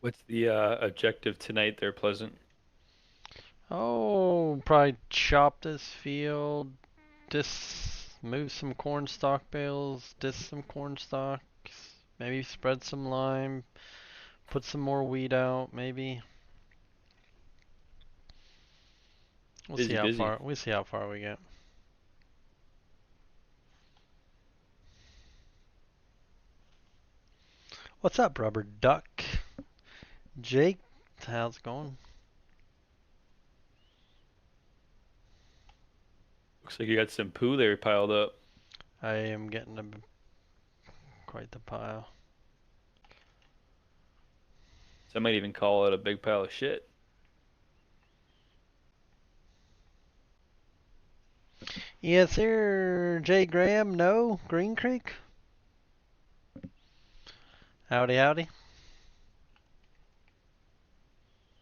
What's the objective tonight there, Pleasant? Oh, probably chop this field, move some corn stalk bales, some corn stalks, maybe spread some lime, put some more weed out, maybe. We'll see Busy, how busy. far we get. What's up, rubber duck? Jake, how's it going? Looks like you got some poo there piled up. I am getting quite the pile. Some might even call it a big pile of shit. Yes, sir. Jay Graham, no. Green Creek. Howdy, howdy.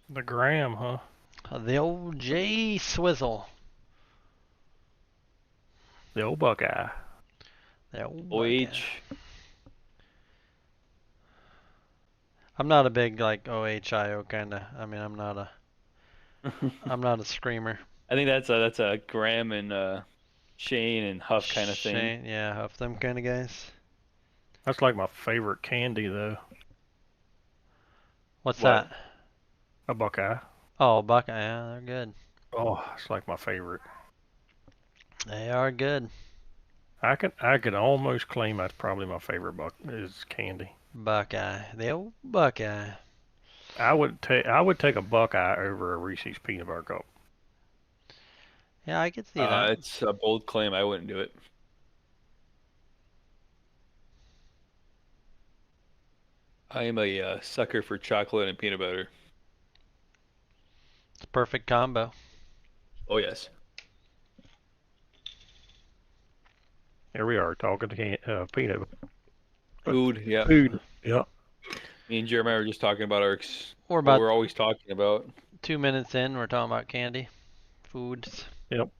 The gram, huh? The old J Swizzle. The old Buckeye. The old Buckeye. OH. I'm not a big like OHIO kind of. I mean, I I'm not a screamer. think that's a Graham and Shane and Huff kind of thing. Shane, yeah, Huff them kind of guys. That's like my favorite candy, though. What's What? that? A Buckeye. Oh, Buckeye. Yeah, they're good. Oh, it's like my favorite. They are good. I could almost claim that's probably my favorite buck is candy. Buckeye. The old Buckeye. I would take a Buckeye over a Reese's peanut butter cup. Yeah, I could see that. It's a bold claim. I wouldn't do it. I am a sucker for chocolate and peanut butter. It's a perfect combo. Oh yes. Here we are talking to peanut Food. Yeah. food. Yeah. Me and Jeremiah were just talking about We're what about we're always talking about. 2 minutes in. We're talking about candy, foods. Yep.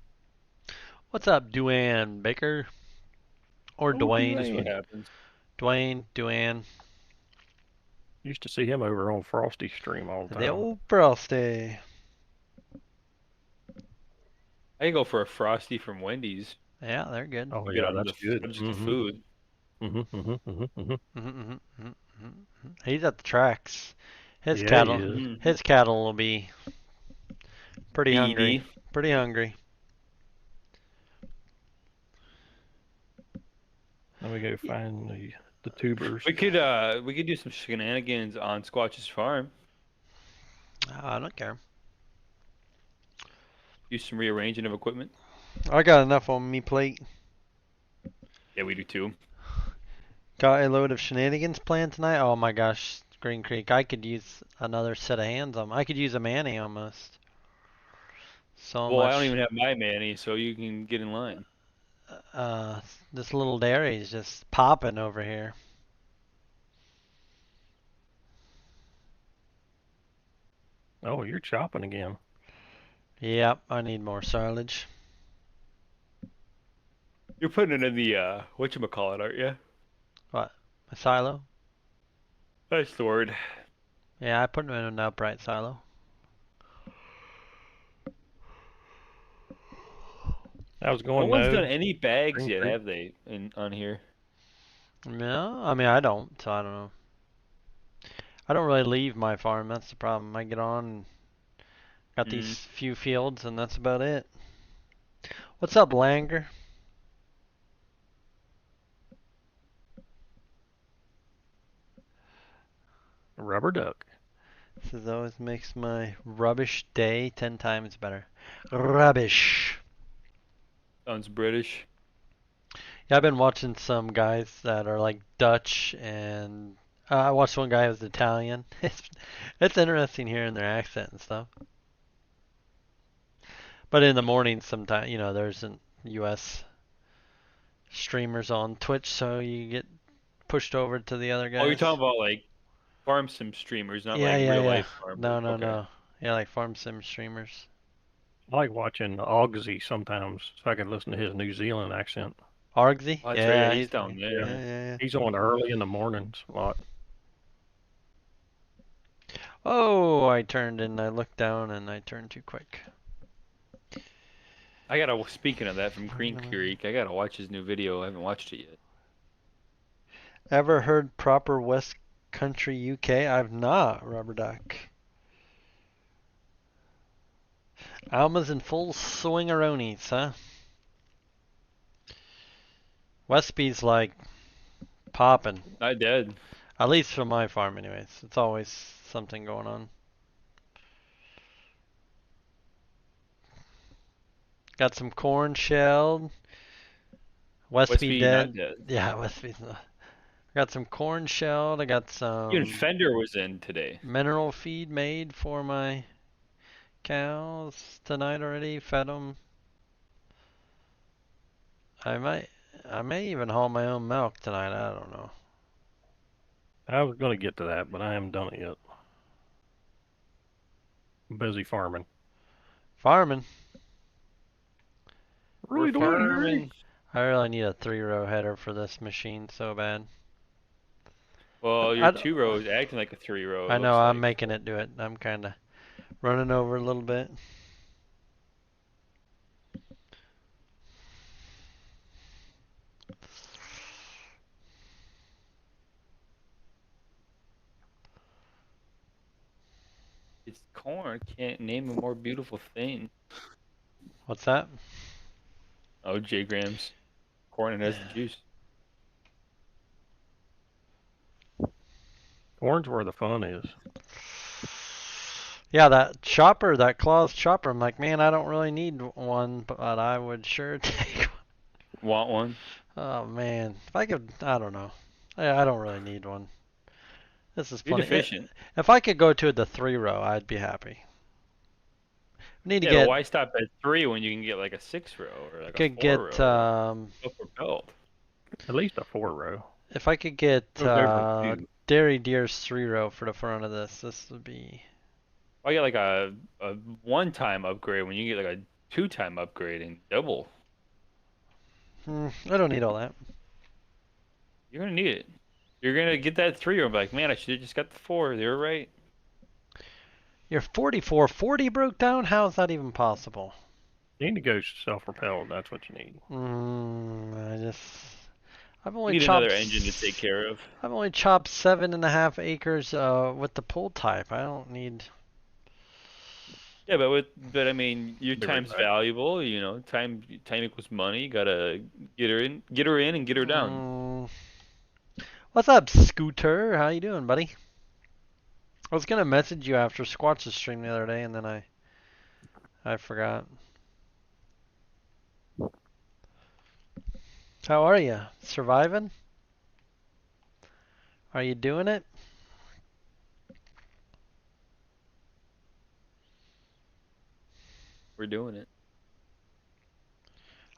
What's up, Duane Baker? Or Oh, That's what Dwayne? Dwayne. happens. Duane. Used to see him over on Frosty Stream all the The time. old Frosty. I can go for a Frosty from Wendy's. Yeah, they're good. Oh Get yeah, on that's good. just the food. He's at the tracks. His Yeah, he cattle, is. his cattle will be pretty hungry. BD. Pretty hungry. Let me go find the tubers. We could do some shenanigans on Squatch's farm. I don't care. Do some rearranging of equipment. I got enough on me plate. Yeah, we do too. Got a load of shenanigans planned tonight. Oh my gosh, Green Creek. I could use another set of hands on. I could use a Manny almost. So Well, I don't much. even have my Manny, so you can get in line. Uh, this little dairy is just popping over here. Oh, you're chopping again. Yep, I need more silage. You're putting it in the whatchamacallit, aren't you? What? A silo? That's the word. Yeah, I put them in an upright silo. I was No going one's done no. any bags Green yet, Creek. have they? On here. No, I mean I don't, so I don't know. I don't really leave my farm. That's the problem. I get on, and got these Mm. few fields, and that's about it. What's up, Langer? Rubber duck. This always makes my rubbish day 10 times better. Rubbish. Sounds British. Yeah, I've been watching some guys that are like Dutch, and I watched one guy who's Italian. It's interesting hearing their accent and stuff. But in the morning, sometimes there's an U.S. streamers on Twitch, so you get pushed over to the other Oh, you're guys. talking about like farm sim streamers, not Yeah, like yeah, real yeah. life farmers. No, no, Okay. no. Yeah, like farm sim streamers. I like watching Augsy sometimes so I can listen to his New Zealand accent. Argsy? Oh, that's right. Yeah, Yeah, he's he's down yeah, Yeah. there. yeah, yeah. He's on early in the mornings a lot. Oh, I turned and I looked down and I turned too quick. I gotta. Speaking of that, from Green Creek, I gotta watch his new video. I haven't watched it yet. Ever heard proper West Country UK? I've not, Rubber Duck. Alma's in full swingeronies, huh? Westby's like popping. Not dead. At least for my farm, anyways. It's always something going on. Got some corn shelled. Westby Westby not dead. dead. Yeah, Westby's. Got some corn shelled. I got Even some Fender was in today. mineral feed made for my cows tonight already. Fed them. I might, I may even haul my own milk tonight. I don't know. I was going to get to that, but I haven't done it yet. I'm busy farming. Farming. Really We're doing it, farming. I really need a 3-row header for this machine so bad. Well, your I, 2-row is acting like a 3-row. It I know looks I'm like. making it do it. I'm kind of running over a little bit. It's corn. Can't name a more beautiful thing. What's that? Oh, J Grams. Corn and has the juice. Corn's where the fun is. Yeah, that chopper, that claws chopper. I'm like, man, I don't really need one, but I would sure take one. Want one? Oh man, if I could, I don't know. I don't really need one. This is You're funny. deficient. If I could go to the 3-row, I'd be happy. We need to Yeah, but get, why stop at 3 when you can get like a 6-row or like a could get, 4-row or self-propelled? At least a 4-row. if I could get Go for 2. Dairy Deer's 3-row for the front of this, this would be. I get like a one-time upgrade when you get like a 2-time upgrade and double. I don't need all that. You're gonna need it. You're gonna get that 3-row and be like, man, I should have just got the 4. They were right. Your 4440 broke down? How is that even possible? You need to go self-propelled. That's what you need. I've You only need chopped. another engine to take care of. I've only chopped 7.5 acres with the pull type. I don't need. Yeah, but I mean, your Be right time's back. valuable. You know, time equals money. You gotta get her in, and get her down. What's up, Scooter? How you doing, buddy? I was gonna message you after Squatch's stream the other day, and then I forgot. How are you? Surviving? Are you doing it? We're doing it.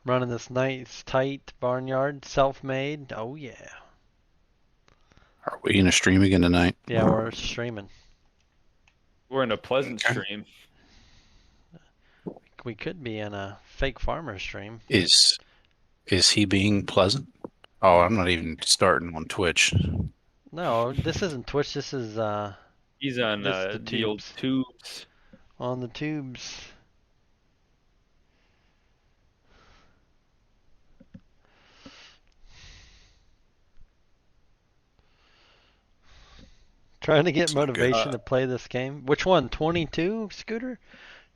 Running this nice, tight barnyard, self-made. Oh yeah. Are we in a stream again tonight? Yeah, we're streaming. We're in a pleasant Okay. stream. We could be in a fake farmer stream. Is he being pleasant? Oh, I'm not even starting on Twitch. No, this isn't Twitch. This is He's on This the old tubes. on the tubes. Trying to get It's not good. motivation to play this game. Which one? 22, Scooter?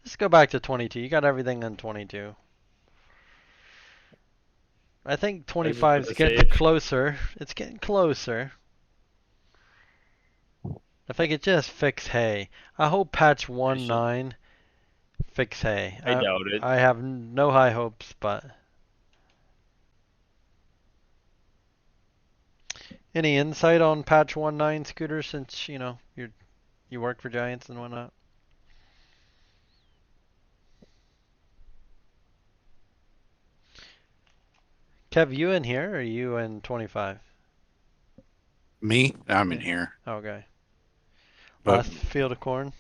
Let's go back to 22. You got everything on 22. I think 25 is the getting save. closer. It's getting closer. If I could just fix hay. I hope patch 1.9 fix hay. I doubt it. I have no high hopes, but any insight on patch 1.9, Scooter, since you work for Giants and whatnot? Kev, you in here or are you in 25? Me? I'm in here. Okay. But Last field of corn.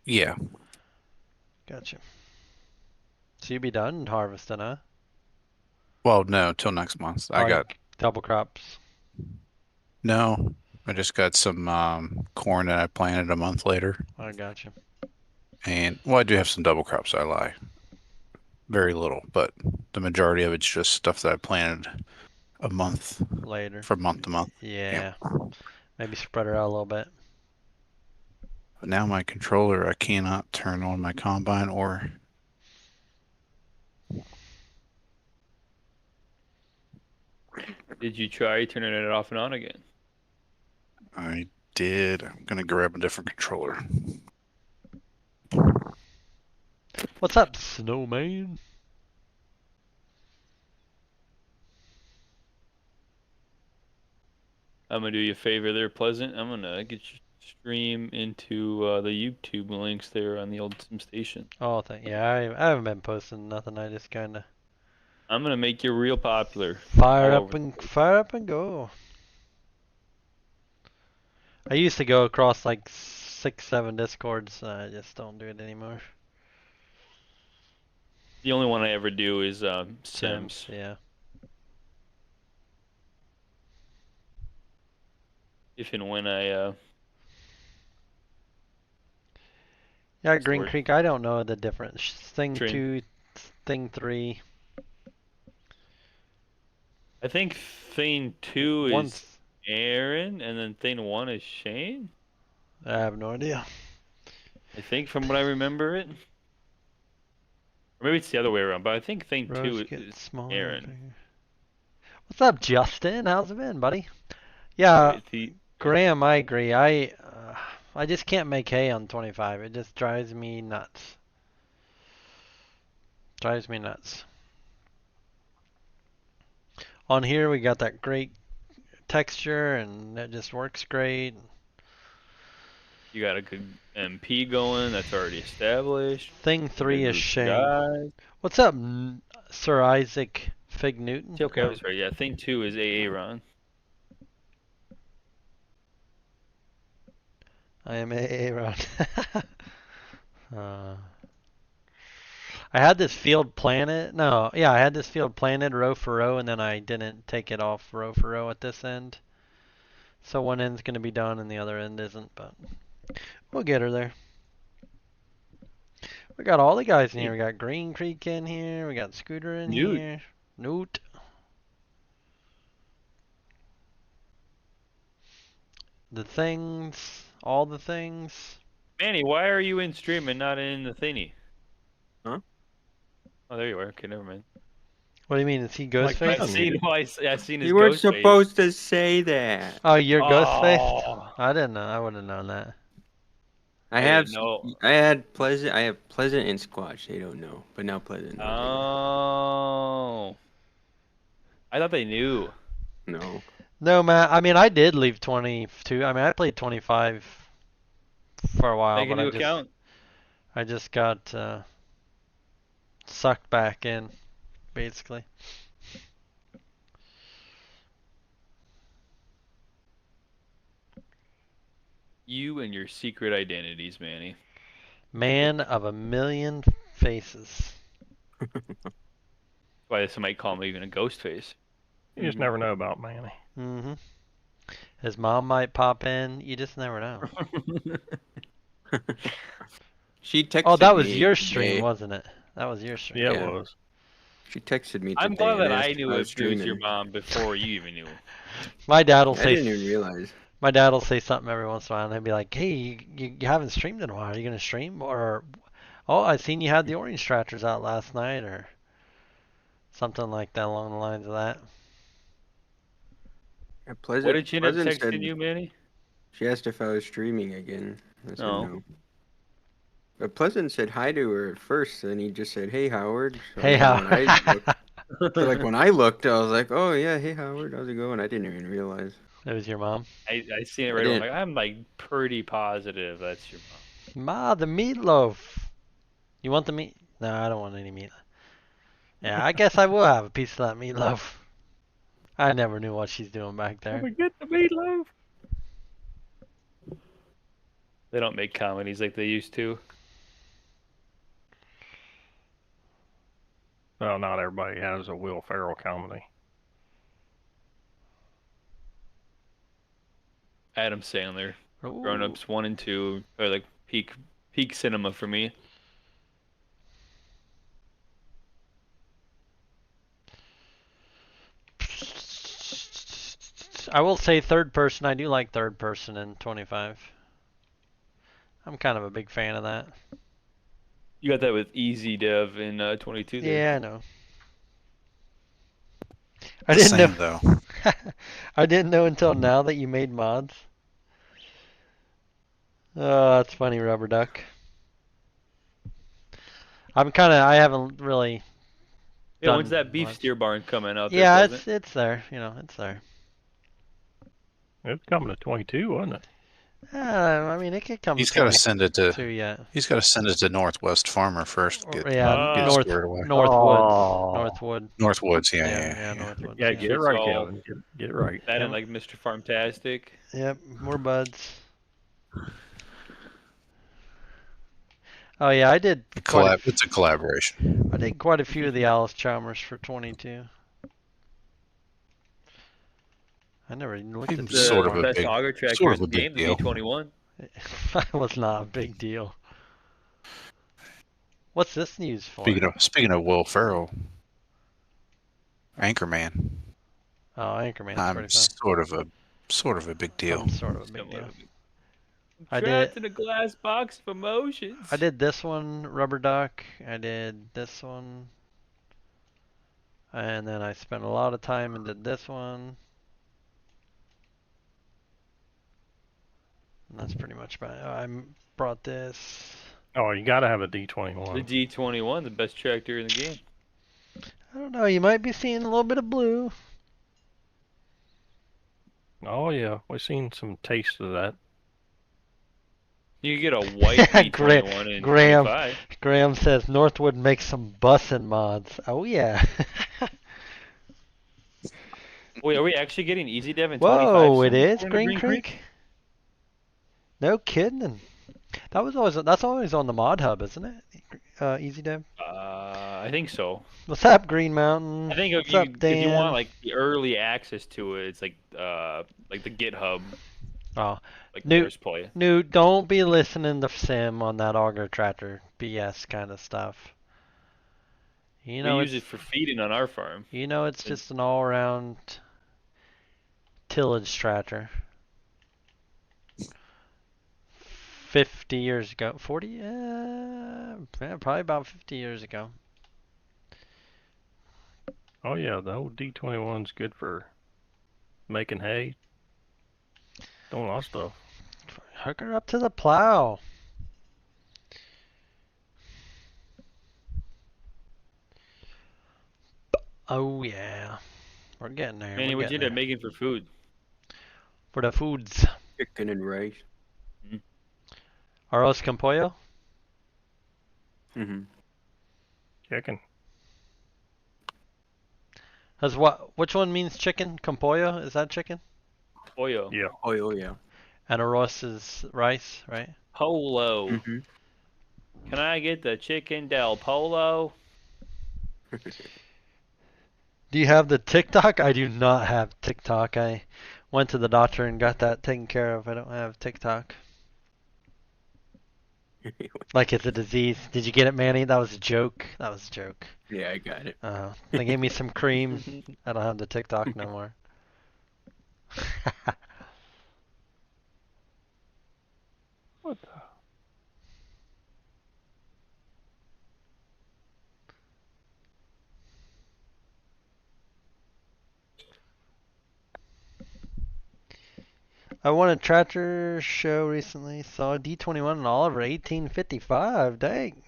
yeah. Gotcha. So you be done harvesting, huh? Well, no, till next month. I Oh, got double crops. No, I just got some corn that I planted a month later. I got you. And, well, I do have some double crops, I lie. Very little, but the majority of it's just stuff that I planted a month Later. from month to month. Yeah. Yep. Maybe spread it out a little bit. But now my controller, I cannot turn on my combine or Did you try turning it off and on again? I did. I'm gonna grab a different controller. What's up, snowman? I'm gonna do you a favor there, Pleasant. I'm gonna get your stream into the YouTube links there on the old Sim Station. Oh, yeah, I haven't been posting nothing. I just kind of I'm gonna make you real popular. fire all up over. and fire up and go. I used to go across like 6, 7 discords. I just don't do it anymore. The only one I ever do is Sims. Yeah. If and when I Yeah, what's the Green word? Creek. I don't know the difference. Thing Train. 2, thing 3. I think thing 2 is One's Aaron, and then thing 1 is Shane. I have no idea. I think from what I remember it. Or maybe it's the other way around, but I think thing 2 Rose is gets smaller. Aaron. What's up, Justin? How's it been, buddy? Yeah, Graham, I agree. I just can't make hay on 25. It just drives me nuts. Drives me nuts. On here we got that great texture and it just works great. You got a good MP going that's already established. Thing 3 is Shane. Guys. What's up, Sir Isaac Fig Newton? Okay, I was right. Yeah, thing 2 is AA Ron. I am AA Ron. I had this field planted. No, yeah, I had this field planted row for row, and then I didn't take it off row for row at this end. So one end's going to be done and the other end isn't, but we'll get her there. We got all the guys in here. We got Green Creek in here. We got Scooter in here. Newt. The things. All the things. Manny, why are you in stream and not in the thingy? Huh? Oh, there you are. Okay, never mind. What do you mean? Is he Like Ghostface? I've seen his You weren't ghost face. supposed to say that. Oh, you're Ghostface? Oh, I didn't know. I would have known that. I didn't have know. I have Pleasant and Squatch. They don't know, but now Pleasant knows. Oh. I thought they knew. No. No, man. I mean, I did leave 22. I mean, I played 25 for a while, Take but into account. I just got sucked back in, basically. You and your secret identities, Manny. Man of a million faces. Why somebody call me even a ghost face. You just never know about Manny. Mm-hmm. His mom might pop in. You just never know. She texted me. Oh, that was your today. stream, wasn't it? That was your stream. Yeah, Yeah. it was. She texted me. I'm today glad and that asked I if knew was if it was your streaming. mom before you even knew. My dad will I say. didn't even realize. My dad will say something every once in a while, and he'll be like, "Hey, you haven't streamed in a while. Are you gonna stream?" Or, "Oh, I seen you had the orange tractors out last night," or something like that along the lines of that. Yeah, Pleasant. What did she end up Pleasant texting said you, Manny? she asked if I was streaming again. I said No. no. But Pleasant said hi to her at first, and he just said, "Hey, Howard." So Hey, when I Howard. looked, so like when I looked, I was like, "Oh yeah, hey Howard, how's it going?" I didn't even realize. It was your mom. I seen it I right away. didn't- I'm like pretty positive that's your mom. Ma, the meatloaf. You want the meat? No, I don't want any meat. Yeah, I guess I will have a piece of that meatloaf. I never knew what she's doing back Can there. we get the meatloaf? They don't make comedies like they used to. Well, not everybody has a Will Ferrell comedy. Adam Sandler. Grown Ooh. Ups 1 and 2 are like peak cinema for me. I will say third person. I do like third person in 25. I'm kind of a big fan of that. You got that with Easy Dev in 22 there. Yeah, I know. I The didn't know. same though. I didn't know until now that you made mods. Oh, that's funny, Rubber Duck. I haven't really Yeah, when's done that beef much. steer barn coming out there, Yeah, Pleasant? it's there. You know, it's there. It's coming to 22, wasn't it? I mean, it could come He's to got to send it to. 22 yet. He's got to send it to Northwest Farmer first. Or, Get yeah, get North squared away. Northwoods. Oh. Northwood. Northwoods, yeah, Yeah, yeah, yeah, yeah. Northwoods. Yeah, Yeah. get it It's right, all Kevin. Get it right. that Yeah. and like Mr. Farmtastic. Yep, more buds. Oh yeah, I did It's a collaboration. I did quite a few of the Alice Chalmers for 22. I never even looked at It's the sort of The a best big- auger tractor sort in of the a game, big the deal. V21. That was not a big deal. What's this news for? Speaking of Will Ferrell, Anchorman. Oh, Anchorman's I'm pretty fun. sort of a big deal. I'm sort of a big Somewhat deal. of a- I Trapped did in a glass box of emotions. I did this one, Rubber Duck. I did this one. And then I spent a lot of time and did this one. And that's pretty much about it. I brought this. Oh, you got to have a The D21. D21, the best tractor in the game. I don't know, you might be seeing a little bit of blue. Oh, yeah. We've seen some taste of that. You can get a white D21 in Graham. 25. Graham says Northwood makes some bussin' mods. Oh yeah. Wait, are we actually getting Easy Dev in 25? Whoa, it soon, is according to Green Creek? No kidding. That's always on the mod hub, isn't it? Easy Dev. I think so. What's up, Green Mountain? I think What's up, Dan? if you want like the early access to it, it's like the GitHub, Oh, like Newt. first play. Newt, don't be listening to Sim on that auger tractor BS kind of stuff. You know We it's use it for feeding on our farm. you know it's just an all-around tillage tractor. 50 years ago. 40? Yeah, probably about 50 years ago. Oh, yeah. The old D21's good for making hay. Doing a lot of stuff. Hook her up to the plow. Oh, yeah. We're getting there. Manny, We're what'd you getting end up there. making for food? For the foods. Chicken and rice. Arroz con pollo? Mm-hmm. Chicken. Which one means chicken? Con pollo? Is that chicken? Pollo. Yeah. Oh, yeah. And arroz is rice, right? Polo. Mm-hmm. Can I get the chicken del Polo? Do you have the TikTok? I do not have TikTok. I went to the doctor and got that taken care of. I don't have TikTok. Like it's a disease. Did you get it, Manny? That was a joke. That was a joke. Yeah, I got it. They gave me some cream. I don't have the TikTok no more. What the? I won a tractor show recently. Saw a D21 in Oliver, 1855. Dang.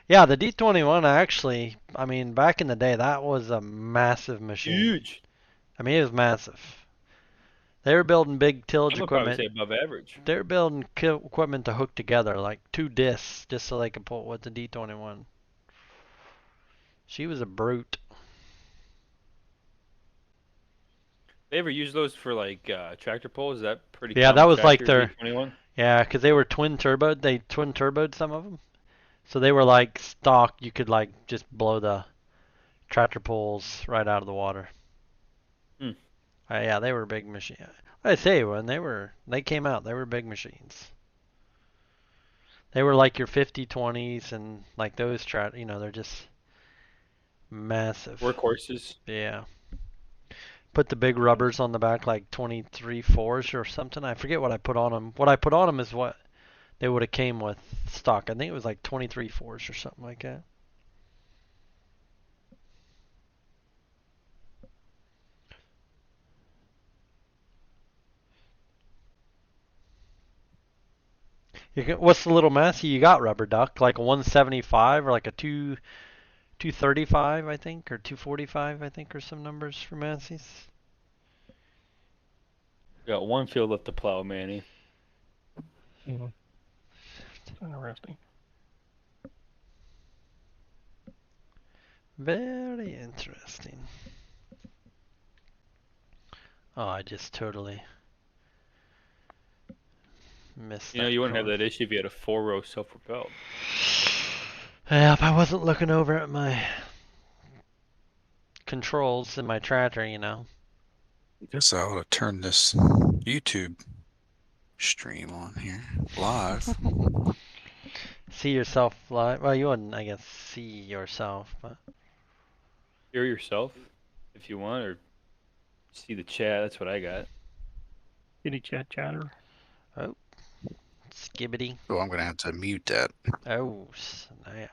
Yeah, the D21 actually, I mean, back in the day, that was a massive machine. Huge. I mean, it was massive. They were building big tillage I would probably equipment. say above average. They were building equipment to hook together, like 2 discs, just so they could pull with the D21. She was a brute. They ever use those for like tractor pulls? Is that pretty? Yeah, common that was like tractor, their- D21? Yeah, 'cause they were twin turboed. They twin turboed some of them. So they were like stock. You could like just blow the tractor pulls right out of the water. Hmm. Yeah, they were a big machine. I say when they came out, they were big machines. They were like your 5020s and like those they're just massive. Workhorses. Yeah. Put the big rubbers on the back like 23.4s or something. I forget what I put on them. What I put on them is what they would have came with stock. I think it was like 23.4s or something like that. What's the little Massey you got, Rubber Duck? Like a 175 or like a 235, I think, or 245, I think, or some numbers for Massey's. Got one field left to plow, Manny. Mm-hmm. Interesting. Very interesting. Oh, I just totally missed that. You wouldn't have that issue if you had a 4-row self-propelled. Yeah, if I wasn't looking over at my controls in my tractor, I guess I ought to turn this YouTube stream on here live. See yourself live. Well, you wouldn't, I guess, see yourself, but Hear yourself if you want, or see the chat. That's what I got. Kitty chat chatter. oh, skibbity. Oh, I'm gonna have to mute that. Oh, snap.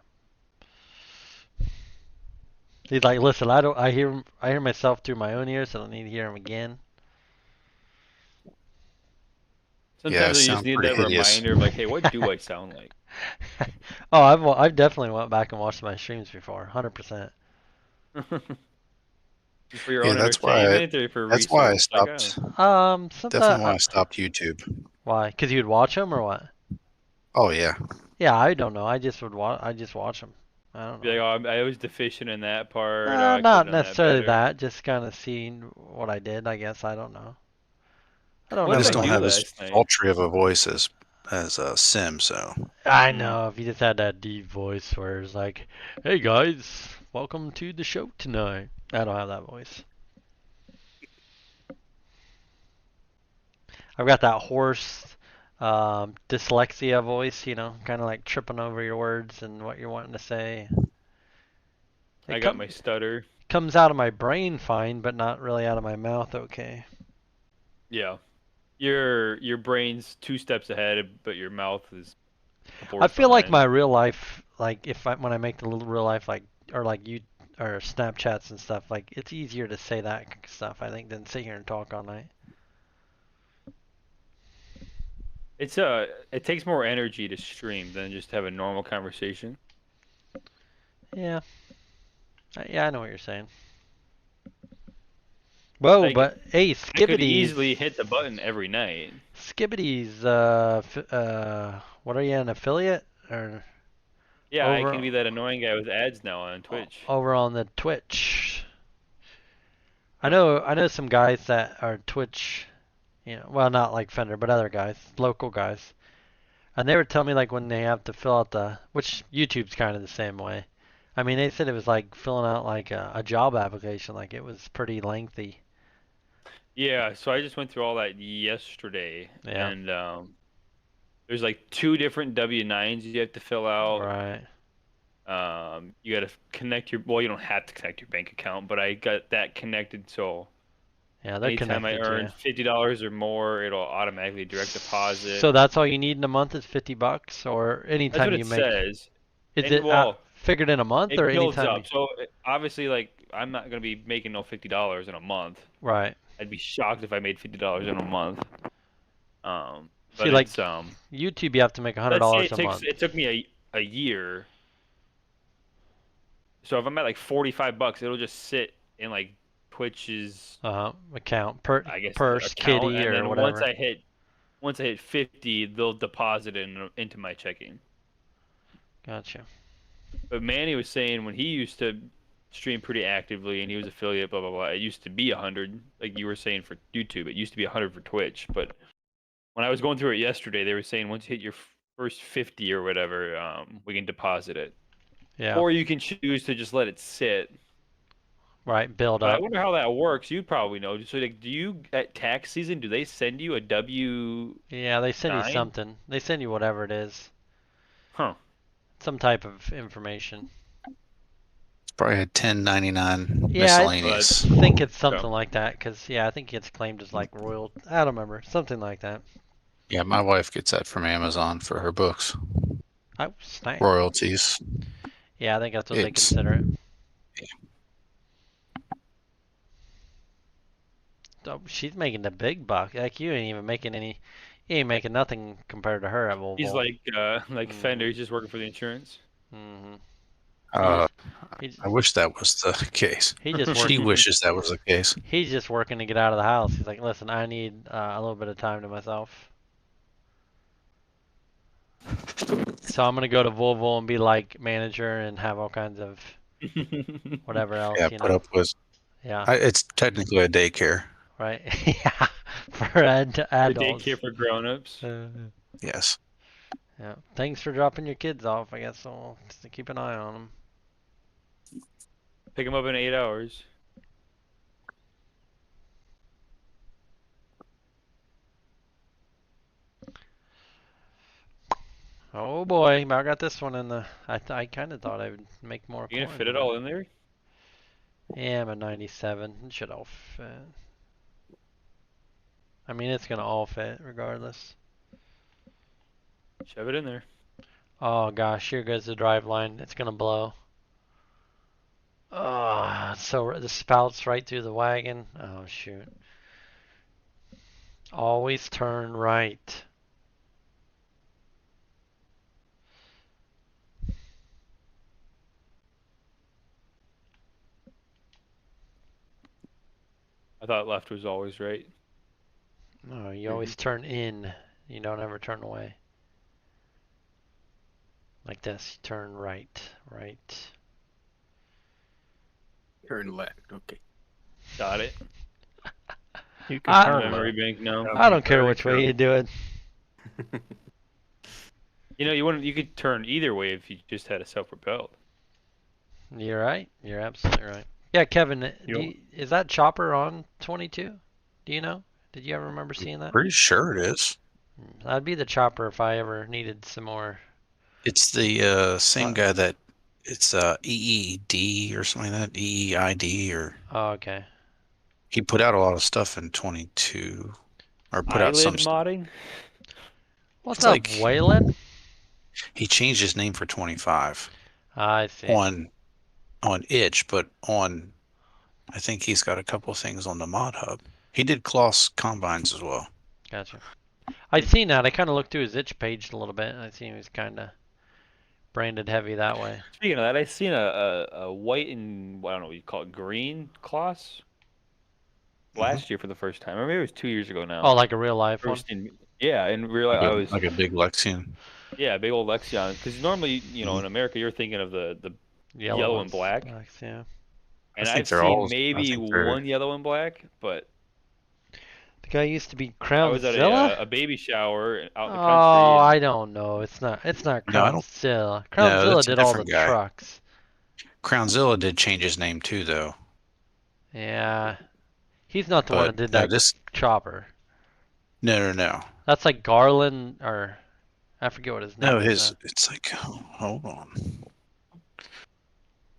He's like, listen, I hear myself through my own ears, so I don't need to hear him again. Sometimes I you just sound need pretty that hideous. reminder of like, hey, what do I sound like? Oh, I've definitely went back and watched my streams before, 100%. For your Yeah, own that's why entertainment or for That's why I research? Like, stopped. Sometimes Definitely why I stopped YouTube. why? Because you'd watch them or what? Oh yeah. Yeah, I don't know. I just watch them. I don't be like, know. oh, I was deficient in that part. Oh, I could have Not done that necessarily better. that. Just kind of seeing what I did. I guess I don't know. I don't What I did ever just I don't do have as last night? sultry of a voice as Sim, so. I know if you just had that deep voice where it's like, "Hey guys, welcome to the show tonight." I don't have that voice. I've got that hoarse, dyslexia voice. Kind of like tripping over your words and what you're wanting to say. I It got my stutter. comes out of my brain fine, but not really out of my mouth. Okay. Yeah. Your brain's 2 steps ahead, but your mouth is a couple I words feel like behind. my real life, like when I make the little real life, like or like you or Snapchats and stuff, like it's easier to say that stuff I think than sit here and talk all night. It takes more energy to stream than just have a normal conversation. Yeah. Yeah, I know what you're saying. Whoa, Like, but hey, I could Skibbity's easily hit the button every night. Skibbity's what are you, an affiliate or Yeah, I can over be that annoying guy with ads now on Twitch. over on the Twitch? I know some guys that are Twitch, well, not like Fender, but other guys, local guys. And they were telling me like when they have to fill out which YouTube's kind of the same way. I mean, they said it was like filling out like a job application, like it was pretty lengthy. Yeah, so I just went through all that yesterday, Yeah. and there's like 2 different W-9s you have to fill out. Right. You got to connect you don't have to connect your bank account, but I got that connected, so Yeah, they're anytime I connected to earn $50 or more, it'll automatically direct deposit. So that's all you need in a month is $50, or That's anytime what you it make. says. Is And it figured in a month it or builds anytime? up. So obviously, like, I'm not gonna be making no $50 in a month. Right. I'd be shocked if I made $50 in a month. See, But like it's YouTube, you have to make let's say $100 a month. it took me a year. So if I'm at like $45, it'll just sit in like Twitch's Account, I guess purse, account, kitty, and or then whatever. once I hit 50, they'll deposit it into my checking. Gotcha. But Manny was saying when he used to stream pretty actively and he was affiliate, blah blah blah, it used to be 100, like you were saying for YouTube. It used to be 100 for Twitch, but when I was going through it yesterday, they were saying once you hit your first 50 or whatever, we can deposit it. Yeah. Or you can choose to just let it sit. Right, build But I up. wonder how that works. You'd probably know. So, like, do you at tax season? Do they send you a W-9? Yeah, they send you something. They send you whatever it is. Huh. Some type of information. Probably had 1099 Yeah, I miscellaneous. think it's Okay. something like that. Cause yeah, I think it's claimed as like royal. I don't remember. Something like that. Yeah, my wife gets that from Amazon for her books. Oh, snap. Royalties. Yeah, I think that's what they It's consider it. Oh, she's making the big buck. Like you ain't even making any. You ain't making nothing compared to her at He's Volvo. like Fender. He's just working for the insurance. Mm-hmm. uh He's I wish that was the case. he just She working. wishes that was the case. He's just working to get out of the house. He's like, listen, I need a little bit of time to myself. So I'm gonna go to Volvo and be like manager and have all kinds of whatever else, Yeah, you put know. up with Yeah, it's technically a daycare. right. Yeah, for The adults. daycare for grown-ups. Yes. Yeah. Thanks for dropping your kids off. I guess so. We'll just keep an eye on them. Pick him up in 8 hours. Oh boy, I got this one in the. I kind of thought I would make more You gonna coin. fit it all in there? Yeah, I'm a 97. It should all fit. I mean, it's gonna all fit regardless. Shove it in there. Oh gosh, here goes the drive line. It's gonna blow. Oh, so the spout's right through the wagon. Oh shoot. Always turn right. I thought left was always right. No, you always turn in. You don't ever turn away. Like this, you turn right, right. Turn left. Okay. Got it. You can I- turn Memory left. bank now. Yeah. I don't care Very which way good. you do it. You know, you could turn either way if you just had a self-propelled. You're right. You're absolutely right. Yeah, Kevin, is that chopper on 22? Do you know? Did you ever remember seeing that? Pretty sure it is. That'd be the chopper if I ever needed some more. It's the same guy that it's EED or something like that. EEID or Oh, okay. he put out a lot of stuff in 22 or put out some Eyelid modding? What's It's up, like- Waylon? he changed his name for 25 I see. on itch, but on I think he's got a couple things on the mod hub. He did Kloss combines as well. Gotcha. I seen that. I kind of looked through his itch page a little bit. I seen he was kind of branded heavy that way. Speaking of that, I seen a white and I don't know what you call it, green Kloss last year for the first time, or maybe it was 2 years ago now. Oh, like a real life one? First in, yeah, and realized I was Like a big Lexion. yeah, big old Lexion. Because normally, you know, in America, you're thinking of the yellow and ones. black. Yeah. And think I've they're seen all- I maybe think they're- one yellow and black, but The guy used to be I was at Crownzilla. a baby shower out in the country. Oh, and I don't know. It's not No, I don't- Crownzilla. No, Crownzilla that's a did all the different guy. trucks. Crownzilla did change his name too, though. Yeah. He's not the one that But did no, that this chopper. no. That's like Garland, or I forget what his name No, is. it's like hold on.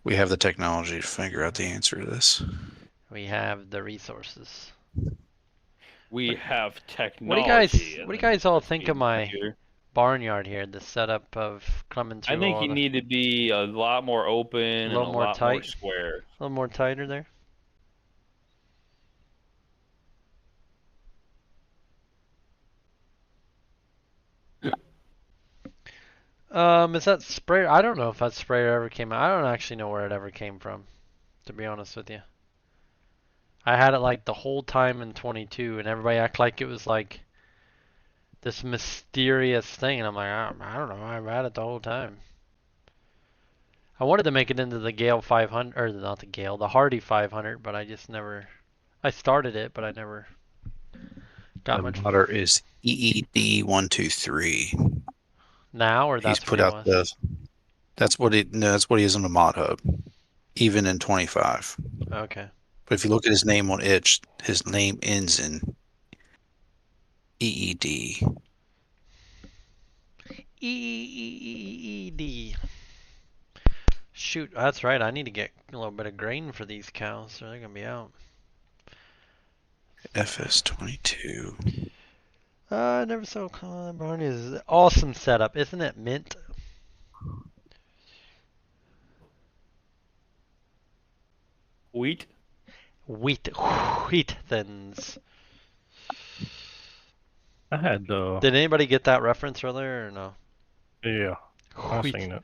We have the technology to figure out the answer to this. We have the resources. We have What do technology. you guys all and think of my computer. barnyard here? The setup of coming through I think all you the, need to be a lot more open and a little more lot more tight. square. a little more tighter there. Is that sprayer? I don't know if that sprayer ever came out. I don't actually know where it ever came from, to be honest with you. I had it like the whole time in 22, and everybody act like it was like this mysterious thing, and I'm like, I don't know. I've had it the whole time. I wanted to make it into the Gale 500, or not the Gale, the Hardy 500, but I just never. I started it, but I never got The much. modder is EED123. Now, or He's that's put what out he was. that's what he is on the mod hub. even in 25. Okay. But if you look at his name on itch, his name ends in EED. EED. Shoot, that's right. I need to get a little bit of grain for these cows, or they're gonna be out. FS22. I never saw a barn. Is awesome setup, isn't it? Mint. Wheat. Wheat thins. I had Did anybody get that reference earlier or no? yeah, I Wheat. seen it.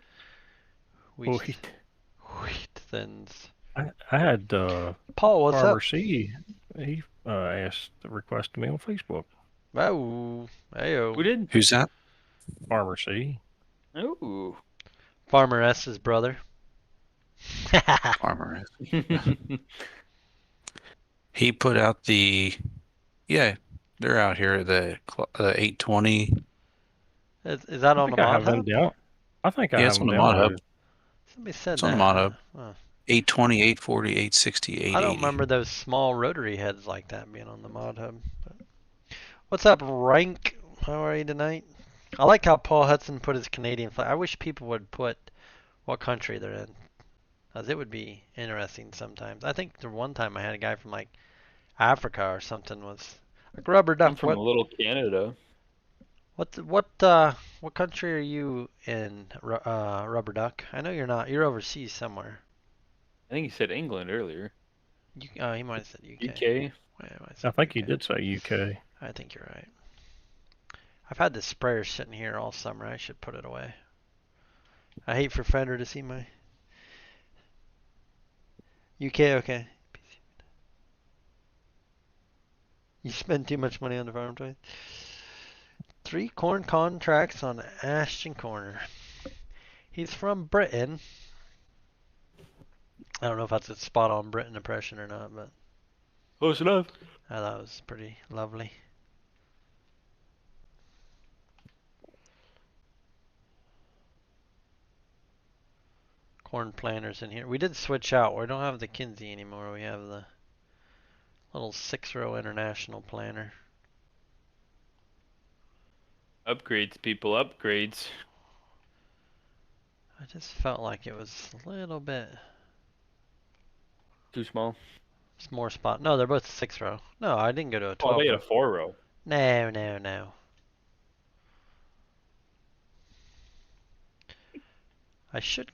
Wheat thins. I had Paul, what's Farmer up? C. He asked requested me on Facebook. Oh, Who ayo. did? Who's that? Farmer C. Oh. Farmer S's brother. Farmer. He put out the, yeah, they're out here, the 820. Is that I on the think I mod have them hub? down. I think I Yeah, have it's them on the mod hub. downloaded. Somebody said It's that. on the mod hub. Huh. 820, 840, 860, I don't 880. remember those small rotary heads like that being on the mod hub. But. What's up, Rank? How are you tonight? I like how Paul Hudson put his Canadian flag. I wish people would put what country they're in, as it would be interesting sometimes. I think the one time I had a guy from like Africa or something was like Rubber I'm Duck. from Little Canada. What country are you in, Rubber Duck? I know you're not. You're overseas somewhere. I think he said England earlier. He might have said UK. UK. Yeah, he might have I said think he UK. did say UK. I think you're right. I've had this sprayer sitting here all summer. I should put it away. I hate for Fender to see my UK. Okay. You spend too much money on the farm toys. 3 corn contracts on Ashton Corner. He's from Britain. I don't know if that's a spot on Britain impression or not, but Close enough. I thought it was pretty lovely. Corn planters in here. We did switch out. We don't have the Kinsey anymore. We have the little 6-row international planter. Upgrades, people. Upgrades. I just felt like it was a little bit Too small. more spot. No, they're both 6-row. No, I didn't go to a Oh, I 12 thought you row. had a 4-row. No. I should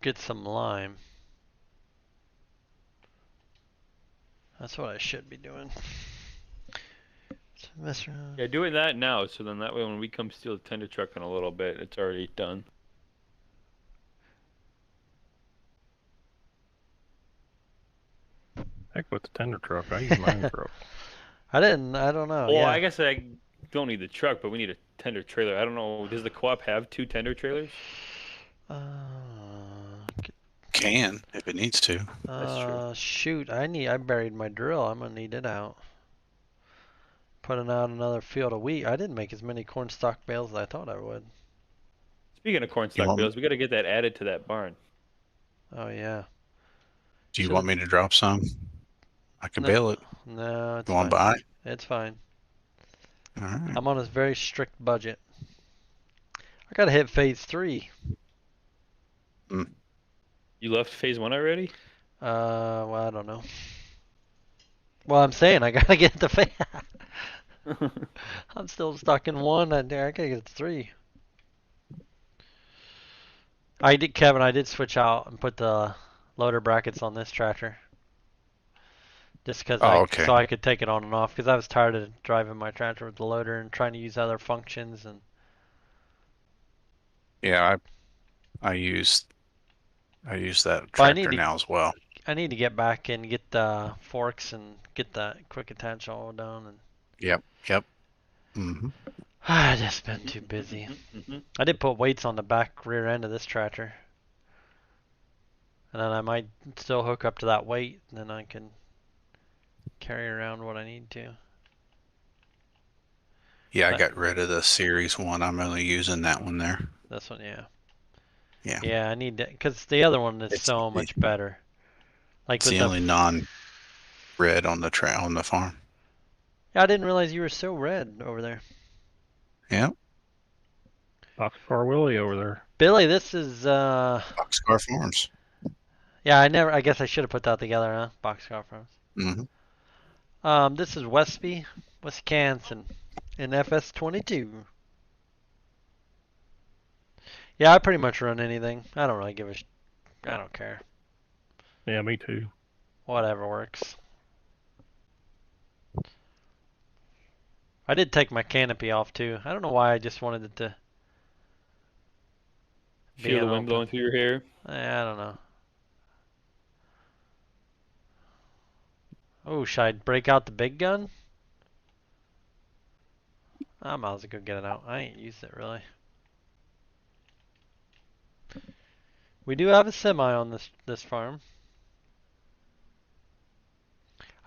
get some lime. That's what I should be doing. Mess around. Yeah, doing that now, so then that way when we come steal the tender truck in a little bit, it's already done. Heck with the tender truck. I use my own truck. I don't know. Well, Yeah. I guess I don't need the truck, but we need a tender trailer. I don't know. Does the co-op have 2 tender trailers? Can, if it needs to. That's true. Shoot, I buried my drill. I'm gonna need it out. Putting out another field of wheat. I didn't make as many corn stalk bales as I thought I would. Speaking of corn stalk bales, we got to get that added to that barn. Oh yeah. Do you want me to drop some? I can bale it. No, it's You fine. want to buy? It's fine. All right. I'm on a very strict budget. I gotta hit phase 3. You left phase 1 already? Well, I don't know. Well, I'm saying I gotta get the phase. I'm still stuck in 1. I gotta get to 3. Kevin. I did switch out and put the loader brackets on this tractor. Just because okay. so I could take it on and off, because I was tired of driving my tractor with the loader and trying to use other functions. And Yeah, I use that tractor now as well. I need to get back and get the forks and get the quick attach all done. And Yep. Mm-hmm. I just been too busy. I did put weights on the back rear end of this tractor, and then I might still hook up to that weight, and then I can carry around what I need to. Yeah, I got rid of the Series 1. I'm only using that one there. This one, yeah. Yeah. Yeah, I need to, because the other one is It's so the, much better. Like it's with the the. only non-red on the farm. Yeah, I didn't realize you were so red over there. Yeah. Boxcar Willie over there. Billy, this is Boxcar Farms. yeah, I guess I should have put that together, huh? Boxcar Farms. Mm-hmm. This is Westby, Wisconsin, in FS22. Yeah, I pretty much run anything. I don't really give a I don't care. Yeah, me too. Whatever works. I did take my canopy off too. I don't know why I just wanted it to be Feel an the wind open. blowing through your hair. I don't know. Oh, should I break out the big gun? I might as well go get it out. I ain't used it really. We do have a semi on this farm.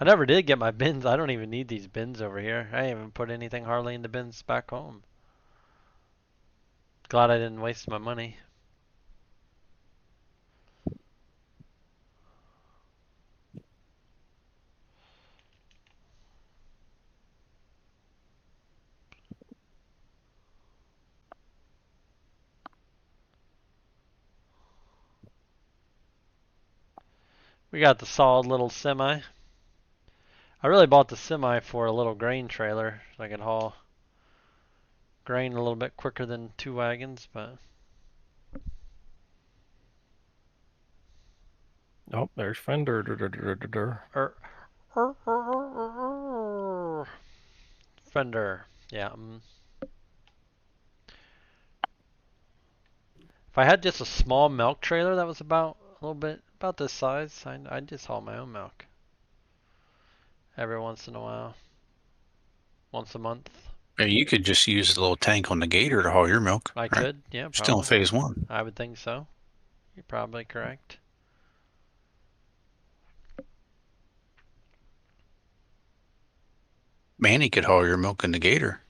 I never did get my bins. I don't even need these bins over here. I haven't put anything hardly in the bins back home. Glad I didn't waste my money. We got the solid little semi. I really bought the semi for a little grain trailer so I could haul grain a little bit quicker than 2 wagons, but Oh, there's Fender. er, Fender. Yeah. If I had just a small milk trailer that was about a little bit about this size, I'd just haul my own milk every once in a while, once a month. Or you could just use the little tank on the gator to haul your milk, I right? could, yeah, Still in probably. phase one. I would think so. You're probably correct. Manny could haul your milk in the gator.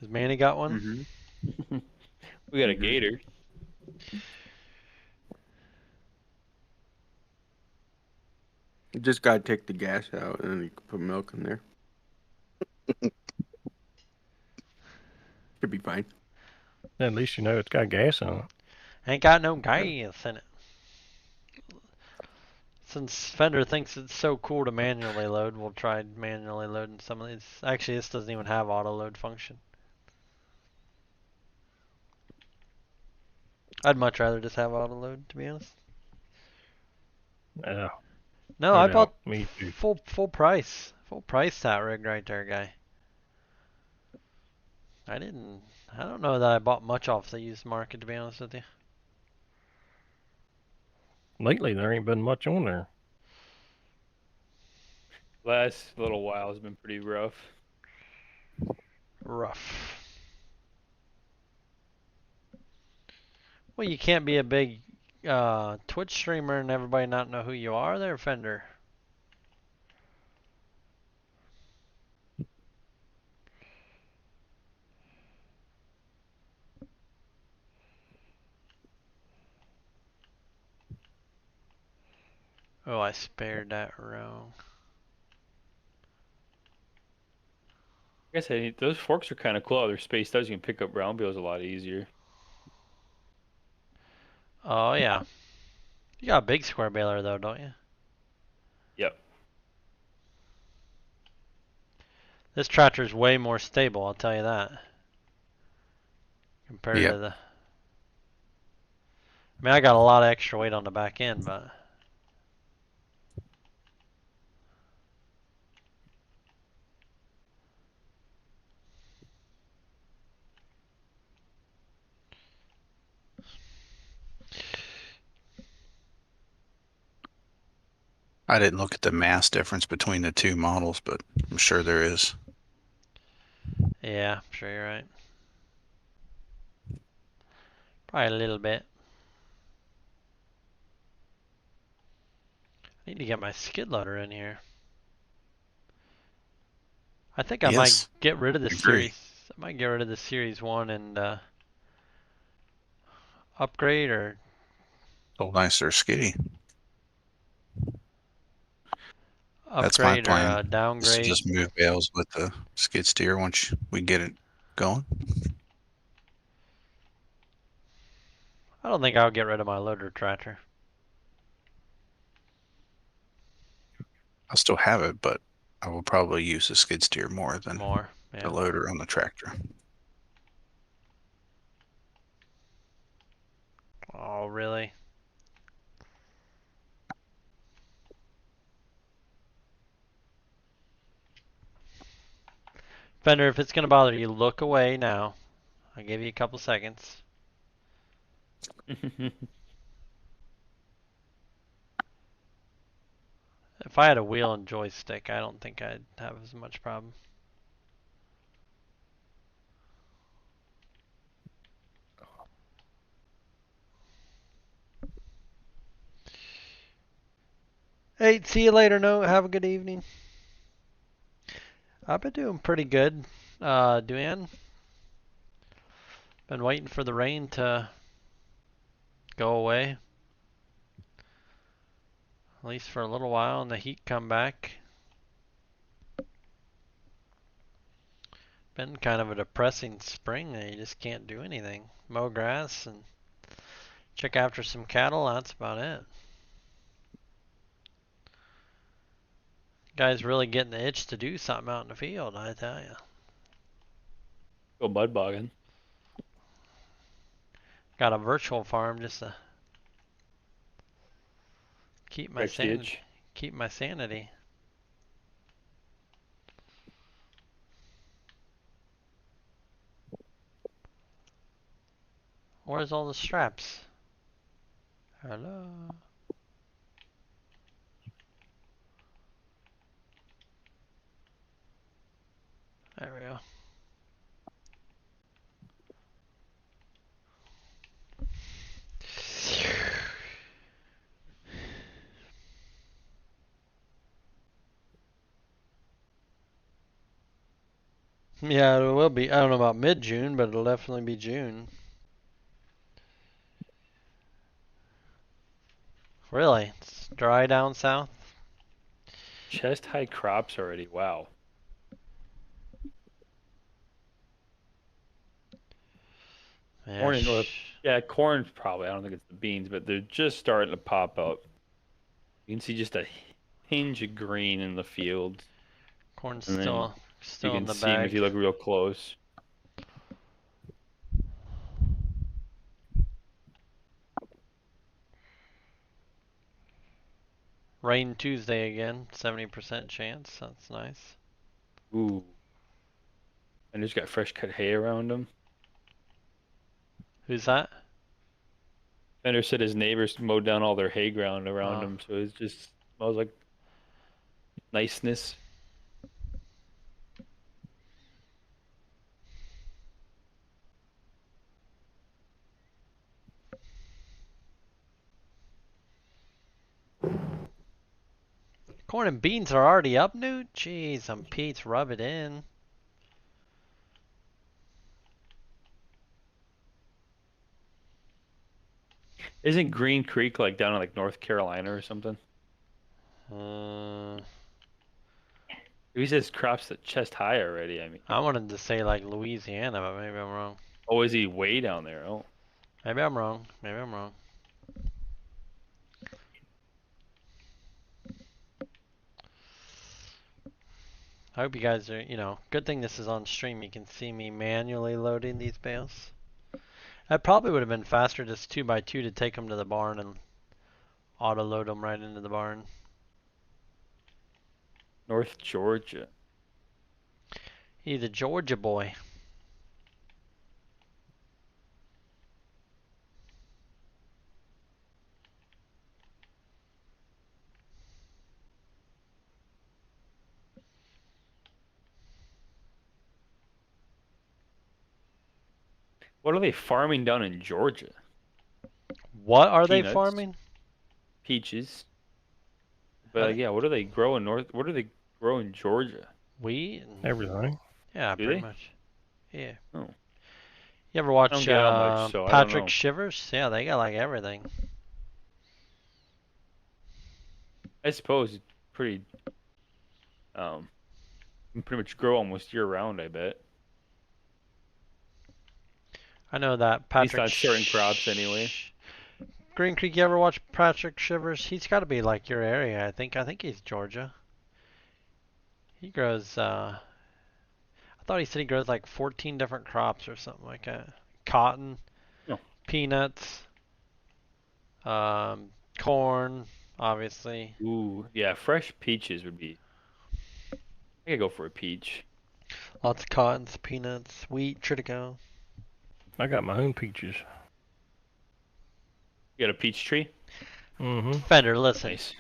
Has Manny got one? Mm-hmm. We got a Mhm. gator. You just gotta take the gas out and then you can put milk in there. Should be fine. At least you know it's got gas in it. Ain't got no gas in it. Since Fender thinks it's so cool to manually load, we'll try manually loading some of these. Actually, this doesn't even have auto load function. I'd much rather just have auto load, to be honest. Yeah, No, no I doubt. bought Me too. full price that rig right there, guy. I don't know that I bought much off the used market, to be honest with you. Lately, there ain't been much on there. Last little while has been pretty rough. Rough. Well, you can't be a big Twitch streamer and everybody not know who you are there, Fender. Oh, I spared that wrong. Like I said, those forks are kind of cool. They're spaced out. You can pick up brown bales a lot easier. Oh, yeah. You got a big square baler, though, don't you? Yep. This tractor's way more stable, I'll tell you that. Compared Yep. to the... I mean, I got a lot of extra weight on the back end, but... I didn't look at the mass difference between the two models, but I'm sure there is. Yeah, I'm sure you're right. Probably a little bit. I need to get my skid loader in here. I think I might Yes, get rid of the agree. series. I might get rid of the series 1 and upgrade or So nice, they're skitty. That's my Upgrade or plan. Is to downgrade? just move bales with the skid steer once we get it going. I don't think I'll get rid of my loader tractor. I'll still have it, but I will probably use the skid steer more than More, the yeah. loader on the tractor. Oh, really? Fender, if it's gonna bother you, look away now. I'll give you a couple seconds. If I had a wheel and joystick, I don't think I'd have as much problem. Hey, see you later, no. Have a good evening. I've been doing pretty good, Duane. Been waiting for the rain to go away. At least for a little while, and the heat come back. Been kind of a depressing spring. You just can't do anything. Mow grass and check after some cattle. That's about it. Guys really getting the itch to do something out in the field, I tell you. Go mud bogging. Got a virtual farm just to keep my Scratch the sanity. itch. Keep my sanity. Where's all the straps? Hello. There we go. Yeah, it will be. I don't know about mid-June, but it'll definitely be June. Really? It's dry down south? Chest high crops already. Wow. Yeah, Corn and yeah, corn probably. I don't think it's the beans, but they're just starting to pop up. You can see just a hinge of green in the fields, corn's and then you still in can the see them if bag. you look real close. Rain Tuesday again, 70% chance. That's nice. Ooh. And there's got fresh cut hay around them. Who's that? Fender said his neighbors mowed down all their hay ground around Oh. him, so it just smells like niceness. Corn and beans are already up, Newt? Jeez, Pete's rub it in. Isn't Green Creek like down in like North Carolina or something? Uh, He says crops that chest high already. I mean, I wanted to say like Louisiana, but maybe I'm wrong. oh, is he way down there? Oh, Maybe I'm wrong. Maybe I'm wrong. I hope you guys are, good thing this is on stream. You can see me manually loading these bales. That probably would have been faster just 2x2 to take them to the barn and auto load them right into the barn. North Georgia. He's a Georgia boy. What are they farming down in Georgia? What are they Peanuts, farming? peaches. Are But they- yeah, what do they grow in North? What do they grow in Georgia? Wheat? Everything. Yeah, Do pretty they? much. Yeah. Oh. You ever watch I don't get out much, so I don't Patrick know. Shivers? Yeah, they got like everything. I suppose it's pretty. You can pretty much grow almost year round. I bet. I know that At least Patrick. on certain crops, anyway. Green Creek. You ever watch Patrick Shivers? He's got to be like your area. I think. I think he's Georgia. He grows. I thought he said he grows like 14 different crops or something like that. Cotton, Oh. peanuts, corn, obviously. Ooh, yeah, fresh peaches would be. I could go for a peach. Lots of cottons, peanuts, wheat, triticale. I got my own peaches. You got a peach tree? Mm-hmm. Fender, listen. Nice.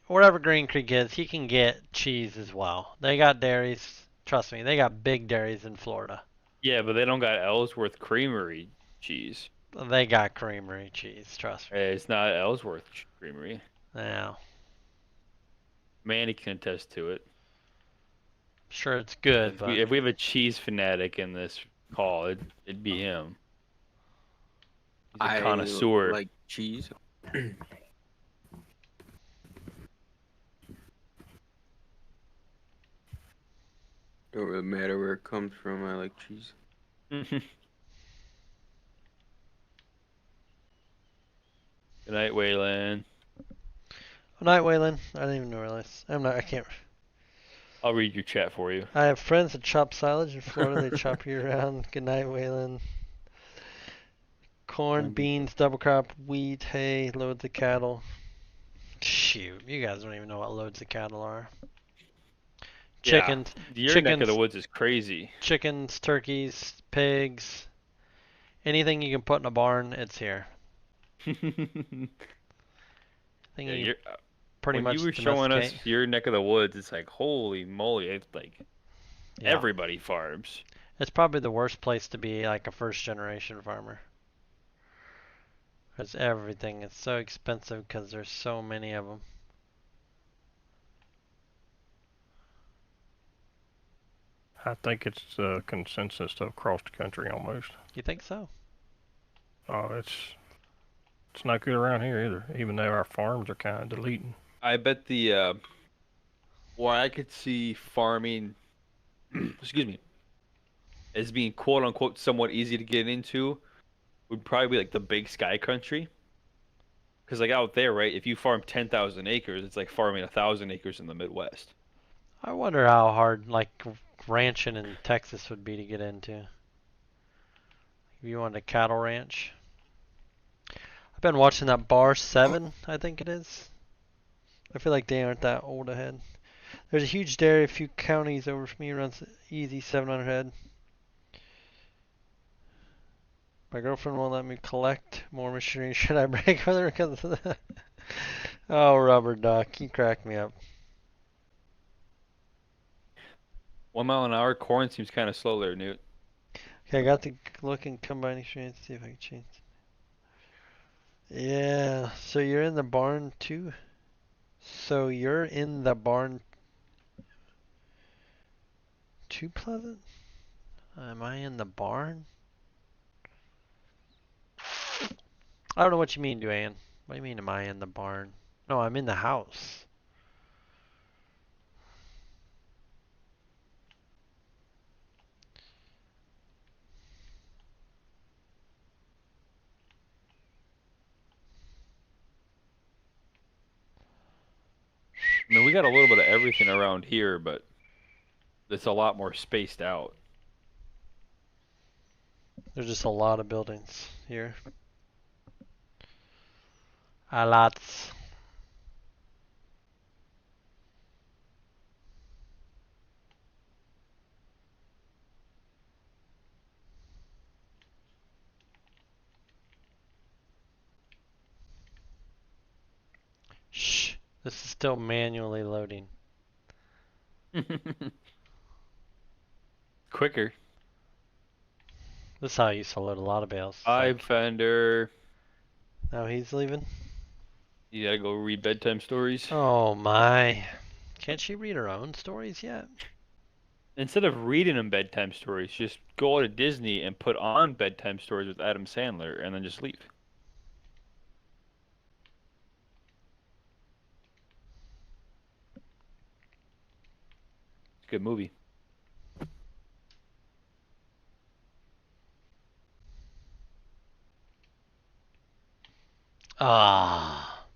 Wherever Green Creek is, he can get cheese as well. They got dairies. Trust me, they got big dairies in Florida. Yeah, but they don't got Ellsworth Creamery cheese. They got creamery cheese. Trust me. It's not Ellsworth Creamery. Yeah, Manny can attest to it. sure it's good, If but we have a cheese fanatic in this call, it'd be him. He's a I connoisseur. like cheese. Don't really matter where it comes from. I like cheese. Good night, Waylon. good night, Waylon. I didn't even realize. I'm not. I can't. I'll read your chat for you. I have friends that chop silage in Florida. They chop year round. Good night, Waylon. Corn, beans, double crop, wheat, hay, loads of cattle. Shoot, you guys don't even know what loads of cattle are. Chickens, Yeah, your neck of the woods is crazy. chickens, turkeys, pigs, anything you can put in a barn, it's here. Thing Yeah, you pretty when much you were showing us domesticate. your neck of the woods, it's like, holy moly, it's like Yeah. everybody farms. It's probably the worst place to be like a first generation farmer. Because everything is so expensive because there's so many of them. I think it's a consensus across the country almost. You think so? Oh, it's not good around here either. Even though our farms are kind of deleting. I bet the why I could see farming, excuse me, as being quote unquote somewhat easy to get into would probably be like the big sky country. Because like out there, right? If you farm 10,000 acres, it's like farming 1,000 acres in the Midwest. I wonder how hard like ranching in Texas would be to get into. If you want a cattle ranch. I've been watching that Bar 7, I think it is. I feel like they aren't that old ahead. There's a huge dairy a few counties over from me, runs easy 700 head. My girlfriend won't let me collect more machinery. Should I break with her because of that? Oh, rubber duck, you crack me up. 1 mile an hour corn seems kind of slow there, Newt. Okay, I got to look and combine experience to see if I can change. Yeah, so you're in the barn too? So you're in the barn too, Pleasant? Am I in the barn? I don't know what you mean, Duane. What do you mean, am I in the barn? No, I'm in the house. I mean, we got a little bit of everything around here, but it's a lot more spaced out. There's just a lot of buildings here. A lots. Shh. This is still manually loading. Quicker. This is how I used to load a lot of bales. Hi, Like, Fender. now he's leaving. You gotta go read bedtime stories. Oh my. Can't she read her own stories yet? Instead of reading them bedtime stories, just go to Disney and put on bedtime stories with Adam Sandler and then just leave. It's a good movie. Ah.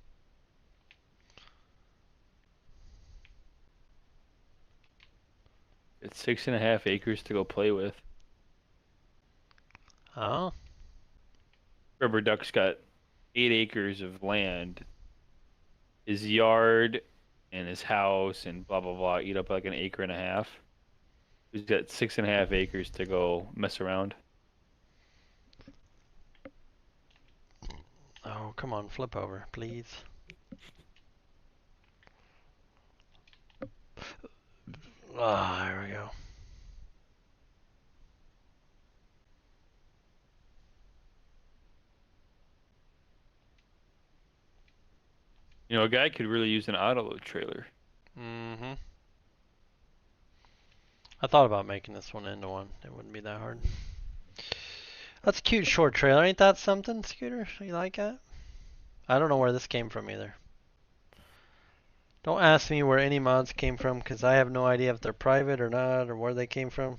It's 6.5 acres to go play with. Oh. Rubber Duck's got 8 acres of land. His yard and his house and blah blah blah eat up like an acre and a half. He's got 6.5 acres to go mess around. Oh, come on, flip over, please. Ah, there we go. You know, a guy could really use an autoload trailer. Mm-hmm. I thought about making this one into one. It wouldn't be that hard. That's a cute short trailer. Ain't that something, Scooter? You like that? I don't know where this came from either. Don't ask me where any mods came from, because I have no idea if they're private or not, or where they came from.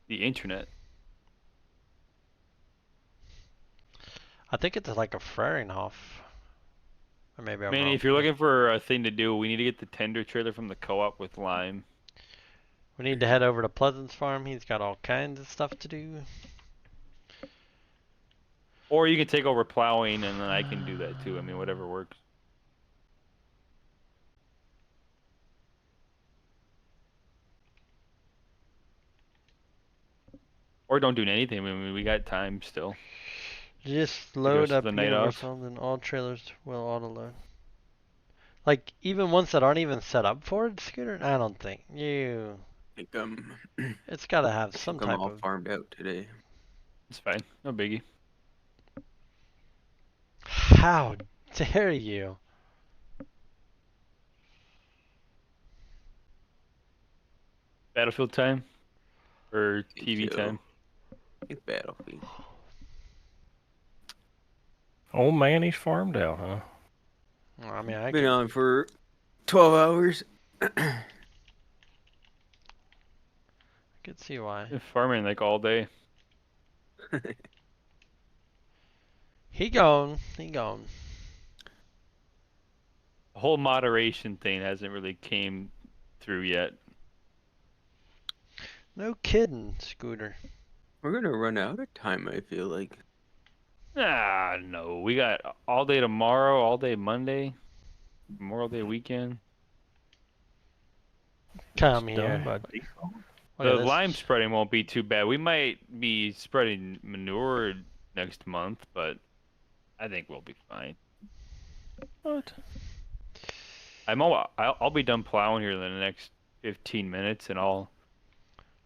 The internet. I think it's like a Frerinhof. Or maybe I'm Manny, wrong. if you're looking for a thing to do, we need to get the tender trailer from the co-op with lime. We need to head over to Pleasant's farm. He's got all kinds of stuff to do. Or you can take over plowing and then I can do that too. I mean, whatever works. Or don't do anything. I mean, we got time still. Just load rest of up the night off. universal, then all trailers will auto load. Like, even ones that aren't even set up for it, Scooter? I don't think. I think It's gotta have some I'm type all of... farmed out today. It's fine. No biggie. How dare you? Battlefield time? Or think TV so. time? I think Battlefield. Oh man, he's farmed out, huh? Well, I mean, I Been can... on for 12 hours. could see why. Been farming like all day. He gone. He gone. The whole moderation thing hasn't really came through yet. No kidding, Scooter. We're gonna run out of time, I feel like. Ah, no. We got all day tomorrow, all day Monday, Memorial Day weekend. Come It's done here. by default. Look at The this. lime spreading won't be too bad. We might be spreading manure next month, but I think we'll be fine. What? I'll be done plowing here in the next 15 minutes, and the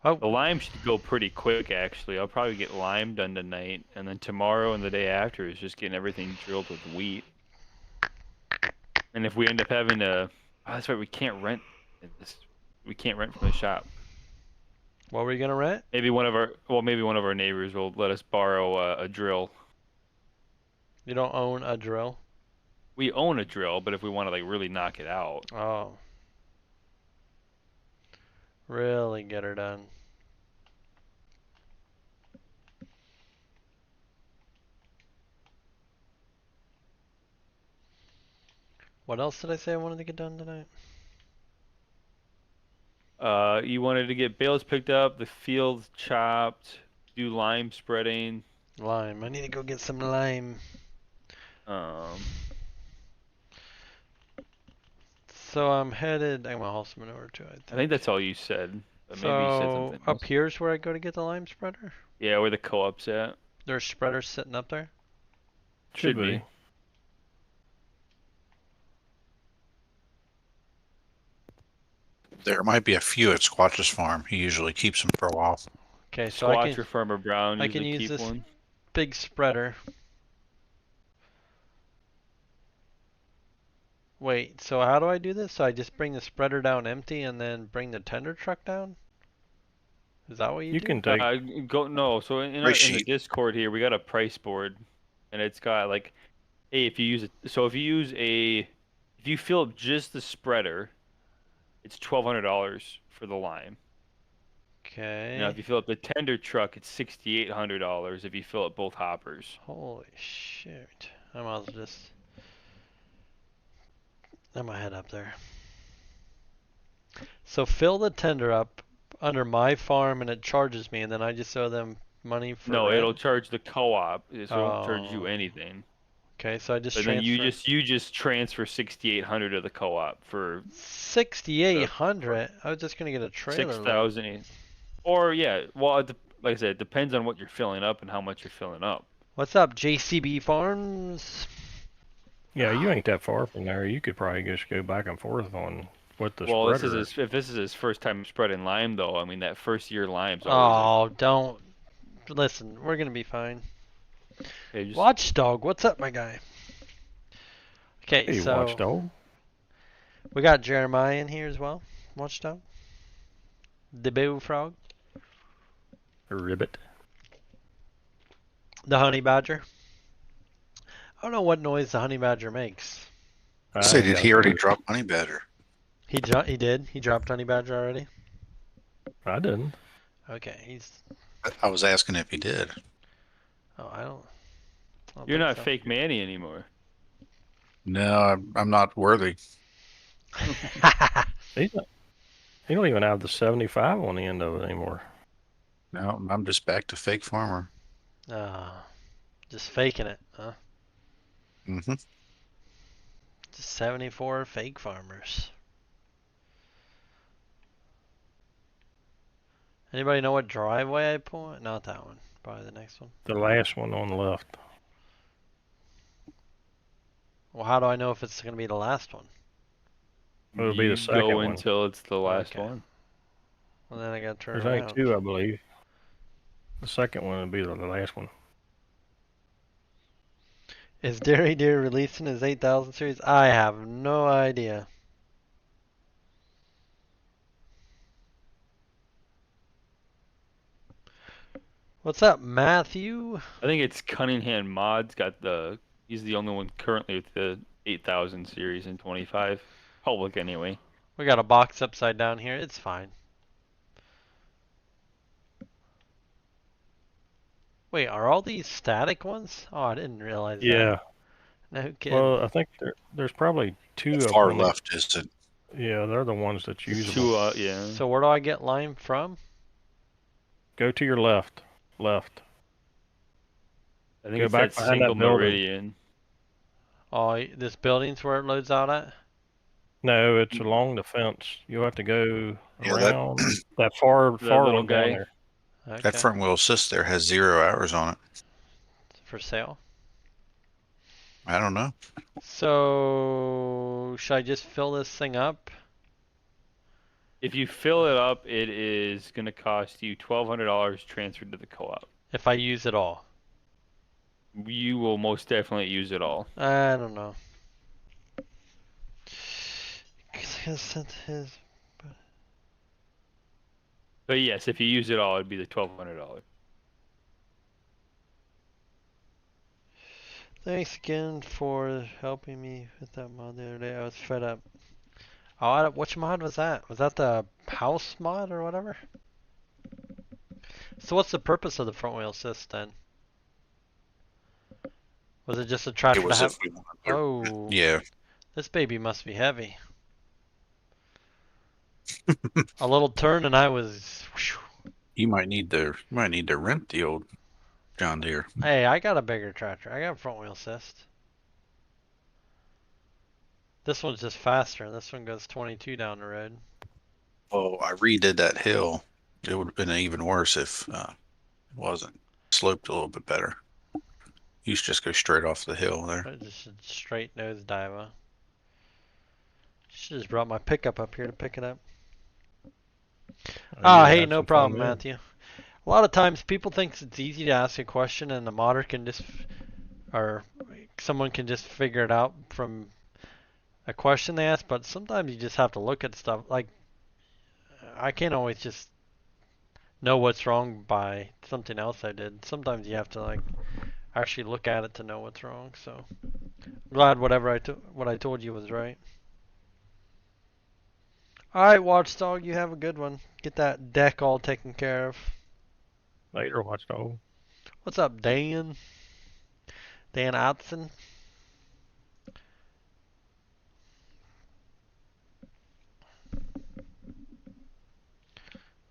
Oh, lime should go pretty quick actually. I'll probably get lime done tonight, and then tomorrow and the day after is just getting everything drilled with wheat. And if we end up having to, that's right, we can't rent this. We can't rent from the shop. what were you gonna rent? Maybe one of our neighbors will let us borrow a drill. You don't own a drill? We own a drill, but if we want to like really knock it out, Oh. Really get her done. What else did I say I wanted to get done tonight? you wanted to get bales picked up, the fields chopped, do lime spreading. Lime. I need to go get some lime. Um, So I'm headed. I'm gonna haul some manure too. I think that's all you said. But maybe you said So something up else. here's where I go to get the lime spreader. Yeah, where the co-op's at. There's spreaders sitting up there. Should be. There might be a few at Squatch's farm. He usually keeps them for a while. Okay, so I Squatch or can Farmer Brown I can usually use keep this- one. big spreader. Wait, so how do I do this? So I just bring the spreader down empty and then bring the tender truck down? Is that what you You do? can take. No. So in Price the sheet. Discord here, we got a price board, and it's got like, hey, if you use if you fill up just the spreader, it's $1,200 for the lime. Okay. Now, if you fill up the tender truck, it's $6,800 if you fill up both hoppers. Holy shoot. I might as well just... I might head up there. So fill the tender up under my farm and it charges me and then I just owe them money for No, rent? it'll charge the co-op, so it won't charge you Oh. anything. Okay, so I just But then transfer... you just transfer 6,800 to the co-op for 6,800? I was just gonna get a trailer load. 6,000. Or yeah, well, like I said, it depends on what you're filling up and how much you're filling up. What's up, JCB Farms? Yeah, you ain't that far from there. You could probably just go back and forth on what the Well, spreader. if this is his first time spreading lime, though, I mean that first year lime's always Oh, don't. Listen, we're gonna be fine. okay, just, Watchdog, what's up, my guy? Okay, Hey, so Watchdog. we got Jeremiah in here as well. Watchdog. The bullfrog. Ribbit. The honey badger. I don't know what noise the honey badger makes. Say, did he already drop Honey Badger? He did. He dropped honey badger already. I didn't. Okay, he's. I was asking if he did. Oh, I don't you're think not so. fake Manny anymore. No, I'm not worthy. He don't even have the 75 on the end of it anymore. No, I'm just back to fake farmer. Just faking it, huh? Mm-hmm. Just 74 fake farmers. Anybody know what driveway I pull? Not that one. Probably the next one. The last one on the left. Well, how do I know if it's going to be the last one? It'll be You the second go one. until it's the last Okay. one. Well, then I got to turn There's around. only two, I believe. The second one will be the last one. Is Dairy Deer releasing his 8000 series? I have no idea. What's up, Matthew? I think it's Cunningham Mods he's the only one currently with the 8,000 series in 25 public anyway. We got a box upside down here. It's fine. Wait, are all these static ones? Oh, I didn't realize Yeah. that. No kidding. Well, I think there's probably two The of far them. left is it? Yeah, they're the ones that use Two, them. yeah. So where do I get lime from? Go to your left. Left. I think Go it's back that behind that single building. meridian. Oh, this building's where it loads out at? No, it's along the fence. You'll have to go Yeah, that- around that far little one down guy. there. Okay. That front wheel assist there has 0 hours on it. For sale. I don't know. So, should I just fill this thing up? If you fill it up, it is going to cost you $1,200 transferred to the co-op. If I use it all? You will most definitely use it all. I don't know. 'Cause I sent his... But yes, if you use it all, it'd be the $1,200. Thanks again for helping me with that mod the other day. I was fed up. Oh, which mod was that? Was that the house mod or whatever? So what's the purpose of the front wheel assist then? Was it just a tractor It was to have? if we wanted to. Oh, Yeah. this baby must be heavy. A little turn and I was. Whew. You might need to rent the old John Deere. Hey, I got a bigger tractor. I got a front wheel assist. This one's just faster. This one goes 22 down the road. Oh, I redid that hill. It would have been even worse if it wasn't sloped a little bit better. You should just go straight off the hill there. I just should straight nose diver. Should just brought my pickup up here to pick it up. Oh, Hey, no problem, Matthew. A lot of times people think it's easy to ask a question and the modder can just, or someone can just figure it out from a question they ask, but sometimes you just have to look at stuff. Like, I can't always just know what's wrong by something else I did. Sometimes you have to like actually look at it to know what's wrong. So I'm glad what I told you was right. Alright, Watchdog, you have a good one. Get that deck all taken care of. Later, Watchdog. What's up, Dan? Dan Otson?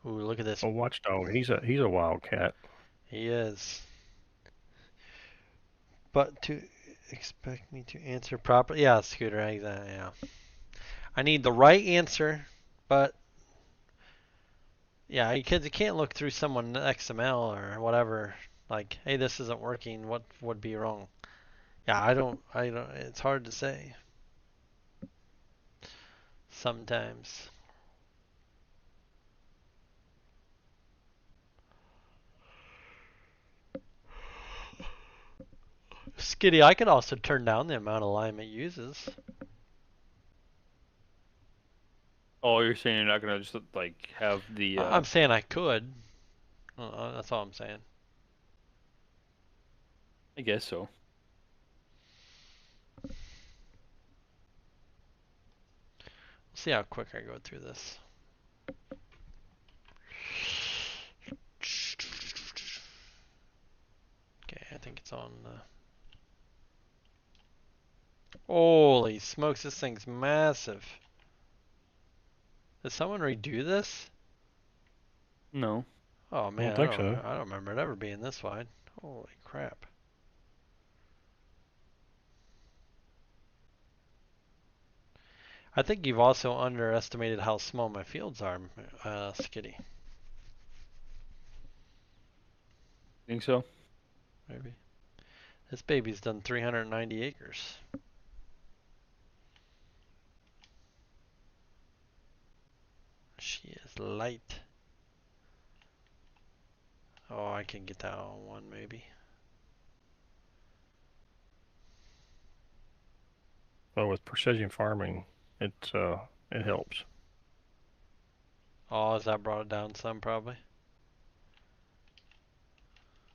Ooh, look at this. Well, Watchdog, he's a wildcat. He is. But to expect me to answer properly. Yeah, Scooter, exactly. Yeah. I need the right answer, but yeah, because you can't look through someone XML or whatever. Like, hey, this isn't working. What would be wrong? Yeah, I don't. It's hard to say. Sometimes. Skitty, I could also turn down the amount of lime it uses. Oh, you're saying you're not gonna just like have the I'm saying I could. That's all I'm saying. I guess so. See how quick I go through this. Okay, I think it's on. Holy smokes, this thing's massive. Did someone redo this? No. Oh I man, don't think so. I don't remember it ever being this wide. Holy crap. I think you've also underestimated how small my fields are, Skitty. Think so? Maybe. This baby's done 390 acres. She is light. Oh, I can get that on one maybe. Well, with precision farming, it helps. Oh, has that brought it down some probably?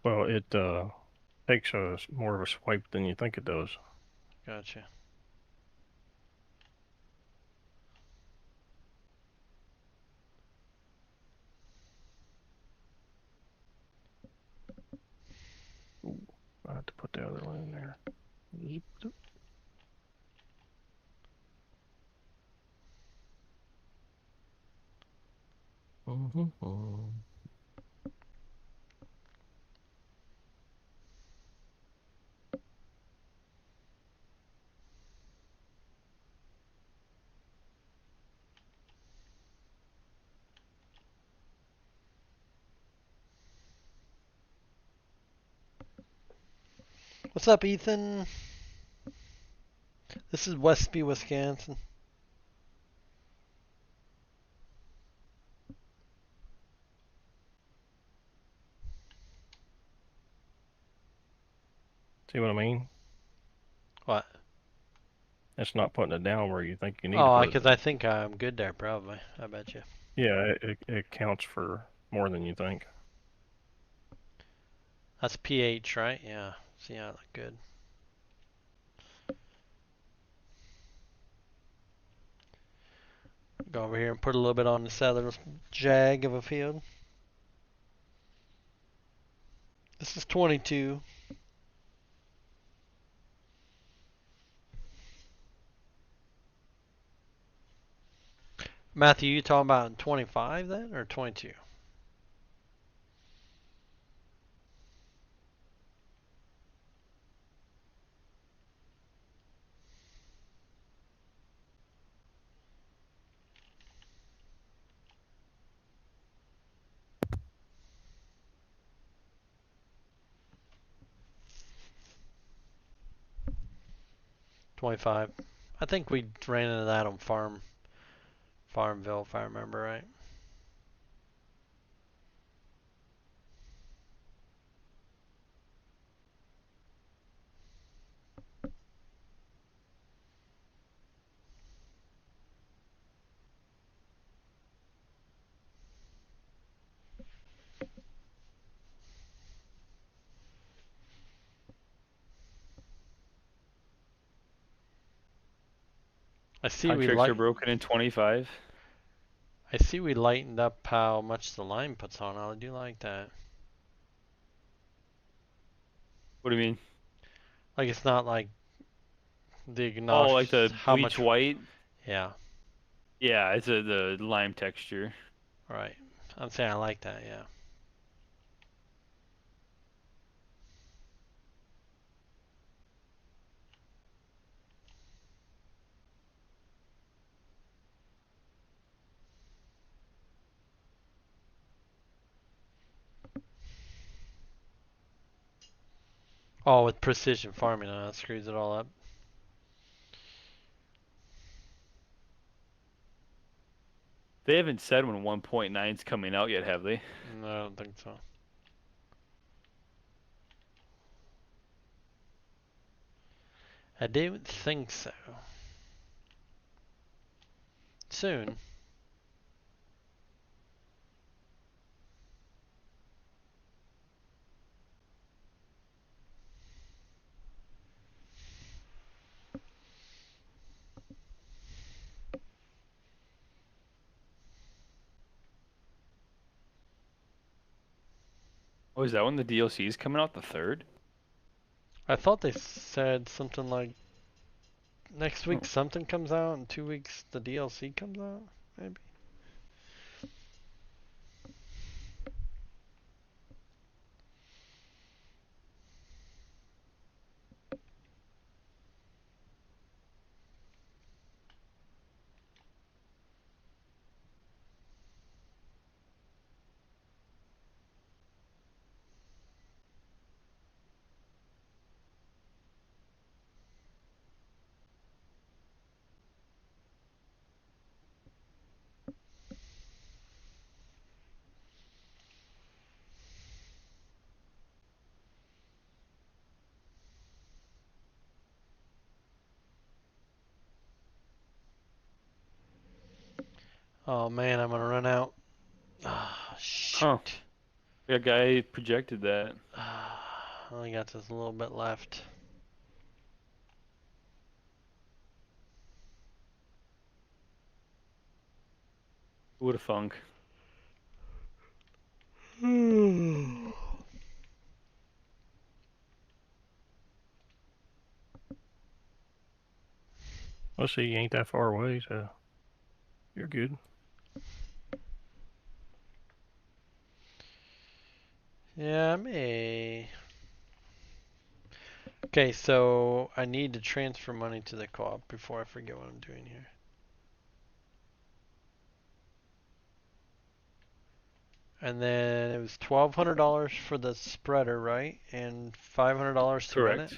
Well, it takes more of a swipe than you think it does. Gotcha. Ooh, I have to put the other one in there. Mm-hmm. What's up, Ethan? This is Westby, Wisconsin. See what I mean? What? It's not putting it down where you think you need to Oh, put it. because I think I'm good there, probably. I bet you. Yeah, it counts for more than you think. That's pH, right? Yeah. See, I look good. Go over here and put a little bit on this other jag of a field. This is 22. Matthew, you talking about 25 then, or 22? $25. I think we ran into that on Farmville, if I remember right. I see Hot we tricks are like. broken in 25. I see we lightened up how much the lime puts on. I do like that. What do you mean? Like it's not like the Oh, like the how bleach much. white? Yeah. Yeah, it's the lime texture. Right. I'm saying I like that. Yeah. Oh, with precision farming, that screws it all up. They haven't said when 1.9 is coming out yet, have they? No, I don't think so. I don't think so. Soon. Oh, is that when the DLC is coming out? The 3rd? I thought they said something like next week Oh. something comes out, and 2 weeks the DLC comes out, maybe. Oh man, I'm gonna run out. Ah, Huh. shoot. That guy projected that. I only got just a little bit left. Who would have thunk? Well, see, you ain't that far away, so you're good. Yeah, I may. Okay, so I need to transfer money to the co-op before I forget what I'm doing here. And then it was $1,200 for the spreader, right? And $500 to run it. Correct.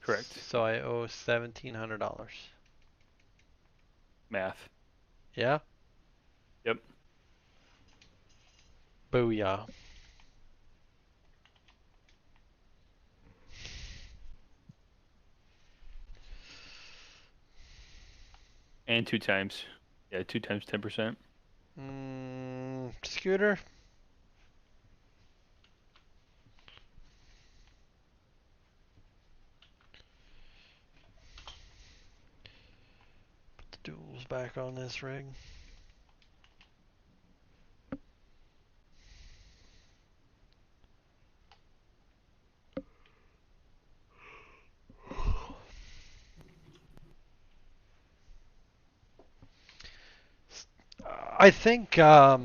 Correct. So I owe $1,700. Math. Yeah? Yep. Booyah. And 2 times. Yeah, 2 times 10%. Scooter? Put the duals back on this rig. I think I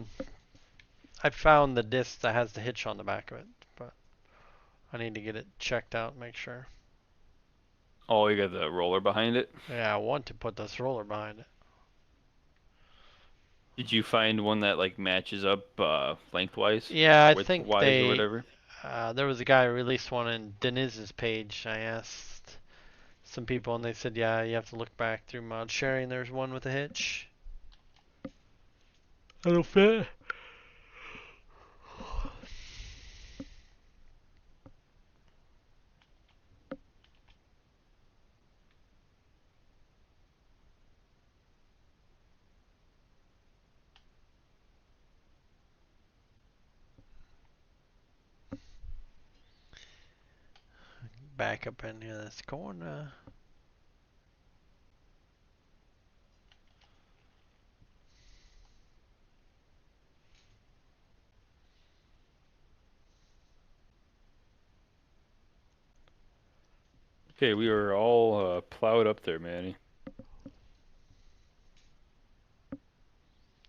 found the disc that has the hitch on the back of it, but I need to get it checked out and make sure. Oh, you got the roller behind it. Yeah, I want to put this roller behind it. Did you find one that like matches up lengthwise, Yeah, I think widthwise, or whatever? there was a guy who released one in Deniz's page. I asked some people and they said, yeah, you have to look back through mod sharing. There's one with a hitch. It'll fit. Back up in here this corner. Okay, we are all plowed up there, Manny.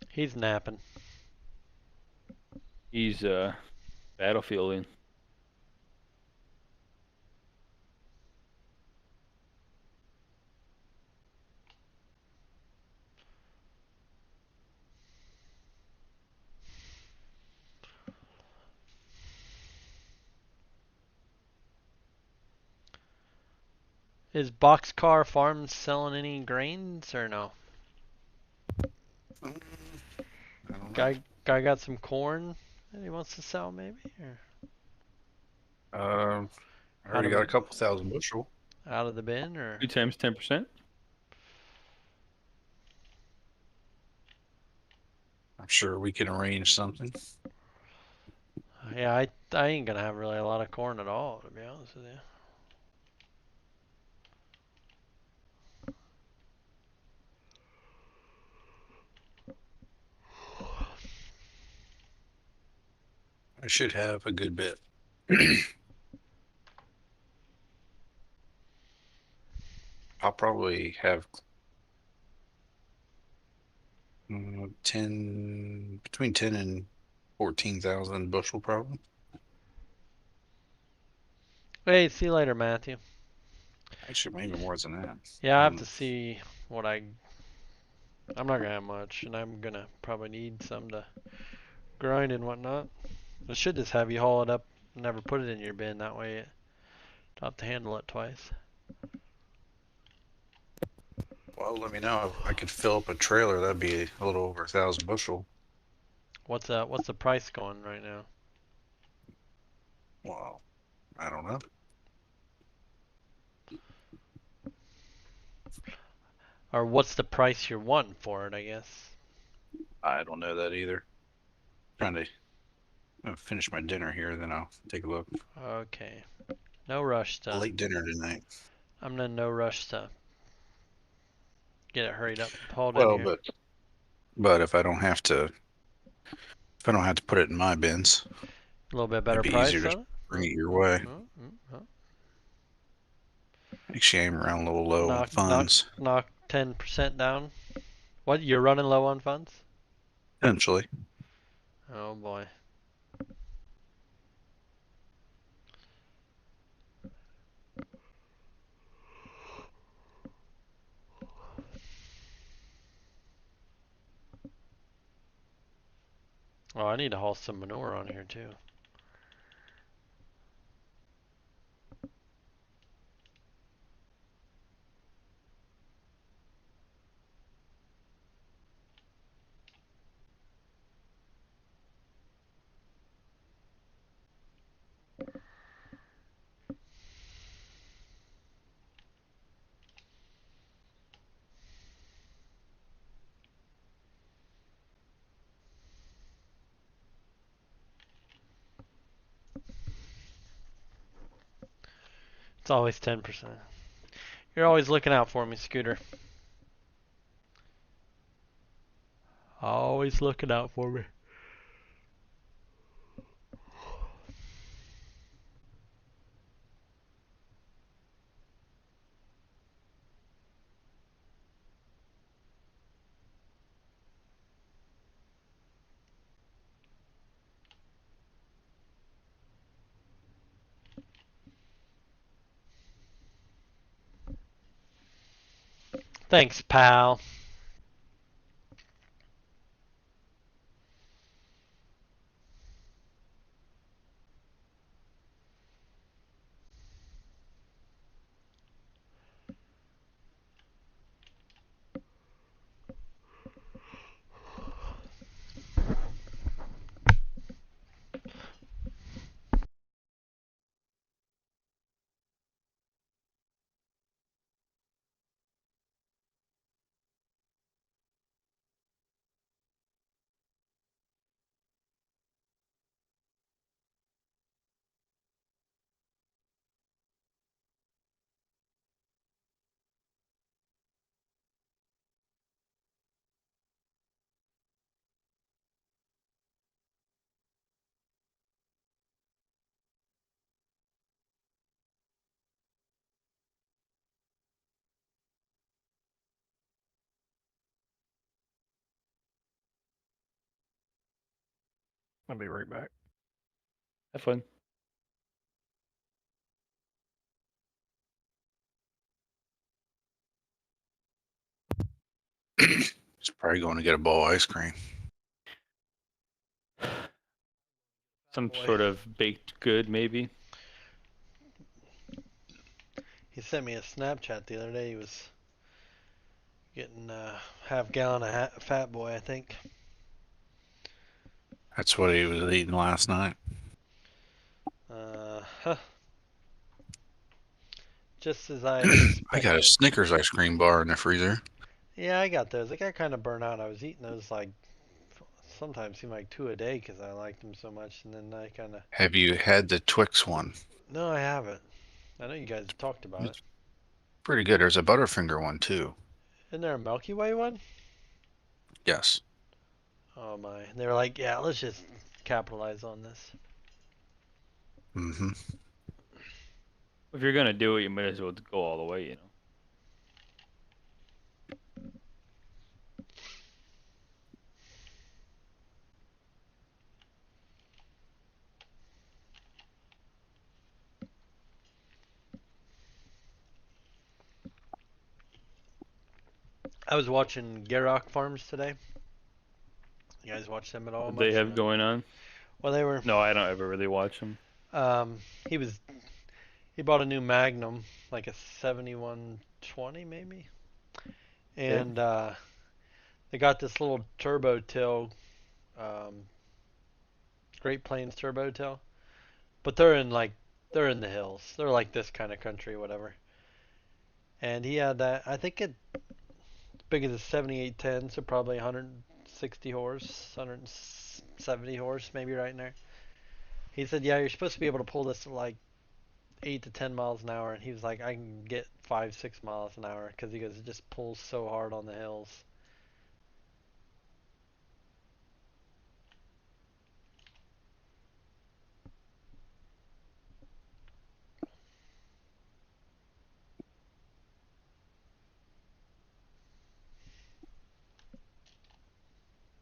He's napping. He's battlefielding. Is Boxcar Farms selling any grains or no? I don't know. Guy got some corn that he wants to sell maybe? Or I already got a couple thousand bushel. out of the bin or 2 times 10%. I'm sure we can arrange something. yeah, I ain't gonna have really a lot of corn at all to be honest with you. I should have a good bit. 'll probably have between 10 and 14,000 bushel probably. Hey, see you later, Matthew. Actually, maybe more than that. Yeah, I have to see what I'm not gonna have much, and I'm gonna probably need some to grind and whatnot. I should just have you haul it up and never put it in your bin. That way, you don't have to handle it twice. Well, let me know. If I could fill up a trailer, that'd be a little over 1,000 bushel. What's the price going right now? Well, I don't know. Or what's the price you're wanting for it? I guess. I don't know that either. Trying to finish my dinner here, then I'll take a look. Okay. No rush to. Late dinner tonight. I'm in no rush to get it hurried up, hauled in Well, here. but if I don't have to put it in my bins, A little bit better it'd be easier price to of it. bring it your way. Actually, I'm around a little low on funds. Knock 10% down. What? You're running low on funds? Potentially. Oh boy. Oh, I need to haul some manure on here too. It's always 10%. You're always looking out for me, Scooter. Always looking out for me. Thanks, pal. I'll be right back. Have fun. He's probably going to get a bowl of ice cream. Some Boy. sort of baked good, maybe. He sent me a Snapchat the other day. He was getting half gallon of Fat Boy, I think. That's what he was eating last night. Huh. Just as I expected. I got a Snickers ice cream bar in the freezer. Yeah, I got those. I got kind of burnt out. I was eating those like sometimes seemed like 2 a day because I liked them so much, and then I kind of. Have you had the Twix one? No, I haven't. I know you guys talked about it. It's pretty good. There's a Butterfinger one too. Isn't there a Milky Way one? Yes. Oh my! They were like, yeah, let's just capitalize on this. Mm-hmm. If you're gonna do it, you might as well go all the way, you know. I was watching Garrock Farms today. You guys watch them at all? What they Much or have no? going on? Well, they were. No, I don't ever really watch them. He was. He bought a new Magnum, like a 7120 maybe, and they got this little turbo till, Great Plains turbo till, but they're in the hills. They're like this kind of country, whatever. And he had that. I think it big as a 7810, so probably 160 horse, 170 horse, maybe right in there. He said, "Yeah, you're supposed to be able to pull this at like 8 to 10 miles an hour," and he was like, "I can get 5, 6 miles an hour because he goes, it just pulls so hard on the hills."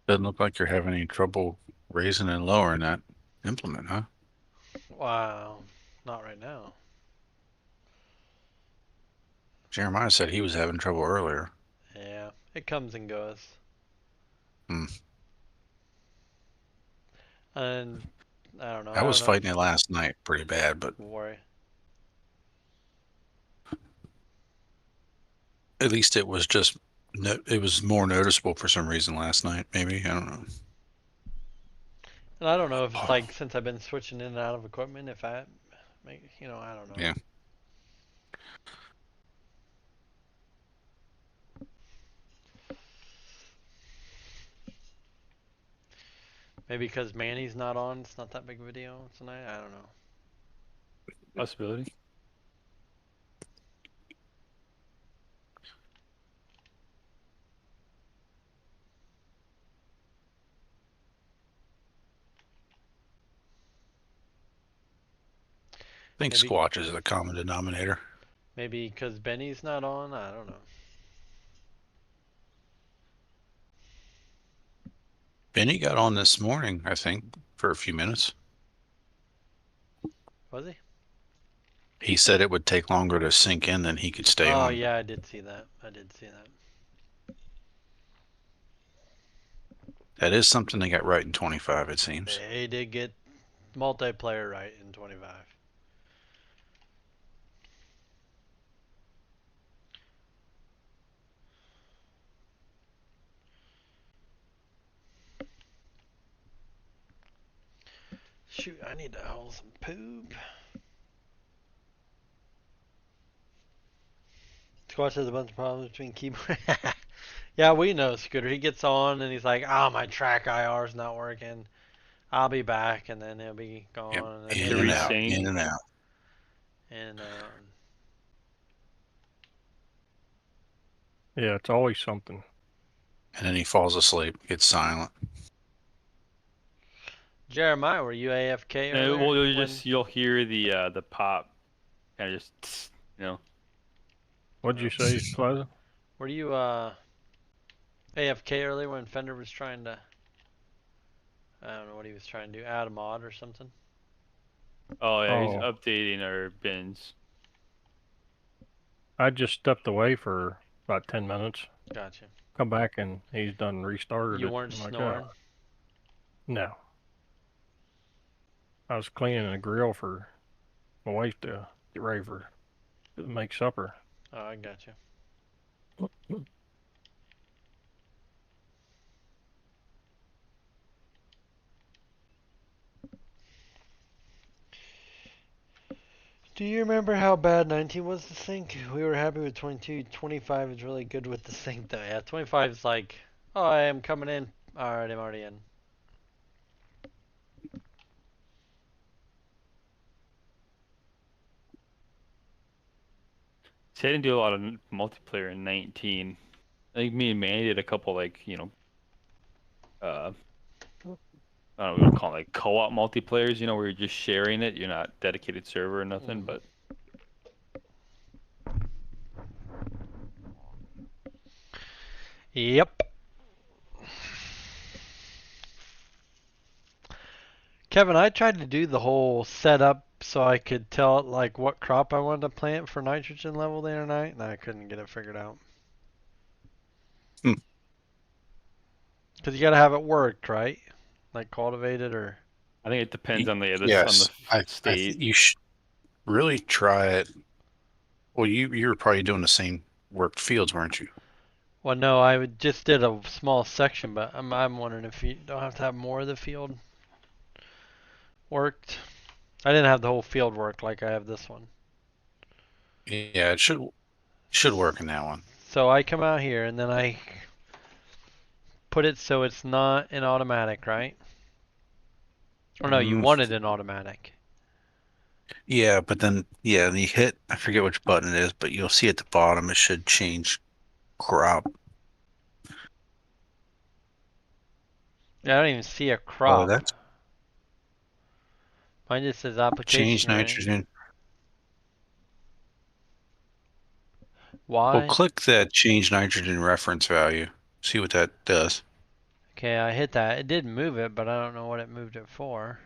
Doesn't look like you're having any trouble raising and lowering that implement, huh? Wow, not right now. Jeremiah said he was having trouble earlier. Yeah, it comes and goes. Hmm. And I don't know. I I was don't know fighting it last night pretty bad, but worry. at least it was just it was more noticeable for some reason last night. Maybe I don't know. And I don't know if it's like since I've been switching in and out of equipment, if I make, I don't know. Yeah. Maybe because Manny's not on, it's not that big of a deal tonight. I don't know. Possibility. I think Maybe Squatch is the common denominator. maybe because Benny's not on. I don't know. Benny got on this morning, I think, for a few minutes. Was he? He said it would take longer to sink in than he could stay Oh on. yeah, I did see that. I did see that. That is something they got right in 25, it seems. They did get multiplayer right in 25. Shoot, I need to hold some poop. Squatch has a bunch of problems between keyboard. Yeah, we know Scooter. He gets on and he's like, "Oh, my track IR's not working. I'll be back," and then he'll be Yep. gone. And then In To and he'll out, resync. in and out. and Yeah, it's always something. And then he falls asleep, gets silent. Jeremiah, were you AFK earlier? Well, when- you'll hear the pop, kind of just What'd you say, Plaza? Were you AFK earlier when Fender was trying to I don't know what he was trying to do. Add a mod or something. Oh yeah, he's Oh. updating our bins. I just stepped away for about 10 minutes. Gotcha. Come back and he's done restarted You it. weren't I'm like, snoring? oh, no. I was cleaning a grill for my wife to get ready for to make supper. Oh, I gotcha. Do you remember how bad 19 was to sync? We were happy with 22. 25 is really good with the sync though. Yeah, 25 is like, oh, I am coming in. Alright, I'm already in. See, I didn't do a lot of multiplayer in 19. I think me and Manny did a couple like I don't know what we would call it, like co-op multiplayers. Where you're just sharing it. You're not dedicated server or nothing, but. Yep. Kevin, I tried to do the whole setup so I could tell it like what crop I wanted to plant for nitrogen level the other night, and I couldn't get it figured out. Hmm. Because you gotta have it worked, right? Like cultivated or. I think it depends on the on the Yes, I state. think you should really try it. Well, you were probably doing the same work fields, weren't you? Well, no, I just did a small section, but I'm wondering if you don't have to have more of the field worked. I didn't have the whole field worked like I have this one. Yeah, it should work in that one. So I come out here and then I put it so it's not in automatic, right? Or no, you Mm, want it in automatic. yeah, but then you hit, I forget which button it is, but you'll see at the bottom it should change crop. Yeah, I don't even see a Oh, crop. that's Mine just says change application, right? nitrogen. Well, Why? click that change nitrogen reference value. See what that does. Okay, I hit that. It did move it, but I don't know what it moved it for.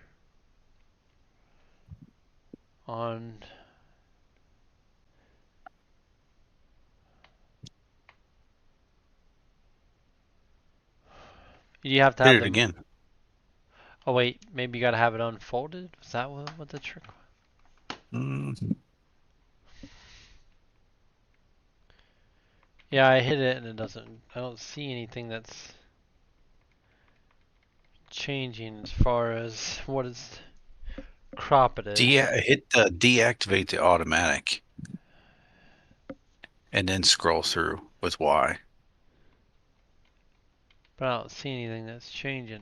On. You have to Hit have it them. again. Oh wait, maybe you gotta have it unfolded. Is that what the trick was? Mm, Yeah, I hit it and it doesn't. I don't see anything that's changing as far as what is crop it is. hit deactivate the automatic, and then scroll through with Y. But I don't see anything that's changing.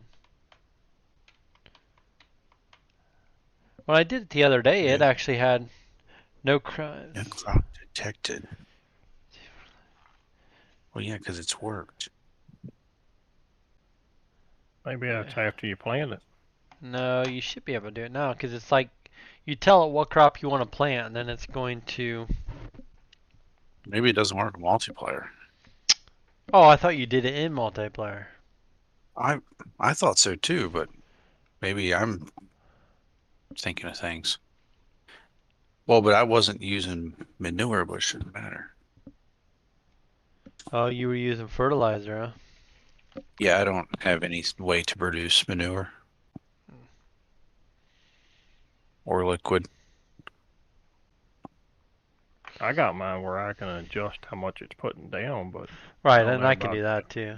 When I did it the other day, it New, actually had no new crimes. crop detected. Well, yeah, because it's worked. Maybe that's after you plant it. No, you should be able to do it now because it's like you tell it what crop you want to plant, and then it's going to. Maybe it doesn't work in multiplayer. Oh, I thought you did it in multiplayer. I I thought so too, but maybe I'm thinking of things. Well, but I wasn't using manure, but it shouldn't matter. Oh, you were using fertilizer, huh? Yeah, I don't have any way to produce manure or liquid. I got mine where I can adjust how much it's putting down, but I Right, don't and know I can about do that too.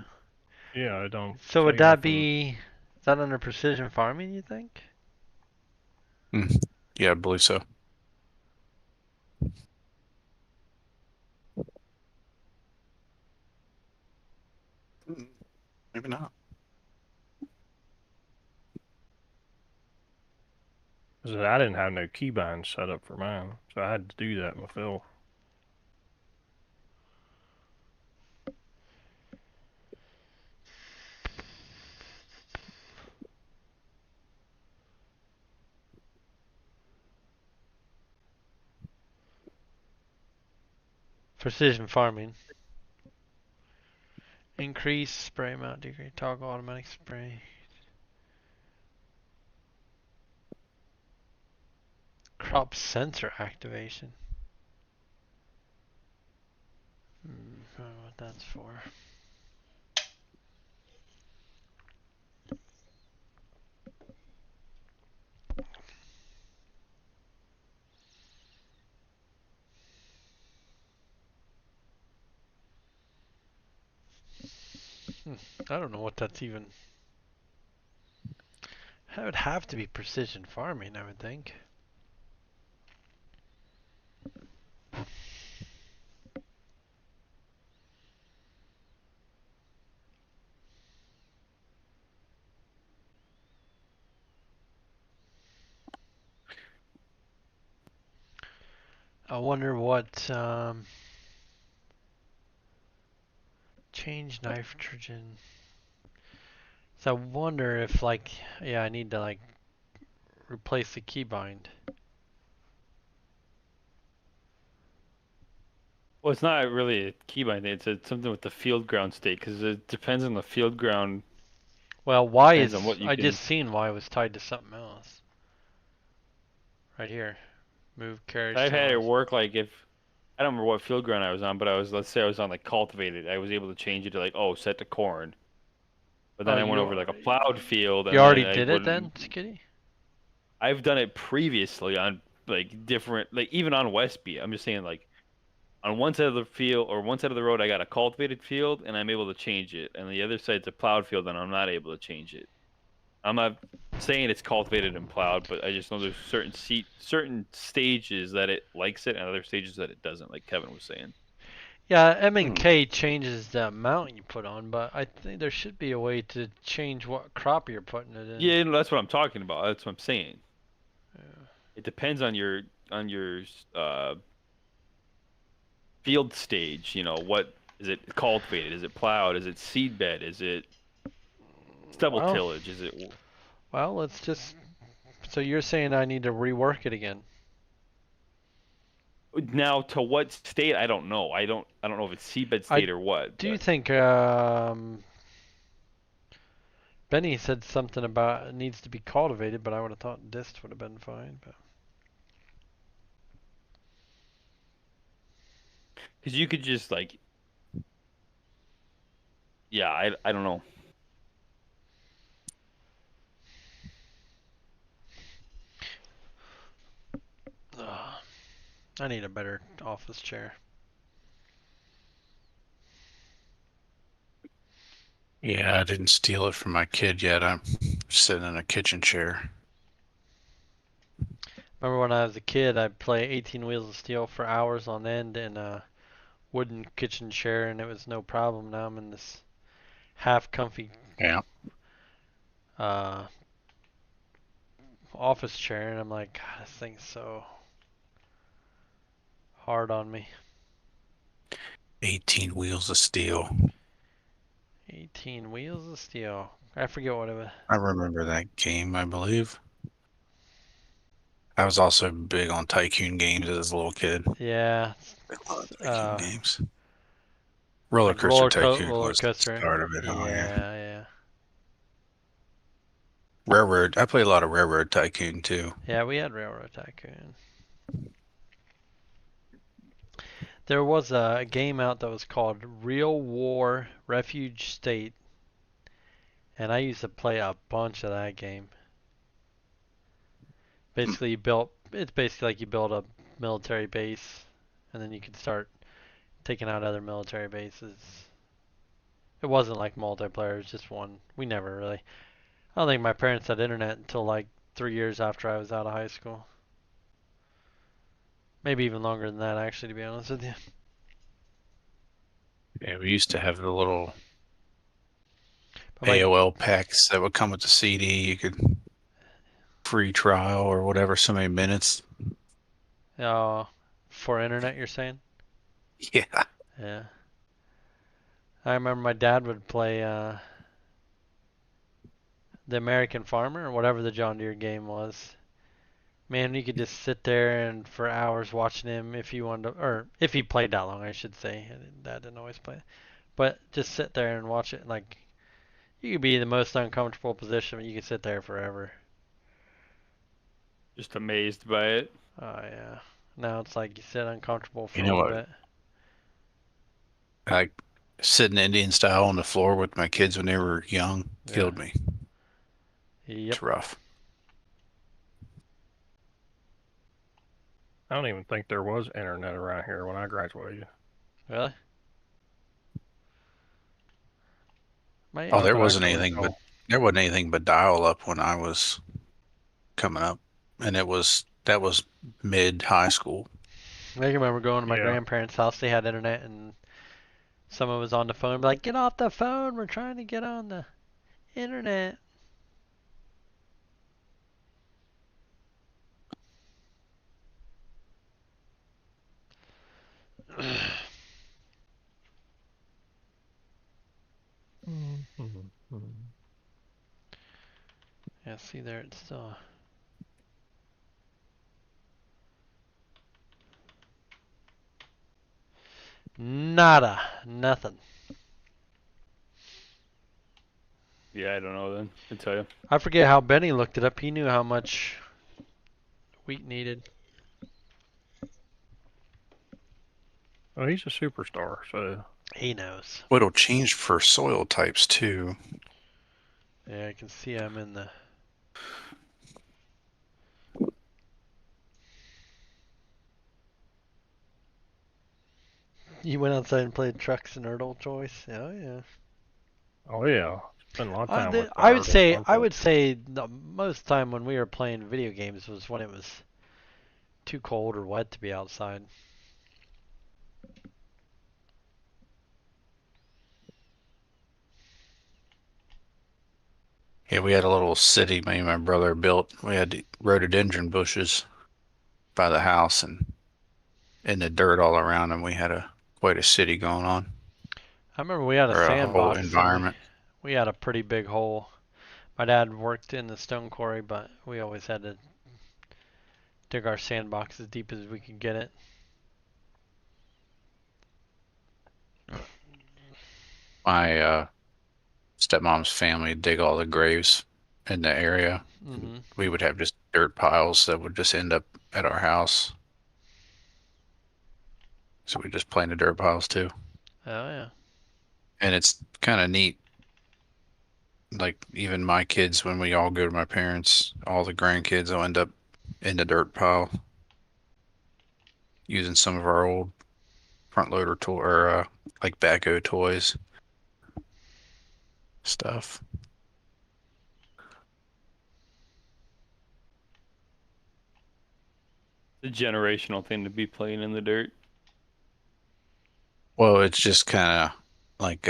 yeah, I don't So would say that nothing. be? Is that under precision farming? You think? Mm, yeah, I believe so. Mm, maybe not. 'Cause I didn't have no keybinds set up for mine, so I had to do that myself. Precision farming. Increase spray amount, decrease toggle automatic spray. Crop sensor activation. I don't know what that's for. I don't know what that's even. That would have to be precision farming, I would think. I wonder what change nitrogen. So I wonder if yeah, I need to replace the keybind. Well, it's not really a keybind thing. It's something with the field ground state because it depends on the field ground. Well, Y Depends is. on what you I can. just seen Y was tied to something else. Right here. Move carries I've had it channels. work like if I don't remember what field ground I was on, but let's say I was on like cultivated. I was able to change it to like set to corn. But then Oh, I went you over like a plowed field, you and then already I did it then, wouldn't. Skitty? I've done it previously on like different, like even on Westby. I'm just saying like on one side of the field or one side of the road, I got a cultivated field, and I'm able to change it, and the other side's a plowed field, and I'm not able to change it. I'm not saying it's cultivated and plowed, but I just know there's certain stages that it likes it, and other stages that it doesn't, like Kevin was saying. Yeah, M and Hmm. K changes the amount you put on, but I think there should be a way to change what crop you're putting it in. Yeah, no, that's what I'm talking about. That's what I'm saying. Yeah. It depends on your field stage. You know, what is it cultivated? Is it plowed? Is it seed bed? Is it stubble Well, tillage? Is it let's just. So you're saying I need to rework it again? now to what state? I don't know. I don't know if it's seed bed I state or what. do But think Benny said something about it needs to be cultivated, but I would have thought dist would have been fine. But because you could just like, yeah, I don't know. I need a better office chair. Yeah, I didn't steal it from my kid yet. I'm sitting in a kitchen chair. Remember when I was a kid, I'd play 18 Wheels of Steel for hours on end in a wooden kitchen chair, and it was no problem. Now I'm in this half comfy Yeah. uh, office chair, and I'm like, God, this thing's so hard on me. 18 wheels of steel. 18 Wheels of Steel. I forget what it was. I remember that game, I believe. I was also big on Tycoon games as a little kid. Yeah, A lot of Tycoon uh, games. Roller like Coaster Tycoon roller was the coaster. start of it. Oh, yeah. Yeah, yeah, Railroad. I played a lot of Railroad Tycoon too. yeah. We had Railroad Tycoon. There was a game out that was called Real War Refuge State, and I used to play a bunch of that game. Hmm. Basically, it's basically like you build a military base, and then you can start taking out other military bases. It wasn't like multiplayer; it was just one. We never really. I don't think my parents had internet until like 3 years after I was out of high school. Maybe even longer than that, actually, to be honest with you. Yeah, we used to have the little But my AOL packs that would come with the CD. You could free trial or whatever, so many minutes. for internet, you're saying? Yeah. Yeah. I remember my dad would play the American Farmer or whatever the John Deere game was. Man, you could just sit there and for hours watching him if you wanted to, or if he played that long, I should say. Dad didn't always play, but just sit there and watch it. Like you could be in the most uncomfortable position, but you could sit there forever. Just amazed by it. Oh yeah. Now it's like you said, uncomfortable for You a know little what? bit. Like sitting Indian style on the floor with my kids when they were young Yeah. killed me. Yep. It's rough. I don't even think there was internet around here when I graduated. Really? Oh, Not My that I can recall. there wasn't anything but dial up when I was coming up, and that was mid high school. I can remember going to my Yeah. grandparents' house. They had internet, and someone was on the phone, be like, "Get off the phone! We're trying to get on the internet." Yeah, see there, it's still. Nada. Nothing. Yeah, I don't know then. I tell you. I forget how Benny looked it up. He knew how much wheat needed. Well, he's a superstar, so He knows. Well, it'll change for soil types too. Yeah, I can see I'm in the. You went outside and played trucks and Erdl choice. Oh yeah. oh yeah, spent a lot of time with I would Erdl. say Fun I stuff. would say the most time when we were playing video games was when it was too cold or wet to be outside. Yeah, we had a little city me and my brother built. We had rhododendron bushes by the house and in the dirt all around, and we had quite a city going on, I remember we had a or a whole sandbox and environment. we had a pretty big hole. My dad worked in the stone quarry, but we always had to dig our sandbox as deep as we could get it. My stepmom's family dig all the graves in the area. And Mhm. we would have just dirt piles that would just end up at our house. So we just play in the dirt piles too. Oh yeah. And it's kind of neat. Like even my kids, when we all go to my parents, all the grandkids will end up in the dirt pile using some of our old front loader toy or like backhoe toys stuff. It's a generational thing to be playing in the dirt. Well, it's just kind of like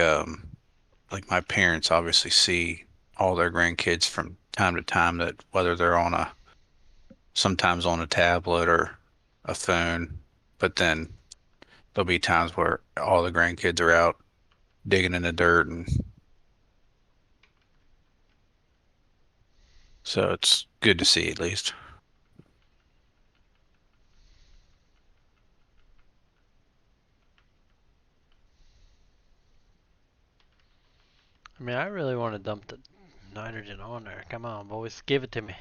my parents obviously see all their grandkids from time to time that whether they're on a sometimes on a tablet or a phone, but then there'll be times where all the grandkids are out digging in the dirt and so it's good to see at least. I mean, I really want to dump the nitrogen on there. Come on, boys, give it to me.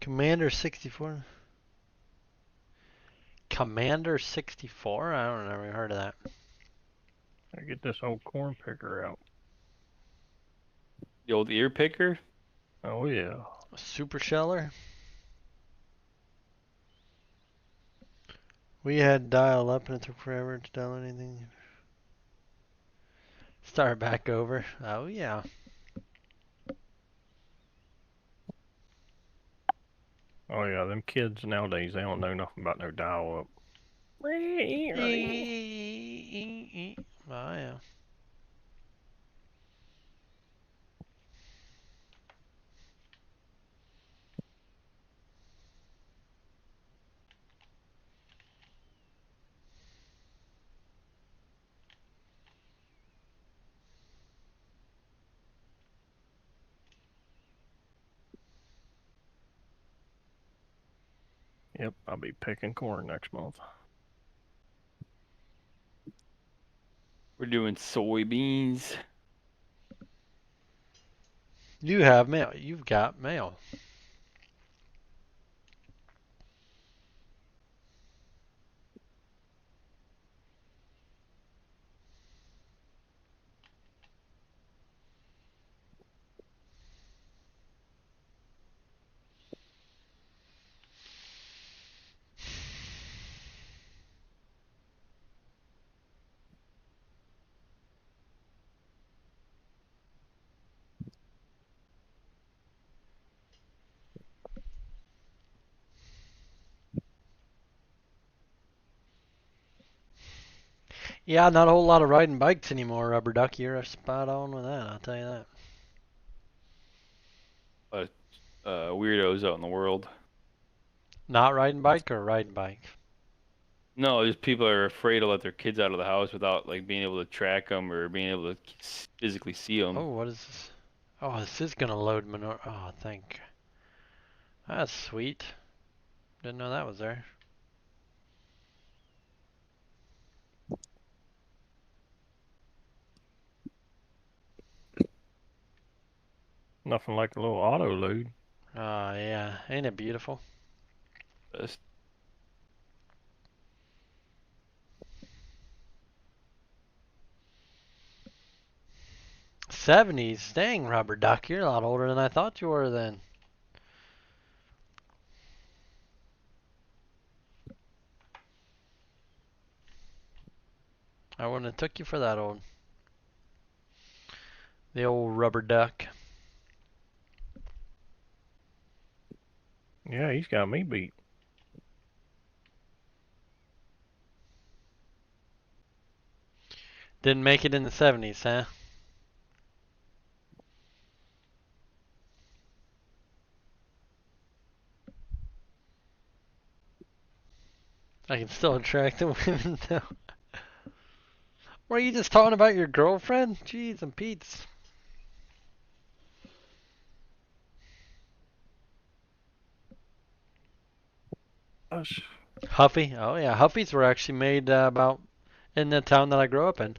Commander 64. Commander 64? I don't know. Never heard of that. I get this old corn picker out. The old ear picker. Oh yeah. Super Sheller? We had dial up and it took forever to dial anything. Start back over. Oh yeah. Oh yeah. Them kids nowadays, they don't know nothing about no dial up. Oh yeah. Yep, I'll be picking corn next month. We're doing soybeans. You have mail. You've got mail. Yeah, not a whole lot of riding bikes anymore, Rubber Duck. You're spot on with that, I'll tell you that. But weirdos out in the world. Not riding bike or riding bike? No, just people are afraid to let their kids out of the house without like being able to track them or being able to physically see them. Oh, what is this? Oh, this is gonna load manure. Oh, thank. That's sweet. Didn't know that was there. Nothing like a little auto load. Oh, yeah. Ain't it beautiful? Just 70s? Dang, Rubber Duck. You're a lot older than I thought you were then. I wouldn't have took you for that old. The old Rubber Duck. Yeah, he's got me beat. Didn't make it in the 70s, huh? I can still attract the women though. Were you just talking about your girlfriend? Jeez and Pete's. Us. Huffy? Oh yeah, Huffies were actually made about in the town that I grew up in.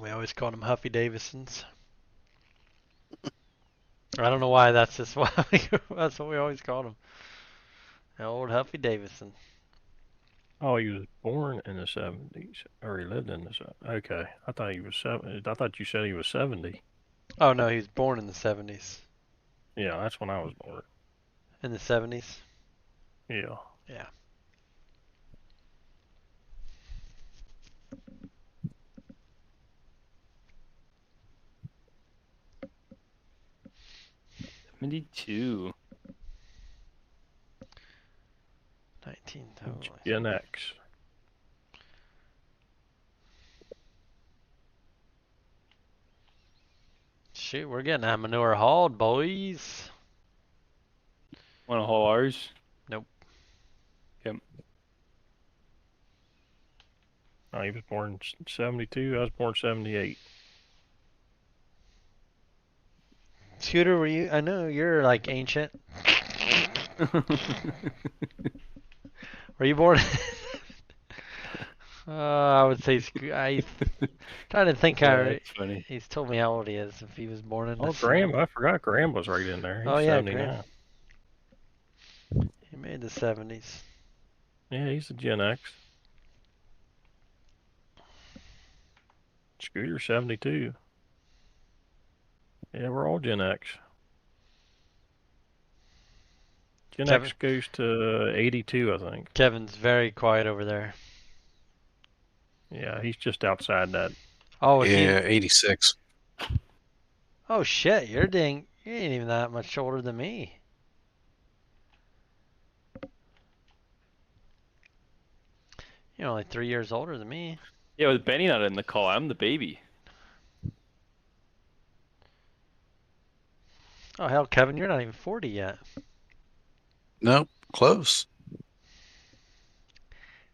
We always called them Huffy Davisons. I don't know why. That's just why. That's what we always called them. The old Huffy Davison. Oh, he was born in the 70s, or he lived in the 70s. Okay, I thought he was 70. I thought you said he was 70. Oh no, he was born in the 70s. Yeah, that's when I was born. In the 70s? Yeah. Yeah. '72. 19 totally. Gen X. Shoot, we're getting that manure hauled, boys. Want to haul ours? Nope. Okay. Oh, he was born 72. I was born 78. Scooter, were you? I know you're like ancient. Were you born? I would say I trying to think how That's funny. he's told me how old he is if he was born in Oh, the Graham. I forgot Graham was right in there. He's Oh yeah, 79. Graham. He made the 70s. Yeah, he's a Gen X. Scooter 72. Yeah, we're all Gen X. Gen Kevin. X goes to 82, I think. Kevin's very quiet over there. Yeah, he's just outside that. Oh, is Yeah, 86. Oh shit, you're dang. You ain't even that much older than me. You're only 3 years older than me. Yeah, with Benny not in the call, I'm the baby. Oh hell, Kevin, you're not even 40 yet. Nope, close.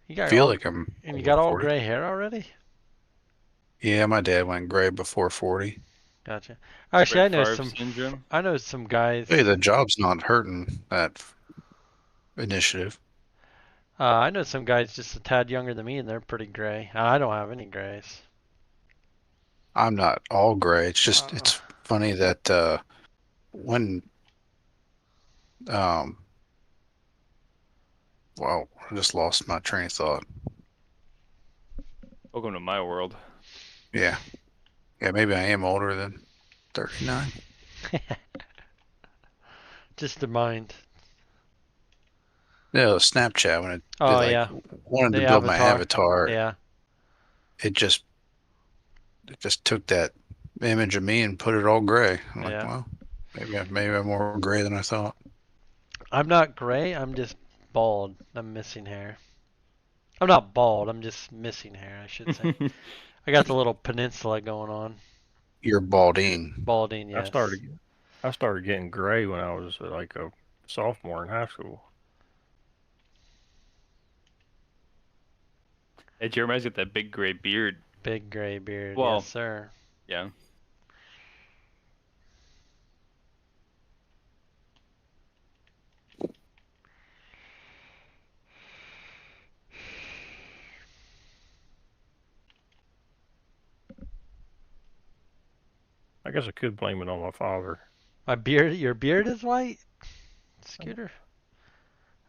You got Feel all, like I'm and you got all 40. gray hair already? Yeah, my dad went gray before 40. Gotcha. Actually, Brett Favre syndrome. I know some guys. Hey, the job's not hurting that initiative. I know some guys just a tad younger than me, and they're pretty gray. I don't have any grays. I'm not all gray. It's just Uh, it's funny that when um wow, I just lost my train of thought. Welcome to my world. Yeah. Yeah, maybe I am older than 39. just a mind. No, Snapchat when it did Oh like yeah, wanted to the build my avatar. avatar, Yeah. it just took that image of me and put it all gray. I'm like, Yeah. well, maybe I'm more gray than I thought. I'm not gray. I'm just bald. I'm missing hair. I'm not bald. I'm just missing hair, I should say. I got the little peninsula going on. You're balding. Balding, I yes. started getting gray when I was like a sophomore in high school. Hey, Jeremiah's got that big gray beard. Big gray beard, Well, yes, sir. Yeah. I guess I could blame it on my father. Your beard is white? Scooter?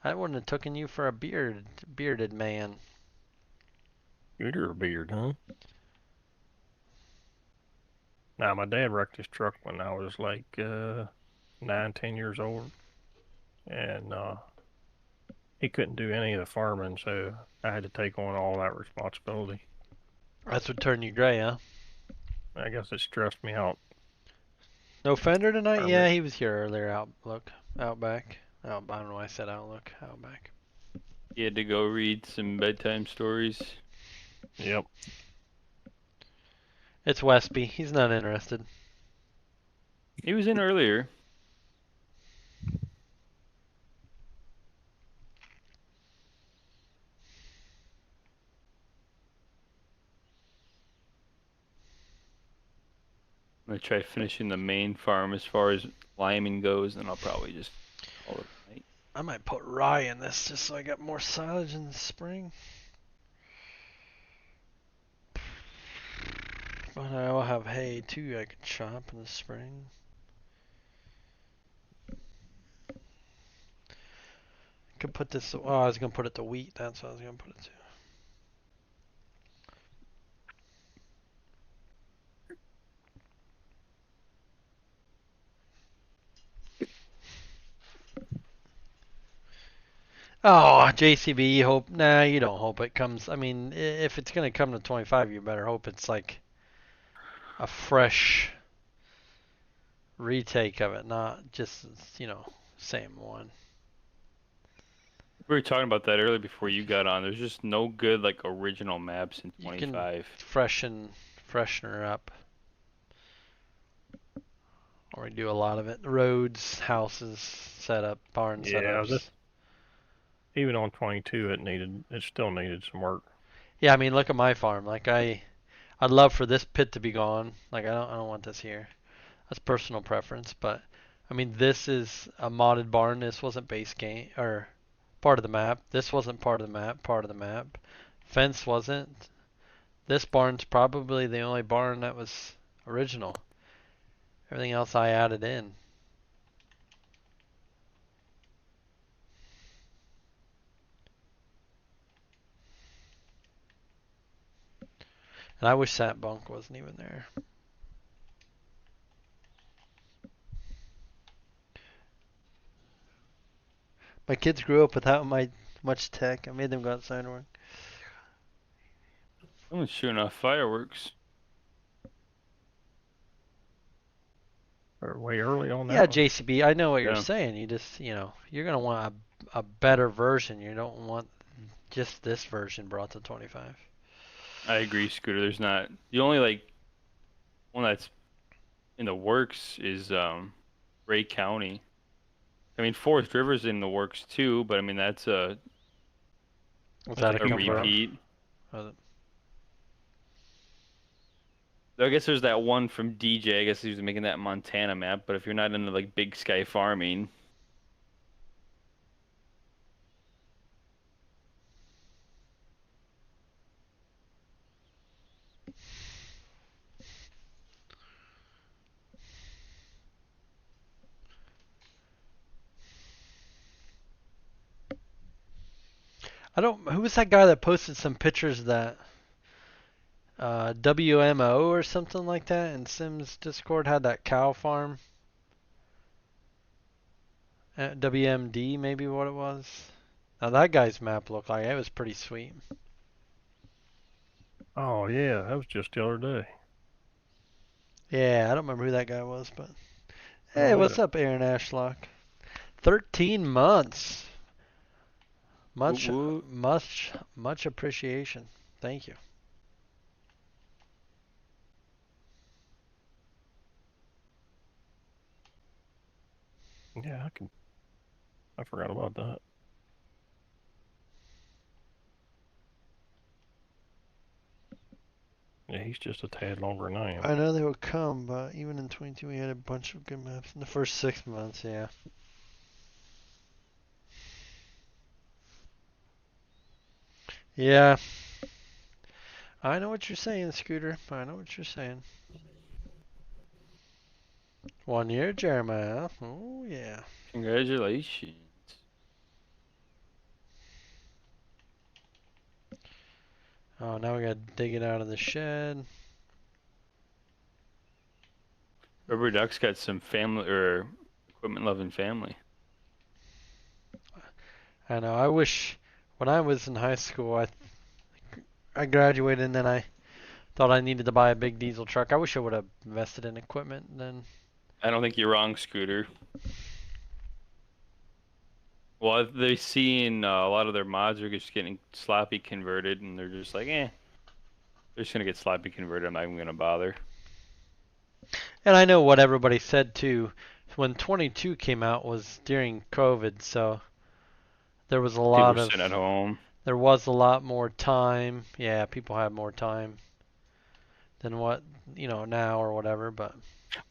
I wouldn't have taken you for a bearded man. Scooter or beard, huh? Now, my dad wrecked his truck when I was like 9, 10 years old, and he couldn't do any of the farming, so I had to take on all that responsibility. That's what turned you gray, huh? I guess it stressed me out. No fender tonight? Farmer. Yeah, he was here earlier. Outback. Oh, I don't know why I said Outlook. Outback. He had to go read some bedtime stories. Yep. It's Westby. He's not interested. He was in earlier. I'm gonna try finishing the main farm as far as liming goes, and I'll probably just call it a night. I might put rye in this just so I got more silage in the spring. But I will have hay too I can chop in the spring. Could put this. Oh, I was gonna put it to wheat. That's what I was gonna put it to. Oh, JCB, you hope. Nah, you don't hope it comes. I mean, if it's going to come to 25, you better hope it's like a fresh retake of it, not just, same one. We were talking about that earlier before you got on. There's just no good like original maps in You can 25. freshen her up. Or we do a lot of it. Roads, houses, setup, barn Yeah, setups. Even on 22, it still needed some work. Yeah, I mean, look at my farm. Like I'd love for this pit to be gone. Like I don't want this here. That's personal preference, but I mean, this is a modded barn. This wasn't base game or part of the map. This wasn't part of the map. Part of the map. Fence wasn't. This barn's probably the only barn that was original. Everything else I added in. And I wish that bunk wasn't even there. My kids grew up without much tech. I made them go outside and work. Someone's shooting off fireworks. Or way early on that. Yeah, JCB, I know what you're Yeah. saying. You just, you're going to want a better version. You don't want just this version brought to 25. I agree, Scooter. There's not the only like one that's in the works is Ray County. I mean, Forest River's in the works too, but I mean that's a Was that a a a huge confirm? repeat. Was it? I guess there's that one from DJ. I guess he was making that Montana map. But if you're not into like big sky farming, Who was that guy that posted some pictures of that WMO or something like that in Sims Discord had that cow farm? WMD maybe what it was. Now that guy's map looked like it was pretty sweet. Oh yeah, that was just the other day. Yeah, I don't remember who that guy was, but hey, Oh, what's yeah. up, Aaron Ashlock? 13 months. Much, Woo-woo. much appreciation. Thank you. Yeah, I forgot about that. Yeah, he's just a tad longer than I am. I know they would come, but even in 22 we had a bunch of good maps in the first 6 months, yeah. Yeah. I know what you're saying, Scooter. I know what you're saying. 1 year, Jeremiah. Oh, yeah. Congratulations. Oh, now we gotta dig it out of the shed. Rubber Duck's got some family or equipment loving family. I know. I wish when I was in high school, I graduated and then I thought I needed to buy a big diesel truck. I wish I would have invested in equipment then. I don't think you're wrong, Scooter. Well, they're seeing a lot of their mods are just getting sloppy converted, and they're just like, they're just gonna get sloppy converted. I'm not even gonna bother. And I know what everybody said too. When 22 came out was during COVID, so there was a People lot are of sitting at home. there was a lot more time. Yeah, people had more time than what now or whatever. But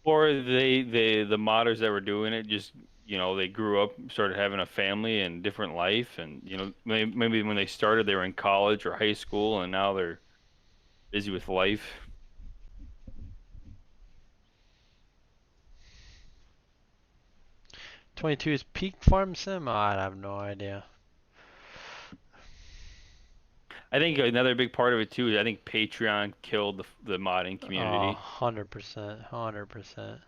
Or the modders that were doing it just they grew up, started having a family and different life, and maybe when they started they were in college or high school, and now they're busy with life. 22 is peak farm sim. I have no idea. I think another big part of it too is I think Patreon killed the modding community. 100%, 100%.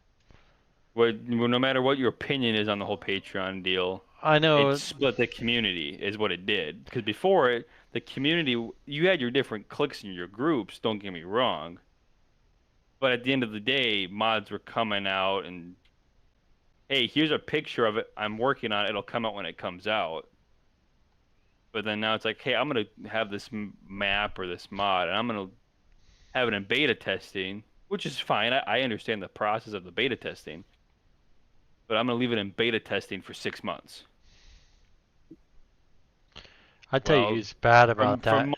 No matter what your opinion is on the whole Patreon deal, I know. it split the community is what it did. Because before it, the community, you had your different cliques in your groups, don't get me wrong. But at the end of the day, mods were coming out and, hey, here's a picture of it. I'm working on it. It'll come out when it comes out. But then now it's like, hey, I'm going to have this map or this mod, and I'm going to have it in beta testing, which is fine. I understand the process of the beta testing. But I'm going to leave it in beta testing for 6 months. I tell you who's bad about that.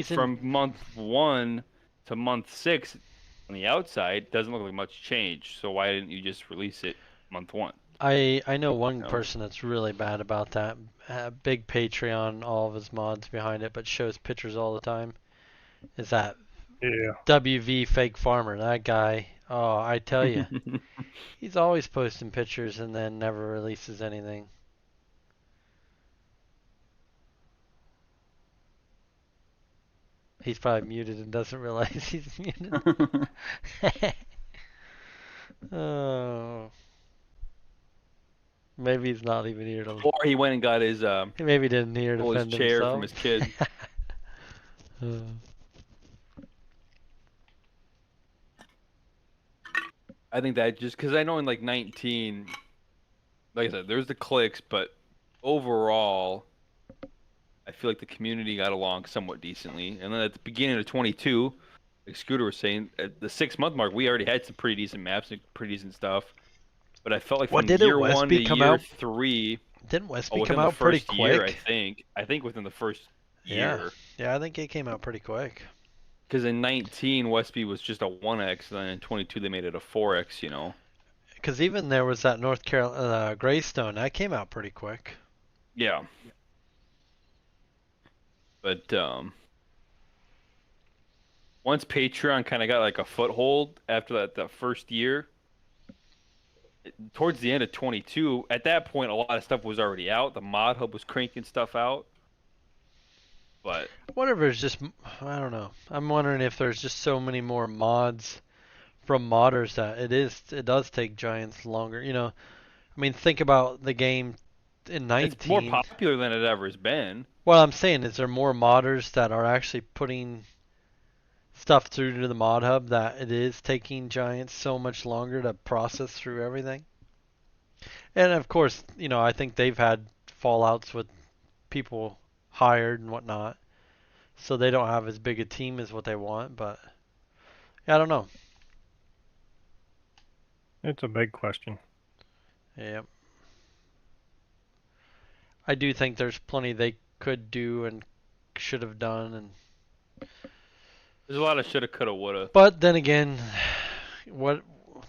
From month 1 to month 6 on the outside doesn't look like much change. So why didn't you just release it month 1? I know one person that's really bad about that. Big Patreon, all of his mods behind it, but shows pictures all the time. Is that WV Fake Farmer? That guy. Oh, I tell you, he's always posting pictures and then never releases anything. He's probably muted and doesn't realize he's muted. Oh. Maybe he's not even here to. Or he went and got his maybe he didn't hear to defend chair himself. from his kid. I think that just because I know in like 19, like I said, there's the cliques, but overall, I feel like the community got along somewhat decently. And then at the beginning of 22, like Scooter was saying, at the 6-month mark, we already had some pretty decent maps and pretty decent stuff. But I felt like from year 1 to year 3, didn't Westby come out pretty quick? I think within the first year. Yeah, I think it came out pretty quick. Because in 19, Westby was just a 1x, and then in 22 they made it a 4x. Because even there was that North Carolina Greystone that came out pretty quick. Yeah. But once Patreon kind of got like a foothold after that first year, towards the end of 22, at that point a lot of stuff was already out. The mod hub was cranking stuff out. But Whatever is just, I don't know. I'm wondering if there's just so many more mods from modders that it does take giants longer. I mean, think about the game in it's more 19. popular than it ever has been. Well, I'm saying is there more modders that are actually putting stuff through to the mod hub that it is taking giants so much longer to process through everything. And of course, I think they've had fallouts with people hired and whatnot, so they don't have as big a team as what they want. But yeah, I don't know. It's a big question. Yeah, I do think there's plenty they could do and should have done, and There's a lot of shoulda, coulda, woulda. but then again, what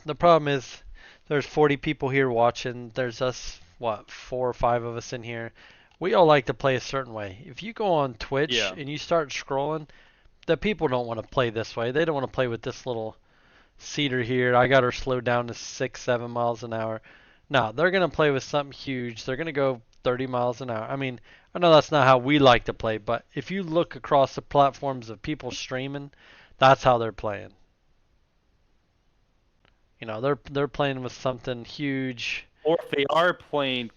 the problem is, there's 40 people here watching. There's us, what, 4 or 5 of us in here. We all like to play a certain way. If you go on Twitch Yeah. and you start scrolling, the people don't want to play this way. They don't want to play with this little cedar here. I got her slowed down to 6, 7 miles an hour. No, they're going to play with something huge. They're going to go 30 miles an hour. I mean, I know that's not how we like to play, but if you look across the platforms of people streaming, that's how they're playing. They're playing with something huge. Or if they are playing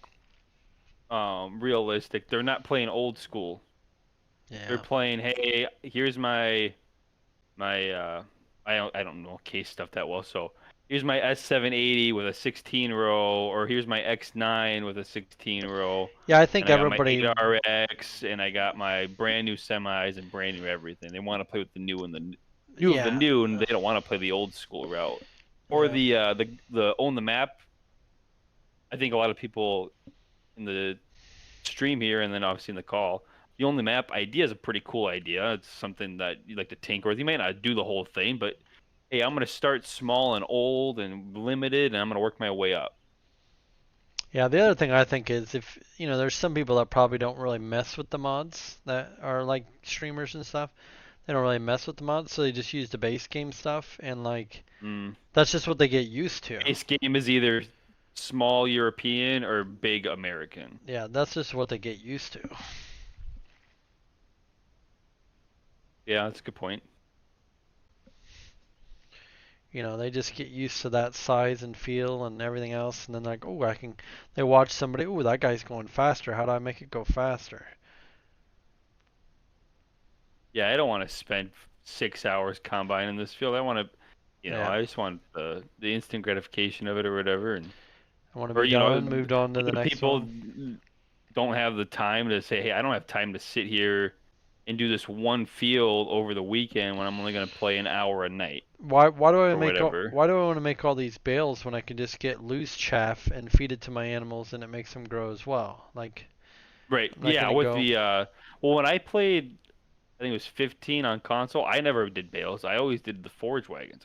realistic, they're not playing old school. Yeah. They're playing, hey, here's my I don't know case stuff that well, so here's my S780 with a 16 row, or here's my X9 with a 16 row. Yeah, I think and I everybody. got my 8RX, and I got my brand new semis and brand new everything. They want to play with the new and the new of the new, and they don't want to play the old school route. Or the own the map. I think a lot of people in the stream here, and then obviously in the call, the only map idea is a pretty cool idea. It's something that you like to tinker with. You may not do the whole thing, but hey, I'm going to start small and old and limited, and I'm going to work my way up. Yeah, the other thing I think is if, there's some people that probably don't really mess with the mods that are like streamers and stuff. They don't really mess with the mods, so they just use the base game stuff, and that's just what they get used to. Base game is either small European or big American. Yeah, that's just what they get used to. Yeah, that's a good point. They just get used to that size and feel and everything else, and then like, oh, they watch somebody, oh, that guy's going faster. How do I make it go faster? Yeah, I don't want to spend 6 hours combining this field. I want to, I just want the instant gratification of it or whatever. And I want to be done, moved on to the next people one. Don't have the time to say, hey, I don't have time to sit here and do this one field over the weekend when I'm only going to play an hour a night. Why do I why do I want to make all these bales when I can just get loose chaff and feed it to my animals and it makes them grow as well? Like, right. Yeah, with the when I played, I think it was 15 on console, I never did bales. I always did the forage wagons.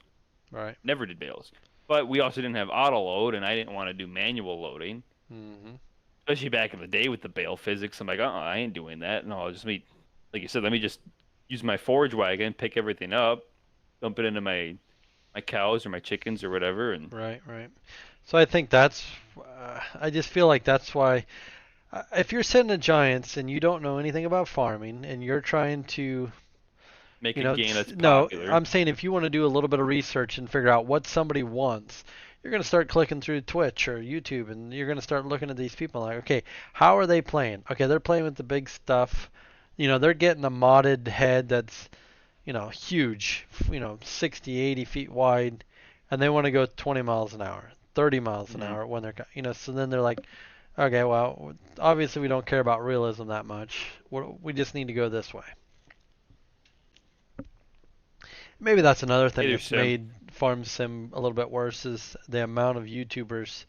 Right. Never did bales. But we also didn't have auto load, and I didn't want to do manual loading. Mm-hmm. Especially back in the day with the bale physics. I'm like, I ain't doing that. No, like you said, let me just use my forage wagon, pick everything up, dump it into my cows or my chickens or whatever. And Right. So I think I just feel like that's why, if you're sitting at Giants and you don't know anything about farming and you're trying to make a game that's popular. No, I'm saying if you want to do a little bit of research and figure out what somebody wants, you're going to start clicking through Twitch or YouTube, and you're going to start looking at these people like, okay, how are they playing? Okay, they're playing with the big stuff. They're getting a modded head that's, huge, 60, 80 feet wide, and they want to go 20 miles an hour, 30 miles an hour when they're, so then they're like, okay, well, obviously we don't care about realism that much. We just need to go this way. Maybe that's another thing that's made Farm Sim a little bit worse is the amount of YouTubers,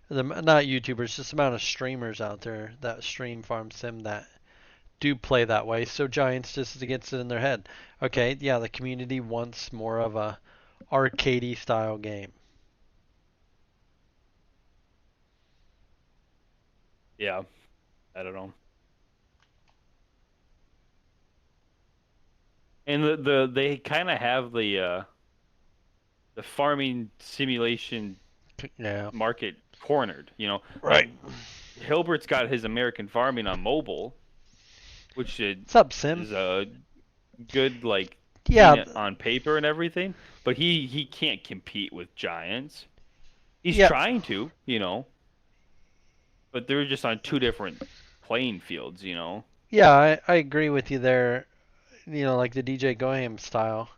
not YouTubers, just the amount of streamers out there that stream Farm Sim that do play that way. So Giants just gets it in their head. Okay, yeah, the community wants more of a arcadey style game. Yeah, I don't know. And they kind of have the farming simulation Yeah. market cornered. Right. Hilbert's got his American farming on mobile, which What's up, Sim? is a good Yeah. on paper and everything, but he can't compete with Giants. He's Yeah. trying to, but they're just on two different playing fields. Yeah, I agree with you there. Like the DJ Goham style.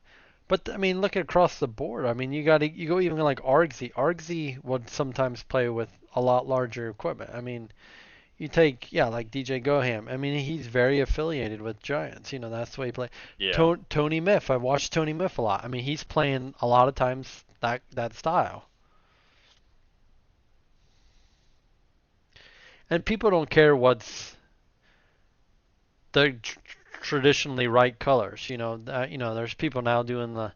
But I mean, look across the board. I mean, you go even like Argsy. Argsy would sometimes play with a lot larger equipment. I mean, you take like DJ Goham. I mean, he's very affiliated with Giants. That's the way he plays. Yeah. Tony Miff. I've watched Tony Miff a lot. I mean, he's playing a lot of times that style. And people don't care what's the traditionally right colors. There's people now doing the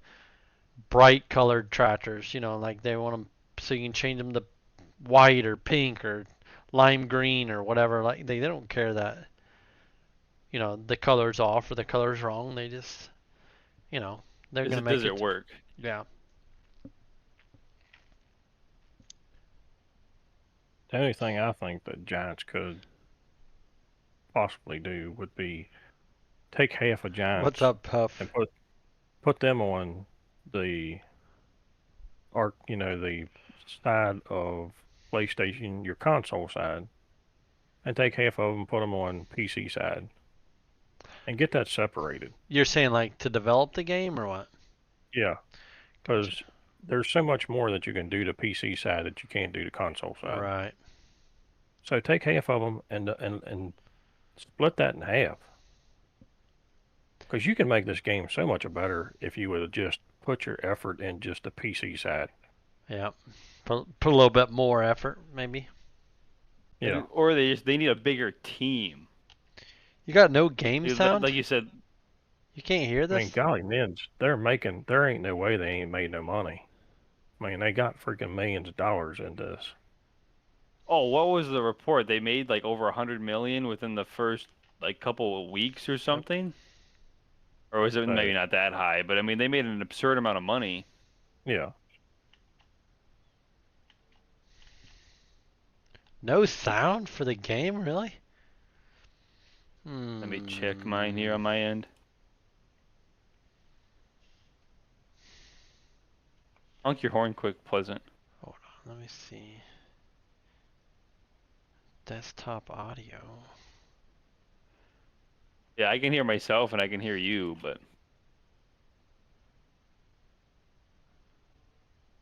bright colored tractors. Like they want them so you can change them to white or pink or lime green or whatever. Like they don't care that the color's off or the color's wrong. They just they're gonna make does it work? Yeah. The only thing I think that Giants could possibly do would be take half of Giants. What's up, Puff? And put them on the the side of PlayStation, your console side, and take half of them, put them on PC side, and get that separated. You're saying like to develop the game or what? Yeah, because there's so much more that you can do to PC side that you can't do to console side. Right. So take half of them and split that in half. Because you can make this game so much better if you would just put your effort in just the PC side. Yeah. Put a little bit more effort, maybe. Yeah. Or they need a bigger team. You got no game sound? Like you said. You can't hear this? I mean, golly, men, there ain't no way they ain't made no money. I mean, they got freaking millions of dollars in this. Oh, what was the report? They made like over 100 million within the first couple of weeks or something? Or was it maybe not that high? But I mean, they made an absurd amount of money. Yeah. No sound for the game, really? Let me check mine here on my end. Honk your horn quick, Pleasant. Hold on, let me see. Desktop audio. Yeah, I can hear myself and I can hear you, but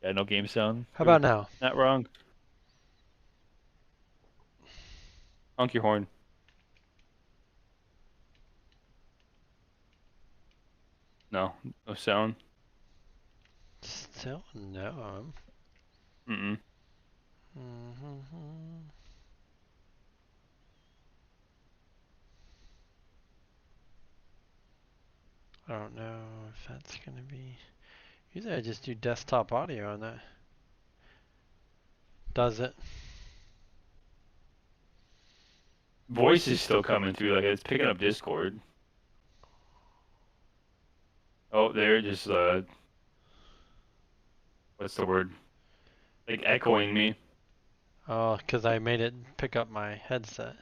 yeah, no game sound. How about now? Not wrong. Honk your horn. No sound. Still no. Mm-mm. I don't know if that's gonna be. Usually I just do desktop audio on that. Does it? Voice is still coming through, like it's picking up Discord. Oh, they're just what's the word? Like echoing me. Oh, because I made it pick up my headset.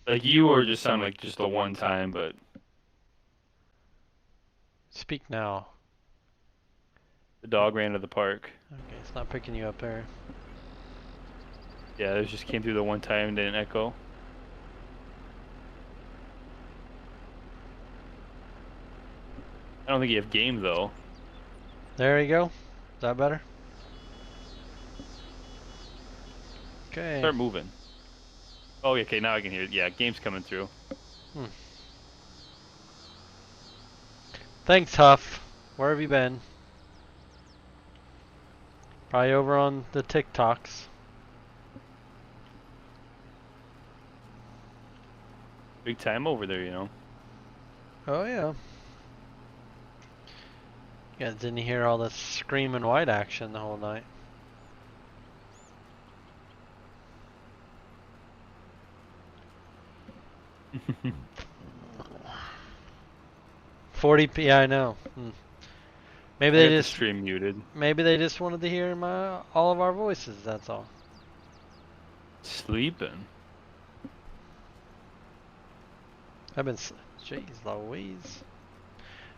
Like you or just sound like just the one time, but Speak now. the dog ran to the park. Okay, it's not picking you up there. Yeah, it just came through the one time and didn't echo. I don't think you have game though. There you go. Is that better? Okay. Start moving. Oh, okay, now I can hear it. Yeah, game's coming through. Thanks, Huff. Where have you been? Probably over on the TikToks. Big time over there, you know. Oh yeah. You guys didn't hear all the screaming white action the whole night. Yeah, I know. Maybe I they got the just stream muted. maybe they just wanted to hear all of our voices. That's all. Sleeping. Jeez Louise.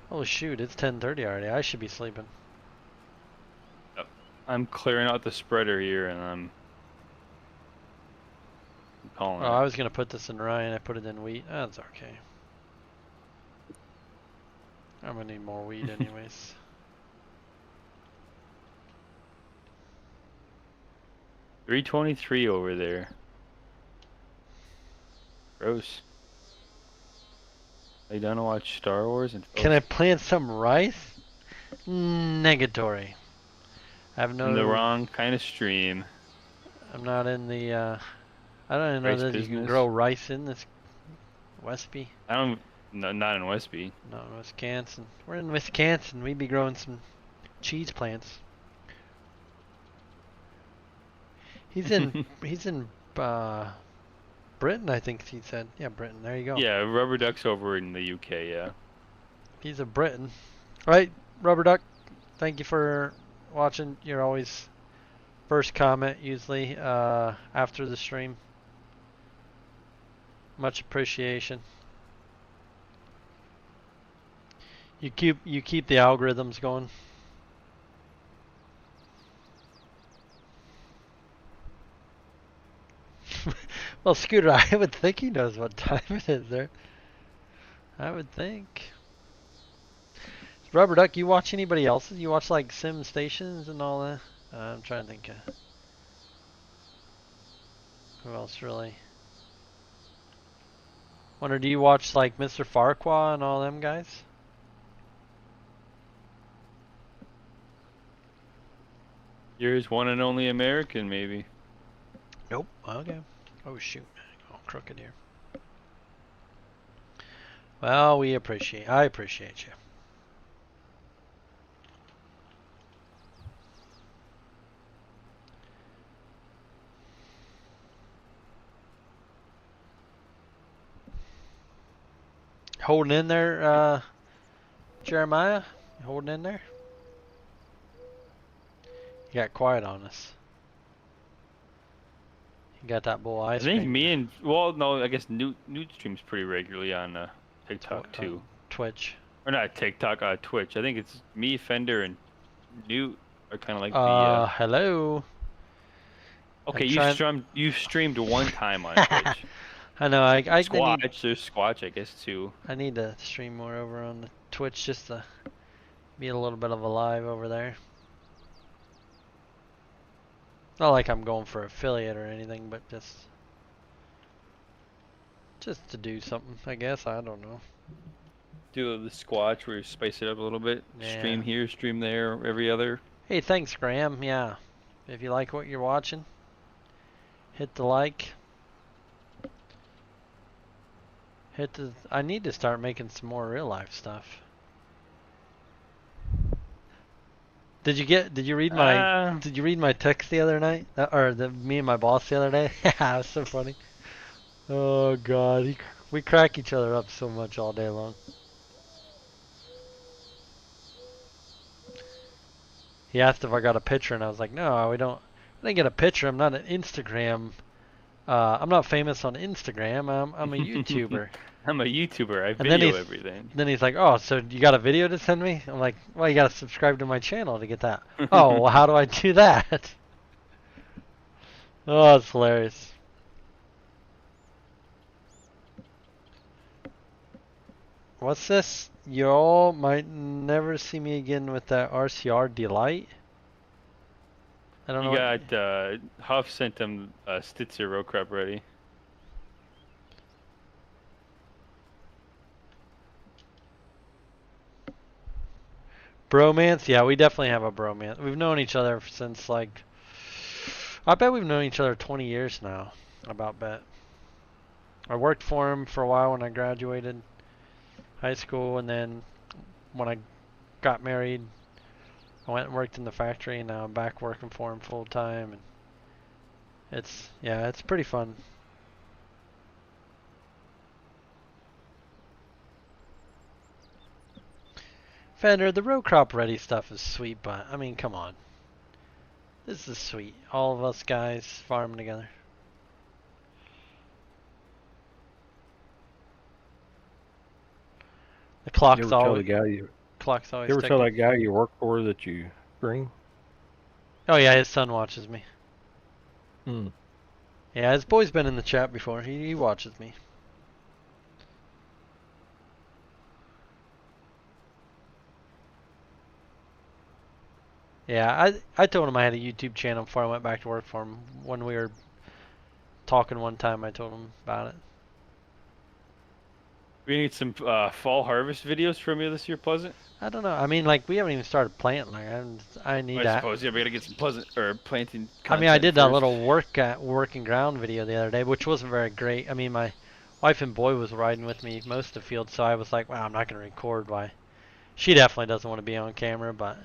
Oh shoot! It's 10:30 already. I should be sleeping. I'm clearing out the spreader here, and I'm calling Oh, it. I was gonna put this in rye. I put it in wheat. That's okay. I'm gonna need more wheat anyways. $3.23 over there. Gross. Are you done to watch Star Wars? And Can I plant some rice? Negatory. I have no. in the wrong kind of stream. I'm not in the. I don't even know Rice that you can business? grow rice in this Westby. I don't. No, not in Westby. No, Wisconsin. We're in Wisconsin. We'd be growing some cheese plants. He's in. he's in. Britain, I think he said. Yeah, Britain. There you go. Yeah, Rubber Duck's over in the UK. Yeah. He's a Briton. Right, Rubber Duck. Thank you for watching. You're always first comment usually after the stream. Much appreciation. You keep the algorithms going. Well, Scooter, I would think he knows what time it is there. I would think. Rubber Duck, you watch anybody else's? You watch like Sim Stations and all that? I'm trying to think of who else really. Wonder, do you watch like Mr. Farquaad and all them guys? You're his one and only American, maybe. Nope. Okay. Oh shoot. All crooked here. Well, I appreciate you. Holding in there, Jeremiah? You holding in there? You got quiet on us. You got that bull ice I think cream? me and no, I guess Newt streams pretty regularly on TikTok too. Twitch. Or not TikTok, Twitch. I think it's me, Fender, and Newt are kind of like the. Hello. Okay, you streamed one time on Twitch. I know. I Squatch, there's Squatch, I guess too. I need to stream more over on the Twitch just to be a little bit of a live over there. Not like I'm going for affiliate or anything, but just to do something, I guess. I don't know. Do the Squatch where you spice it up a little bit. Yeah. Stream here, stream there, every other. Hey, thanks, Graham. Yeah. If you like what you're watching, hit the like. I need to start making some more real life stuff. Did you read my text the other night? Me and my boss the other day? Yeah, it was so funny. Oh god, we crack each other up so much all day long. He asked if I got a picture and I was like, no, I didn't get a picture. I'm not an Instagram. I'm not famous on Instagram. I'm a YouTuber. I'm a YouTuber. I video everything. Then he's like, oh, so you got a video to send me? I'm like, well, you got to subscribe to my channel to get that. Oh, well, how do I do that? Oh, it's hilarious. What's this? Y'all might never see me again with that RCR delight. I don't know. You got Huff sent him Stitzer row crop ready. Bromance? Yeah, we definitely have a bromance. We've known each other since like, I bet we've known each other 20 years now. I about bet. I worked for him for a while when I graduated high school, and then when I got married, I went and worked in the factory, and now I'm back working for him full time. And it's pretty fun. Fender, the row crop ready stuff is sweet, but I mean, come on. This is sweet. All of us guys farming together. The You clock's ever tell always the guy you clock's always you ever tell ticking. that guy you work for that you green? Oh yeah, his son watches me. Hmm. Yeah, his boy's been in the chat before. He watches me. Yeah, I told him I had a YouTube channel before I went back to work for him. When we were talking one time, I told him about it. We need some fall harvest videos from you this year, Pleasant. I don't know. I mean, like, we haven't even started planting. Like, I need I that. suppose, yeah, we gotta get some Pleasant or planting I content mean, I did that first. little working ground video the other day, which wasn't very great. I mean, my wife and boy was riding with me most of the field, so I was like, wow, I'm not going to record. Why? She definitely doesn't want to be on camera, but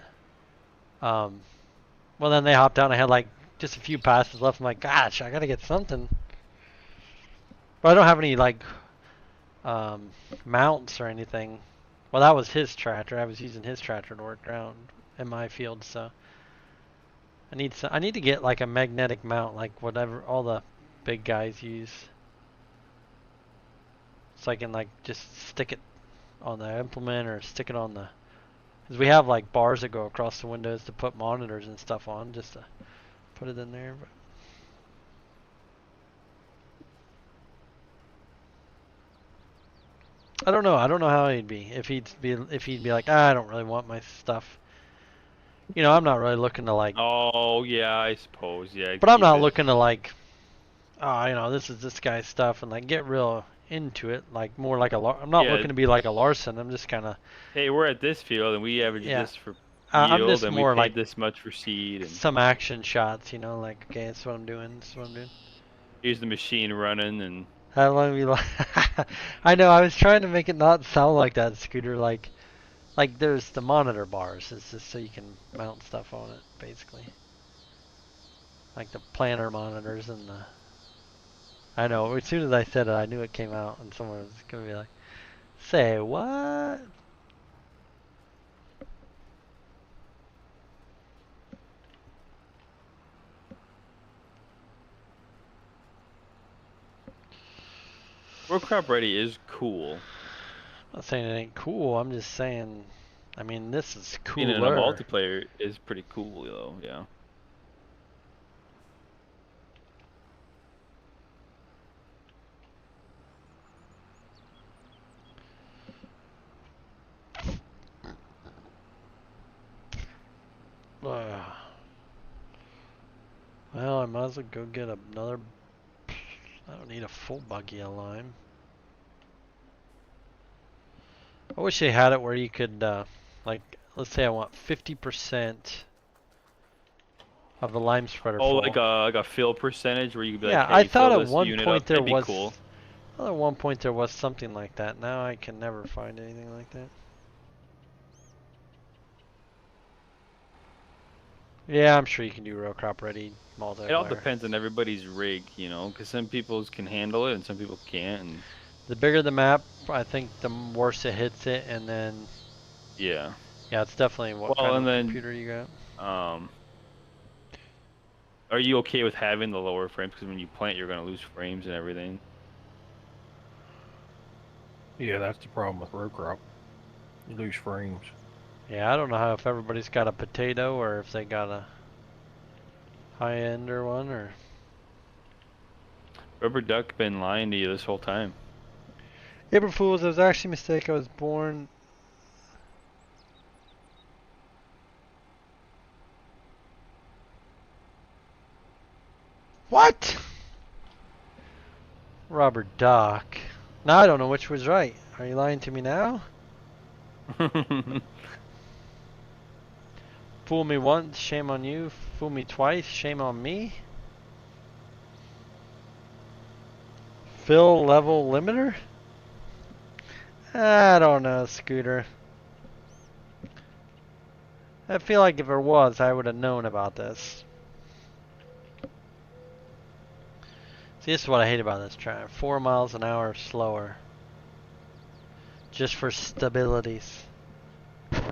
well, then they hopped out and I had like just a few passes left. I'm like, gosh, I got to get something. But I don't have any like mounts or anything. Well, that was his tractor. I was using his tractor to work ground in my field, so I need to get like a magnetic mount, like whatever all the big guys use, so I can like just stick it on the implement or stick it on the. Because we have like bars that go across the windows to put monitors and stuff on, just to put it in there. But I don't know. I don't know how he'd be if he'd be like, I don't really want my stuff. You know, I'm not really looking to like. Oh yeah, I suppose, yeah. But I'm keep not it. looking to like. Oh, you know, this is this guy's stuff, and like get real into it, like more like a. I'm not Yeah. looking to be like a Larson. I'm just kind of. Hey, we're at this field and we average Yeah. this for I'm yield, just and we more paid like this much for seed, and some action shots, you know, like okay, that's what I'm doing. That's what I'm doing. here's the machine running, and How long we like? I know. I was trying to make it not sound like that, Scooter. Like there's the monitor bars. It's just so you can mount stuff on it, basically. Like the planter monitors and the. I know. As soon as I said it, I knew it came out, and someone was gonna be like, "Say what?" row crop ready is cool. I'm not saying it ain't cool. I'm just saying. I mean, this is Being in a cooler. multiplayer is pretty cool, though. Yeah. Well, I might as well go get another. I don't need a full buggy of lime. I wish they had it where you could, like, let's say I want 50% of the lime spreader Oh, full. like a fill percentage where you could be Yeah, like, hey, I thought fill at this one unit point up. there That'd be was. cool. I thought at one point there was something like that. Now I can never find anything like that. Yeah, I'm sure you can do row crop ready multiplayer. It all depends on everybody's rig, you know, because some people can handle it and some people can't. And The bigger the map, I think the worse it hits it, and then yeah. yeah, it's definitely what Well, kind and of then computer you got. Are you okay with having the lower frames? Because when you plant, you're gonna lose frames and everything. Yeah, that's the problem with row crop. You lose frames. Yeah, I don't know how if everybody's got a potato or if they got a high-ender one or. Rubber Duck been lying to you this whole time. April Fools, it was actually a mistake. I was born. What? Robert Doc. Now I don't know which was right. Are you lying to me now? Fool me once, shame on you. Fool me twice, shame on me. Fill level limiter? I don't know, Scooter. I feel like if there was, I would have known about this. See, this is what I hate about this track. 4 miles an hour slower. Just for stabilities.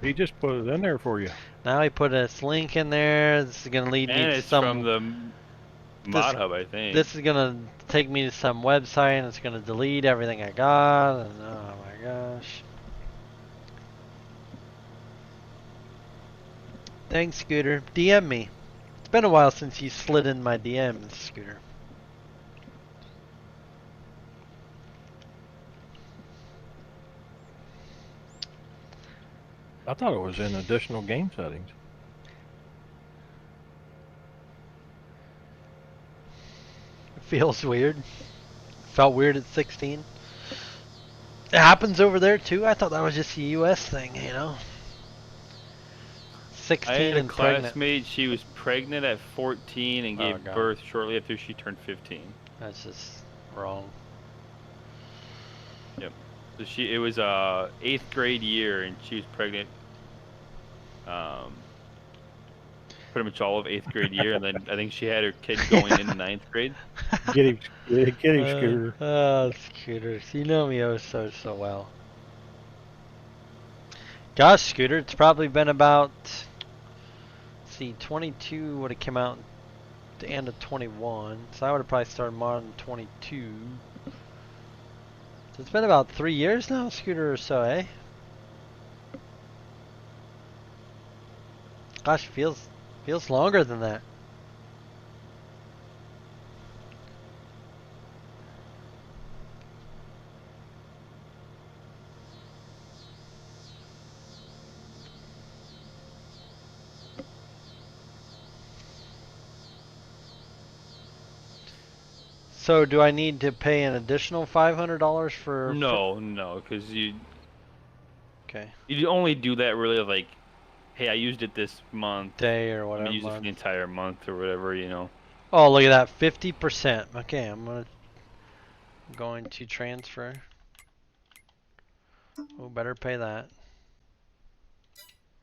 He just put it in there for you. Now he put this link in there. This is going to lead me And to it's some... from the mod hub, I think. This is going to take me to some website and it's going to delete everything I got. And oh my gosh. Thanks, Scooter. DM me. It's been a while since you slid in my DMs, Scooter. I thought it was in additional game settings. It feels weird. Felt weird at 16. It happens over there too. I thought that was just a US thing, you know. 16 I had a and pregnant. classmate, she was pregnant at 14 and gave God. birth shortly after she turned 15. That's just wrong. Yep. So it was 8th grade year and she was pregnant pretty much all of 8th grade year, and then I think she had her kid going into 9th grade. Get him, Scooter. Oh, Scooters. You know me oh so well. Gosh, Scooter, it's probably been about, let's see, 22 would have come out at the end of 21. So I would have probably started modding 22. So it's been about 3 years now, Scooter, or so, eh? Gosh, feels longer than that. So do I need to pay an additional $500 for? No, because Okay. you only do that really like, hey, I used it this month. Day or I'm whatever. gonna use it for the entire month or whatever, you know. Oh, look at that, 50%. Okay, I'm going to transfer. Oh, better pay that.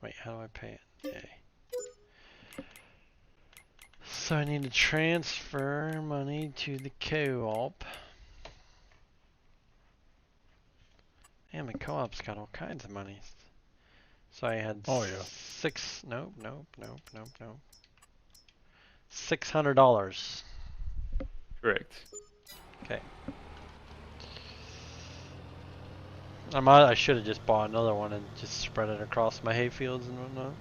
Wait, how do I pay it? Okay. So I need to transfer money to the co-op. Damn, the co-op's got all kinds of money. So I had Oh, yeah. nope. $600. Correct. Okay. I should have just bought another one and just spread it across my hay fields and whatnot.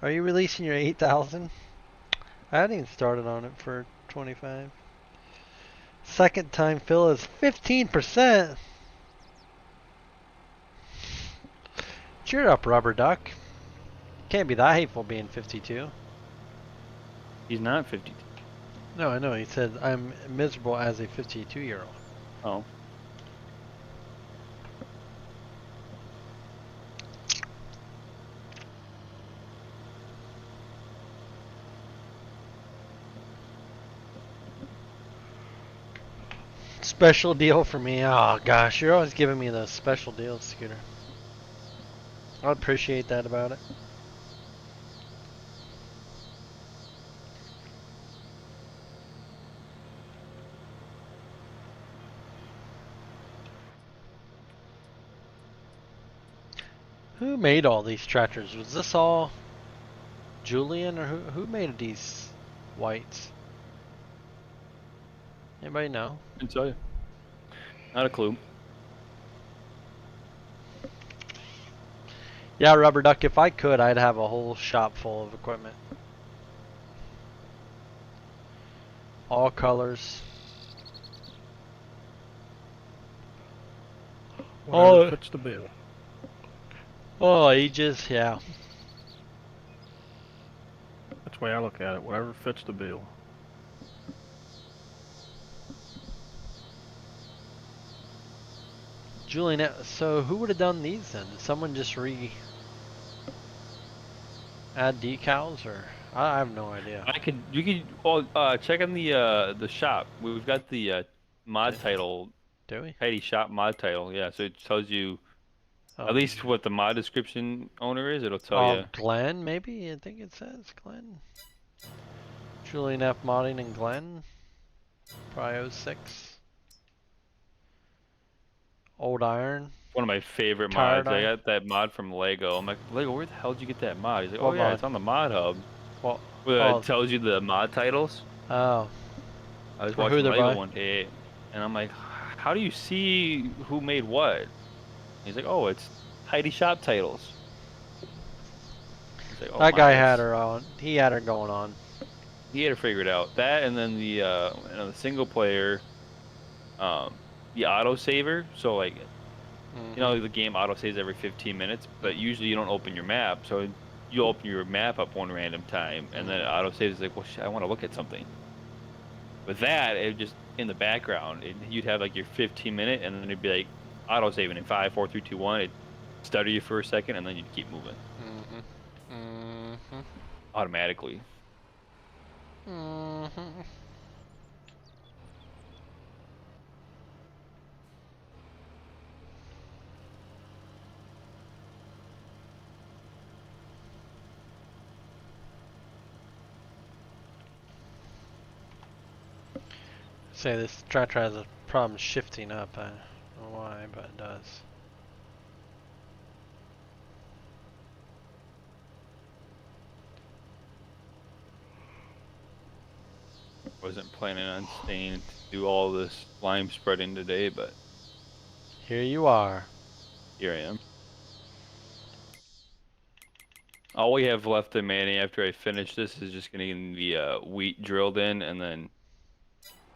Are you releasing your 8,000? I hadn't even started on it for 25. Second time fill is 15%. Cheer up, Rubber Duck. Can't be that hateful being 52. He's not 52. No, I know. He said I'm miserable as a 52-year-old. Oh. Special deal for me. Oh gosh, you're always giving me those special deals, Scooter. I appreciate that about it. Who made all these tractors? Was this all Julian, or who made these whites? Anybody know? I can tell you. Not a clue. Yeah, Rubber Duck, if I could, I'd have a whole shop full of equipment. All colors. Whatever fits the bill. All ages, yeah. That's the way I look at it. Whatever fits the bill. Julian, so who would have done these then? Did someone just Add decals or I have no idea. You could check on the shop. We've got the mod title, Do we? Tidy Shop mod title. Yeah, so it tells you at least what the mod description owner is. It'll tell you. Glenn, maybe? I think it says Glenn. Julian F. Modding and Glenn. Probably 06. Old Iron. One of my favorite Tired mods. I Iron. got that mod from Lego. I'm like, Lego, where the hell did you get that mod? He's like, oh What yeah, mod? it's on the mod hub. Well, Where oh, it tells you the mod titles. oh. I was For who watching they're Lego by? one day, and I'm like, how do you see who made what? He's like, oh, it's Tidy Shop titles. He's like, oh That my, guy had her on. He had her going on. he had to figure it out. That and then the single player, the autosaver. So like, you know, the game autosaves every 15 minutes, but usually you don't open your map. So you open your map up one random time, and then it autosaves like, well, I want to look at something. With that, it just in the background, you'd have like your 15-minute, and then it'd be like autosaving in 5, 4, 3, 2, 1. It'd stutter you for a second, and then you'd keep moving automatically. Say this tractor has a problem shifting up. I don't know why, but it does. Wasn't planning on staying to do all this lime spreading today, but Here you are. here I am. All we have left in Manny after I finish this is just getting the wheat drilled in and then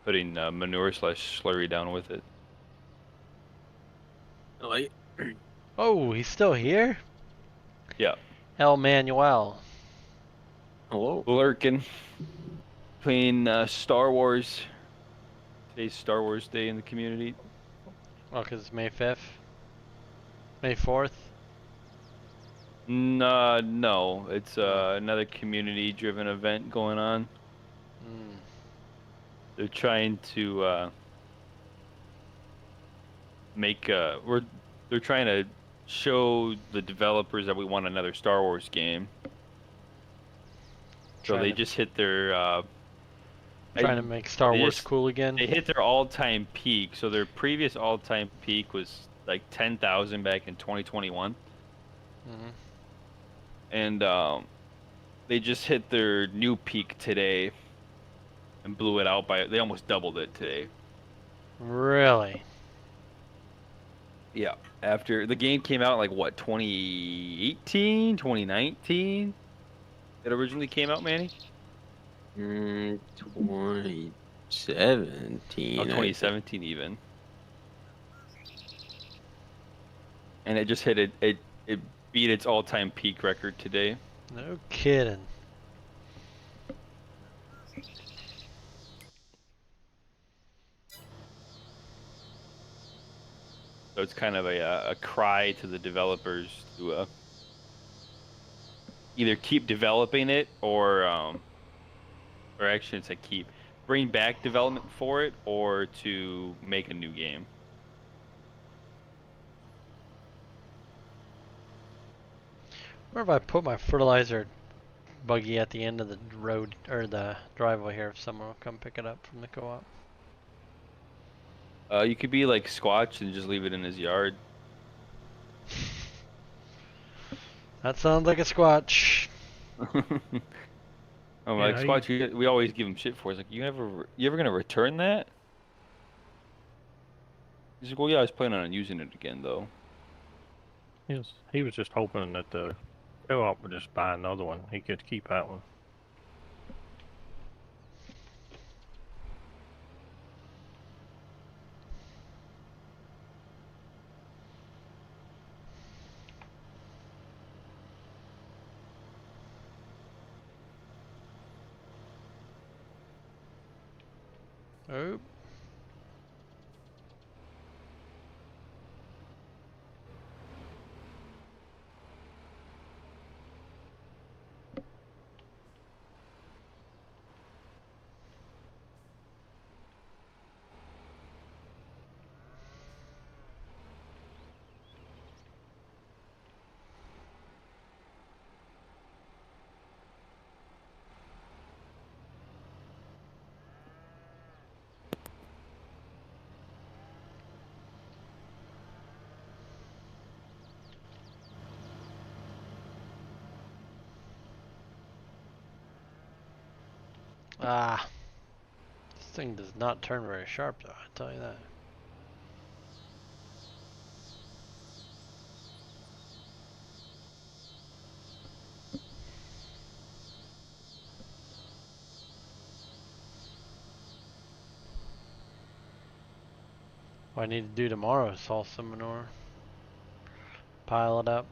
putting manure / slurry down with it. Oh, he's still here? Yeah. El Manuel. Hello. Lurking. Playing Star Wars. Today's Star Wars Day in the community. Oh, 'cause it's May 5th? May 4th? No. It's another community-driven event going on. They're trying to they're trying to show the developers that we want another Star Wars game. So they just hit their Trying to make Star Wars cool again? They hit their all-time peak. So their previous all-time peak was like 10,000 back in 2021. And they just hit their new peak today and blew it out they almost doubled it today. Really? Yeah. After the game came out like what, 2018, 2019? It originally came out, Manny? 2017. Oh, 2017 even. And it just hit it beat its all-time peak record today. No kidding. So it's kind of a cry to the developers to either keep developing it or actually it's bring back development for it or to make a new game. Where if I put my fertilizer buggy at the end of the road or the driveway here if someone will come pick it up from the co-op? You could be like Squatch and just leave it in his yard. That sounds like a Squatch. I'm like, Squatch, we always give him shit for it. It's like, you ever gonna return that? He's like, well, yeah, I was planning on using it again, though. He was just hoping that the co-op would just buy another one. He could keep that one. Oh. Ah, this thing does not turn very sharp though, I tell you that. What I need to do tomorrow is haul some manure. Pile it up.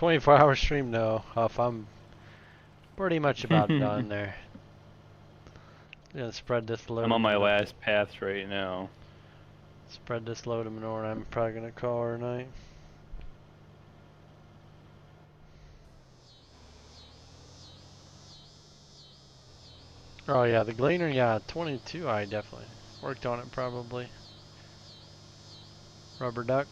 "24-hour stream, no. Huff, I'm pretty much about done there. Gonna spread this load. I'm on of my manure. last path right now. Spread this load of manure, and I'm probably gonna call her tonight. Oh yeah, the gleaner, yeah, 22. I definitely worked on it probably. Rubber duck.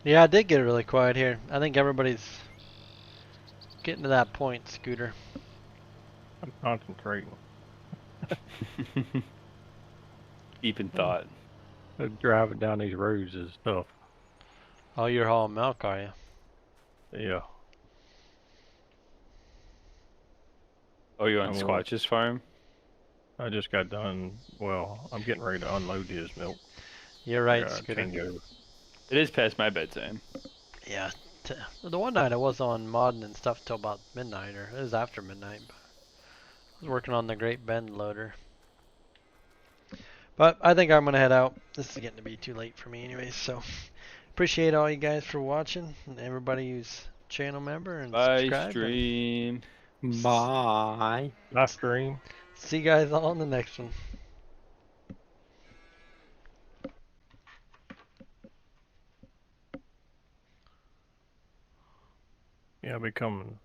Yeah, I did get really quiet here. I think everybody's getting to that point, Scooter. I'm concentrating. Deep in thought. Driving down these roads is tough. Oh, you're hauling milk, are you? Yeah. Oh, you on I'm gonna, Squatch's farm? I just got done. Well, I'm getting ready to unload his milk. You're I right, gotta Scooter. change over. It is past my bedtime. Yeah. The one night I was on modding and stuff till about midnight, or it was after midnight. But I was working on the Great Bend loader. But I think I'm gonna head out. This is getting to be too late for me anyways, so appreciate all you guys for watching and everybody who's channel member and Bye, subscribed. And stream. Bye. Live stream. see you guys all in the next one. Yeah, I'll be coming